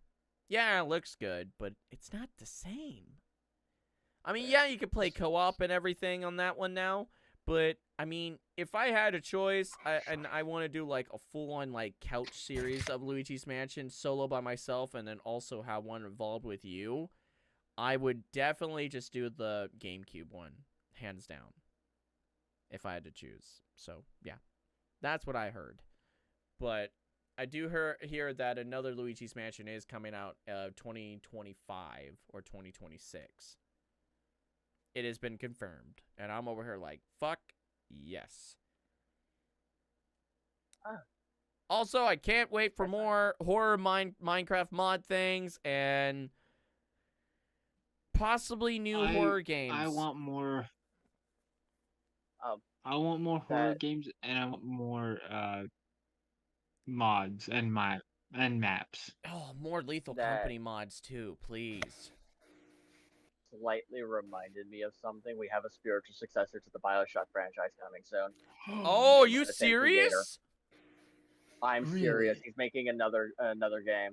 Yeah, it looks good, but it's not the same. I mean, yeah, you could play co-op and everything on that one now, but I mean, if I had a choice and I want to do like a full-on like couch series of Luigi's Mansion solo by myself and then also have one involved with you, I would definitely just do the GameCube one, hands down, if I had to choose. So, yeah, that's what I heard. But I do hear that another Luigi's Mansion is coming out 2025 or 2026. It has been confirmed, and I'm over here like, fuck yes. Also, I can't wait for more horror Minecraft mod things and possibly new horror games. I want more. Um, I want more horror that- games, and I want more mods and maps. Oh, more Lethal That- Company mods too, please. Slightly reminded me of something. We have a spiritual successor to the BioShock franchise coming soon. Oh, are Made you by the same creator. serious? I'm Really? serious. He's making another game.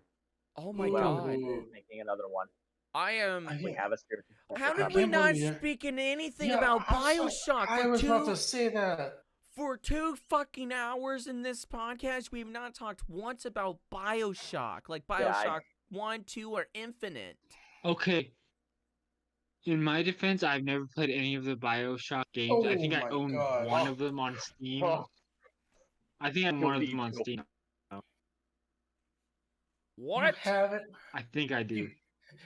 Oh my Ooh. god. He's making another one. I am. I We have a spiritual successor. How I did we can't not believe it. speaking anything Yeah, about I Bioshock I for was about two to say that. for 2 fucking hours in this podcast? We've not talked once about Bioshock, like Yeah, Bioshock 1, 2, or Infinite. Okay. In my defense, I've never played any of the BioShock games. I think Oh I my own God. one of them on Steam. Oh, I think I own You'll one of need them on to. Steam. What? You have it. I think I do.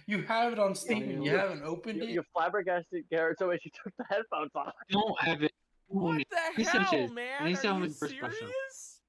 You have it on Steam and you you- haven't opened it. you flabbergasted Garrett so much you took the headphones off. I don't have it. What the Listen to hell, this. man? I need to Are tell you him first question. serious?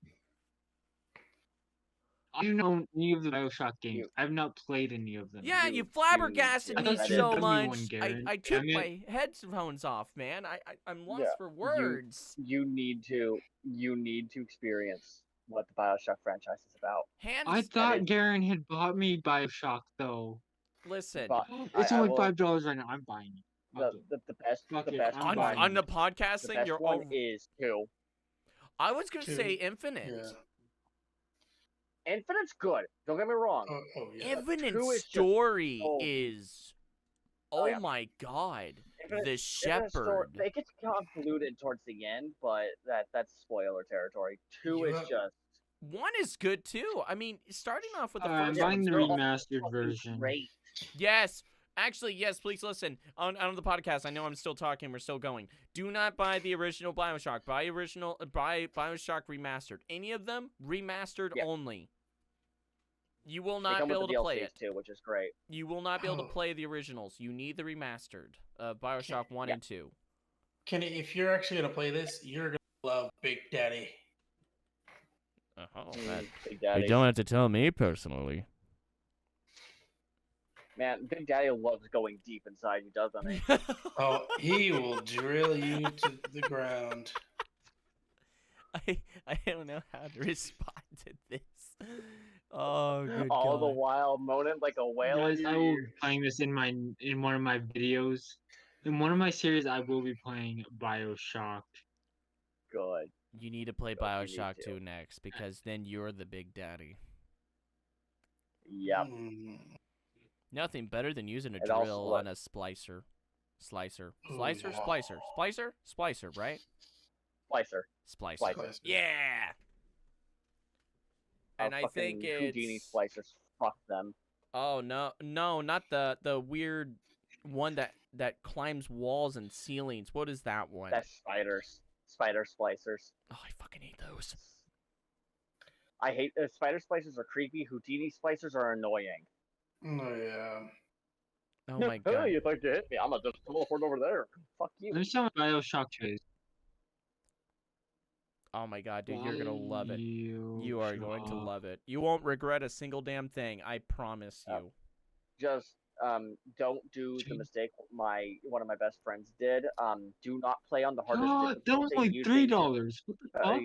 I don't own any of the BioShock games. You- I have not played any of them. Yeah, You- you flabbergasted you- me I so thought you much. one, Garen. I took Damn my headphones off, man. I'm lost Yeah, for words. You need to experience what the BioShock franchise is about. Hands. I thought it- Garen had bought me BioShock though. Listen. But It's I only will- $5 right now. I'm buying it. Fuck it. the best Fuck the it, best I'm on, buying one, on the it. podcast the thing, best you're one all. is 2. I was gonna Two. say Infinite. Yeah. Infinite's good. Don't get me wrong. Oh yeah. Infinite 2 is just story so- is. Oh, Oh yeah. my god. Infinite- The Infinite story- Shepherd. It gets convoluted towards the end, but that's spoiler territory. 2 You is have- just 1 is good too. I mean, starting off with the I'm first buying one. the they're all remastered fucking version. great. Yes. Actually, yes, please listen. On the podcast, I know I'm still talking, we're still going. Do not buy the original BioShock. Buy BioShock Remastered. Any of them, remastered Yeah. only. You will They not come be with able the to play DLCs it. too, which is great. You will not be able to Oh. play the originals. You need the remastered of BioShock 1 Yeah. and 2. Kenny, if you're actually gonna play this, you're gonna love Big Daddy. Oh, Big Daddy. have to tell me personally. Man, Big Daddy loves going deep inside you, doesn't he? Oh, he will drill you to the ground. I don't know how to respond to this. Oh, good All the God. while moaning like a whale. in Guys, your I will ear. be playing this in one of my videos. In one of my series, I will be playing BioShock. Good. You need to play Yep, you need BioShock to. 2 next, because then you're the big daddy. Yep. Mm. Nothing better than using a It also drill let- on a splicer. Slicer. Ooh, Slicer? yeah. Splicer. Splicer? Splicer, right? Splicer. Splicer. Splicer. Yeah! And I think fucking Houdini it's... splicers. Fuck them. Oh, no, not the weird one that climbs walls and ceilings. What is that one? That's spiders. Spider splicers. Oh, I fucking hate those. I hate spider splicers are creepy. Houdini splicers are annoying. Oh yeah. Oh my god. You think you hit me? I'm gonna just teleport over there. Fuck you. Let me show my Bioshock chase. Oh my god, dude, you're gonna love it. You are going to Bioshock. love it. You won't regret a single damn thing. I promise you. Just don't do the Gee. mistake one of my best friends did. Do not play on the hardest Oh, that was difficulty like using $3. What the fuck?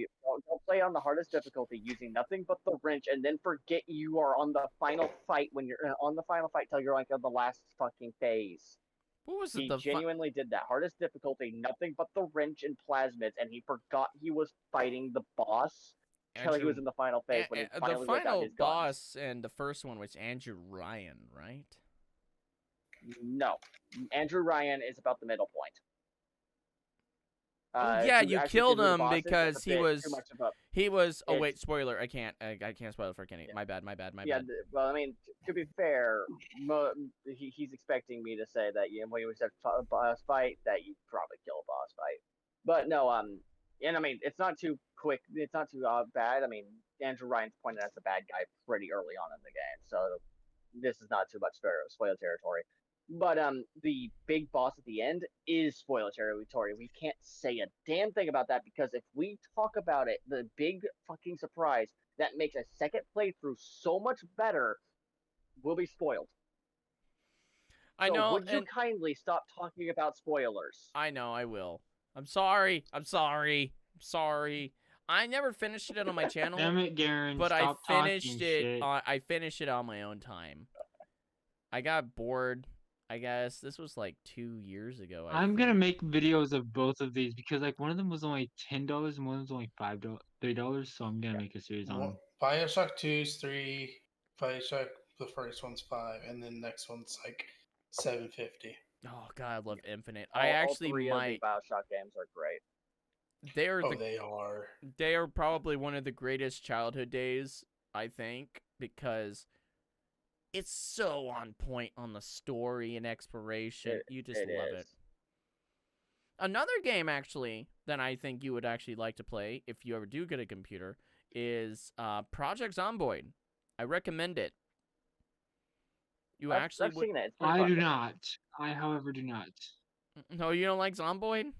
don't play on the hardest difficulty using nothing but the wrench, and then forget you are on the final fight when you're on the final fight till you're like on the last fucking phase. What was it? He The genuinely did that. Hardest difficulty, nothing but the wrench and plasmids, and he forgot he was fighting the boss until he was in the final phase when he finally the whipped out final his guns. boss and the first one was Andrew Ryan, right? No, Andrew Ryan is about the middle point. Yeah, to you actually killed get to the him bosses, because that's a he bit was too much of a he was. Oh It's- wait, spoiler! I can't spoil it for Kenny. Yeah. My bad. My yeah. bad. Well, I mean, to be fair, he's expecting me to say that when you said boss fight, that you probably kill a boss fight. But no, and I mean, it's not too quick. It's not too bad. I mean, Andrew Ryan's pointed as the bad guy pretty early on in the game, so this is not too much spoiler territory. But the big boss at the end is spoiler territory. We can't say a damn thing about that because if we talk about it, the big fucking surprise that makes a second playthrough so much better will be spoiled. I So know. would you And kindly stop talking about spoilers? I know. I will. I'm sorry. I'm sorry. I'm sorry. I never finished it on my channel, Damn it, Garen. but I Stop finished talking it. shit. I finished it on my own time. I got bored. I guess this was like 2 years ago. I'm gonna make videos of both of these because like one of them was only $10 and one was only $3. So I'm gonna make a series on them. Bioshock 2's 3, Bioshock the first one's 5, and then next one's like 750. Oh god, I love Infinite. All I actually three might. of the Bioshock games are great. They're Oh, the they are. they are probably one of the greatest childhood days, I think, because it's so on point on the story and exploration. You just It love is. it. Another game, actually, that I think you would actually like to play if you ever do get a computer is Project Zomboid. I recommend it. You actually I've would. seen it. It's pretty I fun. do not. I, however, do not. No, you don't like Zomboid?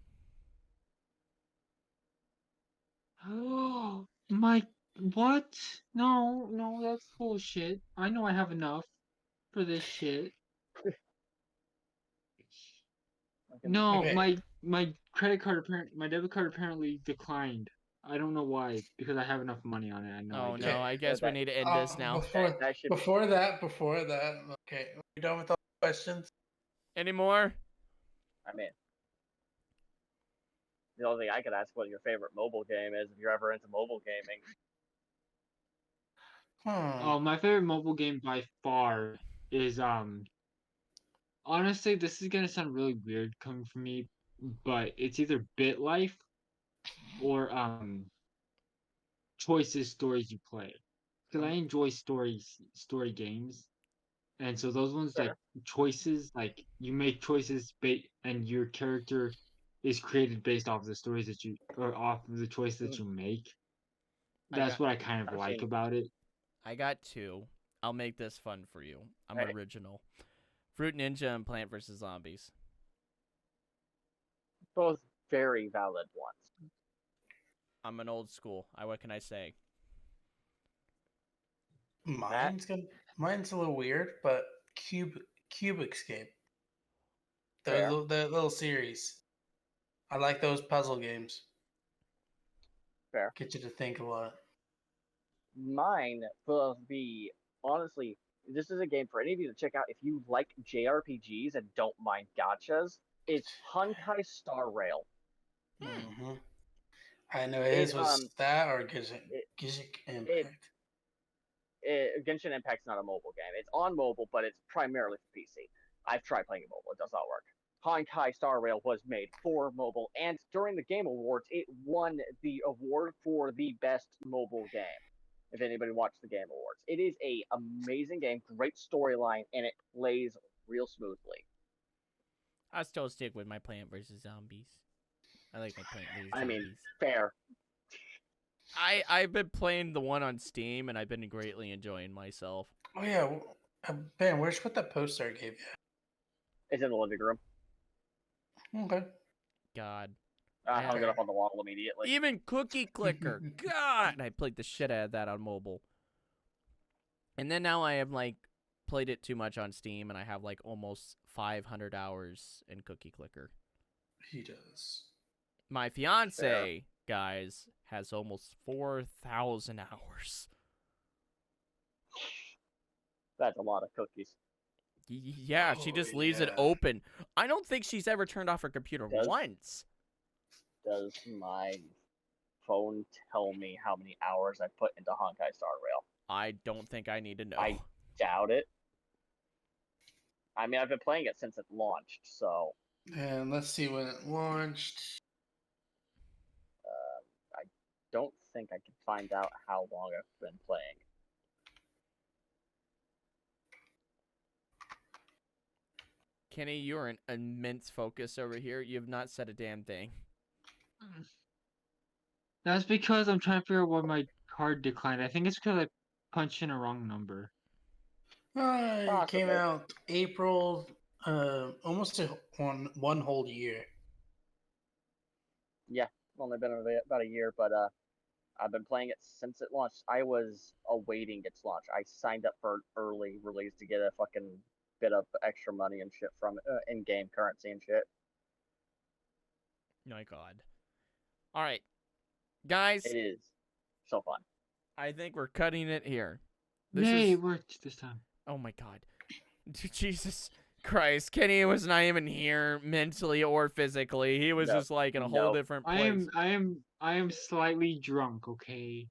Oh my! What? No, no, that's bullshit. I know I have enough for this shit. No, Okay. my my debit card apparently declined. I don't know why because I have enough money on it. I know. Oh I do. no, I guess we need to end this now. Before, That should before that, okay, we're done with all the questions. Any more? I mean, the only thing I could ask what your favorite mobile game is if you're ever into mobile gaming. Oh, my favorite mobile game by far is honestly, this is gonna sound really weird coming from me, but it's either BitLife or Choices Stories You Play. Because I enjoy story games. And so those ones like choices, like you make choices and your character is created based off of the stories that you or off of the choice that you make. That's what I kind of I've like seen- about it. I got two. I'll make this fun for you. I'm Hey. original. Fruit Ninja and Plant vs. Zombies. Both very valid ones. I'm an old school. What can I say? Mine's a little weird, but Cubescape. Fair. The little series. I like those puzzle games. Fair. Get you to think a lot. Mine will be, honestly, this is a game for any of you to check out if you like JRPGs and don't mind gachas. It's Honkai Star Rail. Mm-hmm. I know his was that or Gizik Impact. Genshin Impact's not a mobile game. It's on mobile, but it's primarily for PC. I've tried playing it mobile. It does not work. Honkai Star Rail was made for mobile, and during the Game Awards, it won the award for the best mobile game. If anybody watched the Game Awards, it is a amazing game, great storyline, and it plays real smoothly. I still stick with my Plant vs. Zombies. I like my Plant vs. I Zombies. mean, fair. I've been playing the one on Steam, and I've been greatly enjoying myself. Oh yeah, Ben, where's what that poster I gave It's in the living room. you? Okay. God. I Yeah. hung it up on the wall immediately. Even Cookie Clicker. God, I played the shit out of that on mobile. And then now I have like played it too much on Steam, and I have like almost 500 hours in Cookie Clicker. He does. My fiance, guys, has almost 4,000 hours. That's a lot of cookies. Yeah, she Oh, just leaves it yeah. open. I don't think she's ever turned off her computer Does- once. Does my phone tell me how many hours I put into Honkai Star Rail? I don't think I need to know. I doubt it. I mean, I've been playing it since it launched, so And let's see when it launched. I don't think I can find out how long I've been playing. Kenny, you're an immense focus over here. You have not said a damn thing. That's because I'm trying to figure out why my card declined. I think it's because I punched in a wrong number. It came Possibly. out April, almost one whole year. Only been about a year, but I've been playing it since it launched. I was awaiting its launch. I signed up for an early release to get a fucking bit of extra money and shit from in-game currency and shit. My God. All right, guys. It is so fun. I think we're cutting it here. This Yay, is. it worked this time. Oh my God. Jesus Christ. Kenny was not even here mentally or physically. He was No. just like in a whole No. different place. I am slightly drunk, okay?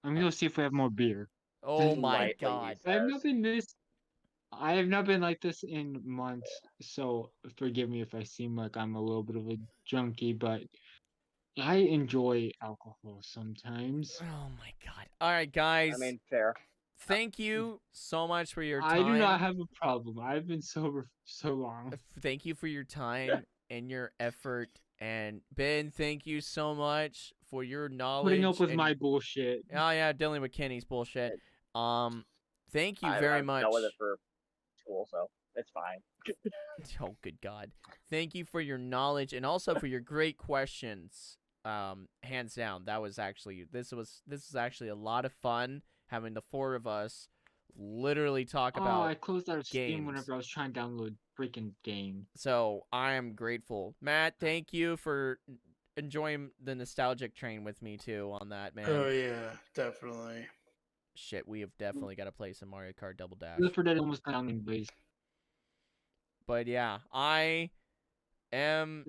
I'm gonna see if we have more beer. Oh my Lightly, God. he I have says. not been this I have not been like this in months, so forgive me if I seem like I'm a little bit of a junkie, but I enjoy alcohol sometimes. Oh my God. All right, guys. I mean, fair. Thank you so much for your time. I do not have a problem. I've been sober for so long. Thank you for your time and your effort. And Ben, thank you so much for your knowledge. Putting up with and- my bullshit. Oh yeah, dealing with Kenny's bullshit. Thank you very I've much. dealt with it for school, so it's fine. Oh, good God. Thank you for your knowledge and also for your great questions. Hands down, that was actually this is actually a lot of fun having the four of us literally talk Oh, about. I closed out of Steam games. whenever I was trying to download freaking game. So I am grateful. Matt, thank you for enjoying the nostalgic train with me too on that, man. Oh yeah, definitely. Shit, we have definitely got to play some Mario Kart Double Dash. Left 4 Dead almost down in base. But yeah, I am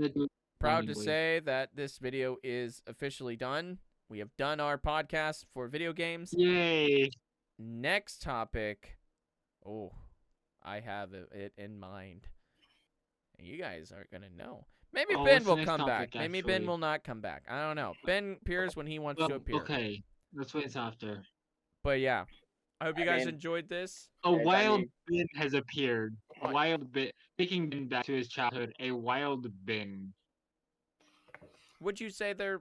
proud to say that this video is officially done. We have done our podcast for video games. Yay! Next topic. Oh, I have it in mind. And you guys aren't going to know. Maybe Oh, Ben what's the will next come back. topic, Maybe Ben actually? will not come back. I don't know. Ben appears when he wants to Well, appear. okay, let's wait until after. But yeah, I hope you I guys mean- enjoyed this. A Anytime wild you- bin has appeared. A What? wild bin. Taking Ben back to his childhood. A wild bin. Would you say they're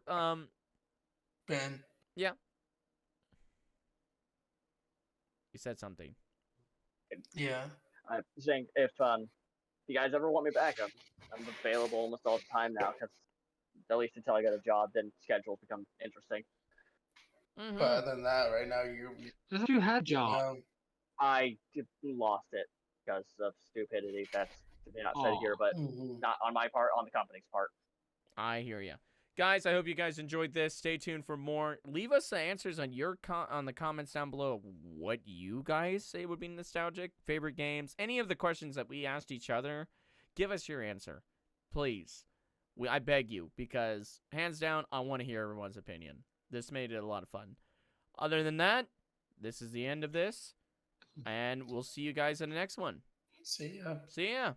Ben. you said something. Yeah. I'm saying if you guys ever want me back, I'm available almost all the time now, because at least until I get a job, then schedules become interesting. Mhm. But other than that, right now you I thought you had a job. I lost it because of stupidity. That's to be not said here, but mhm. not on my part, on the company's part. I hear you. Guys, I hope you guys enjoyed this. Stay tuned for more. Leave us the answers on your on the comments down below of what you guys say would be nostalgic, favorite games, any of the questions that we asked each other. Give us your answer, please. I beg you, because hands down, I want to hear everyone's opinion. This made it a lot of fun. Other than that, this is the end of this, and we'll see you guys in the next one. See ya. See ya.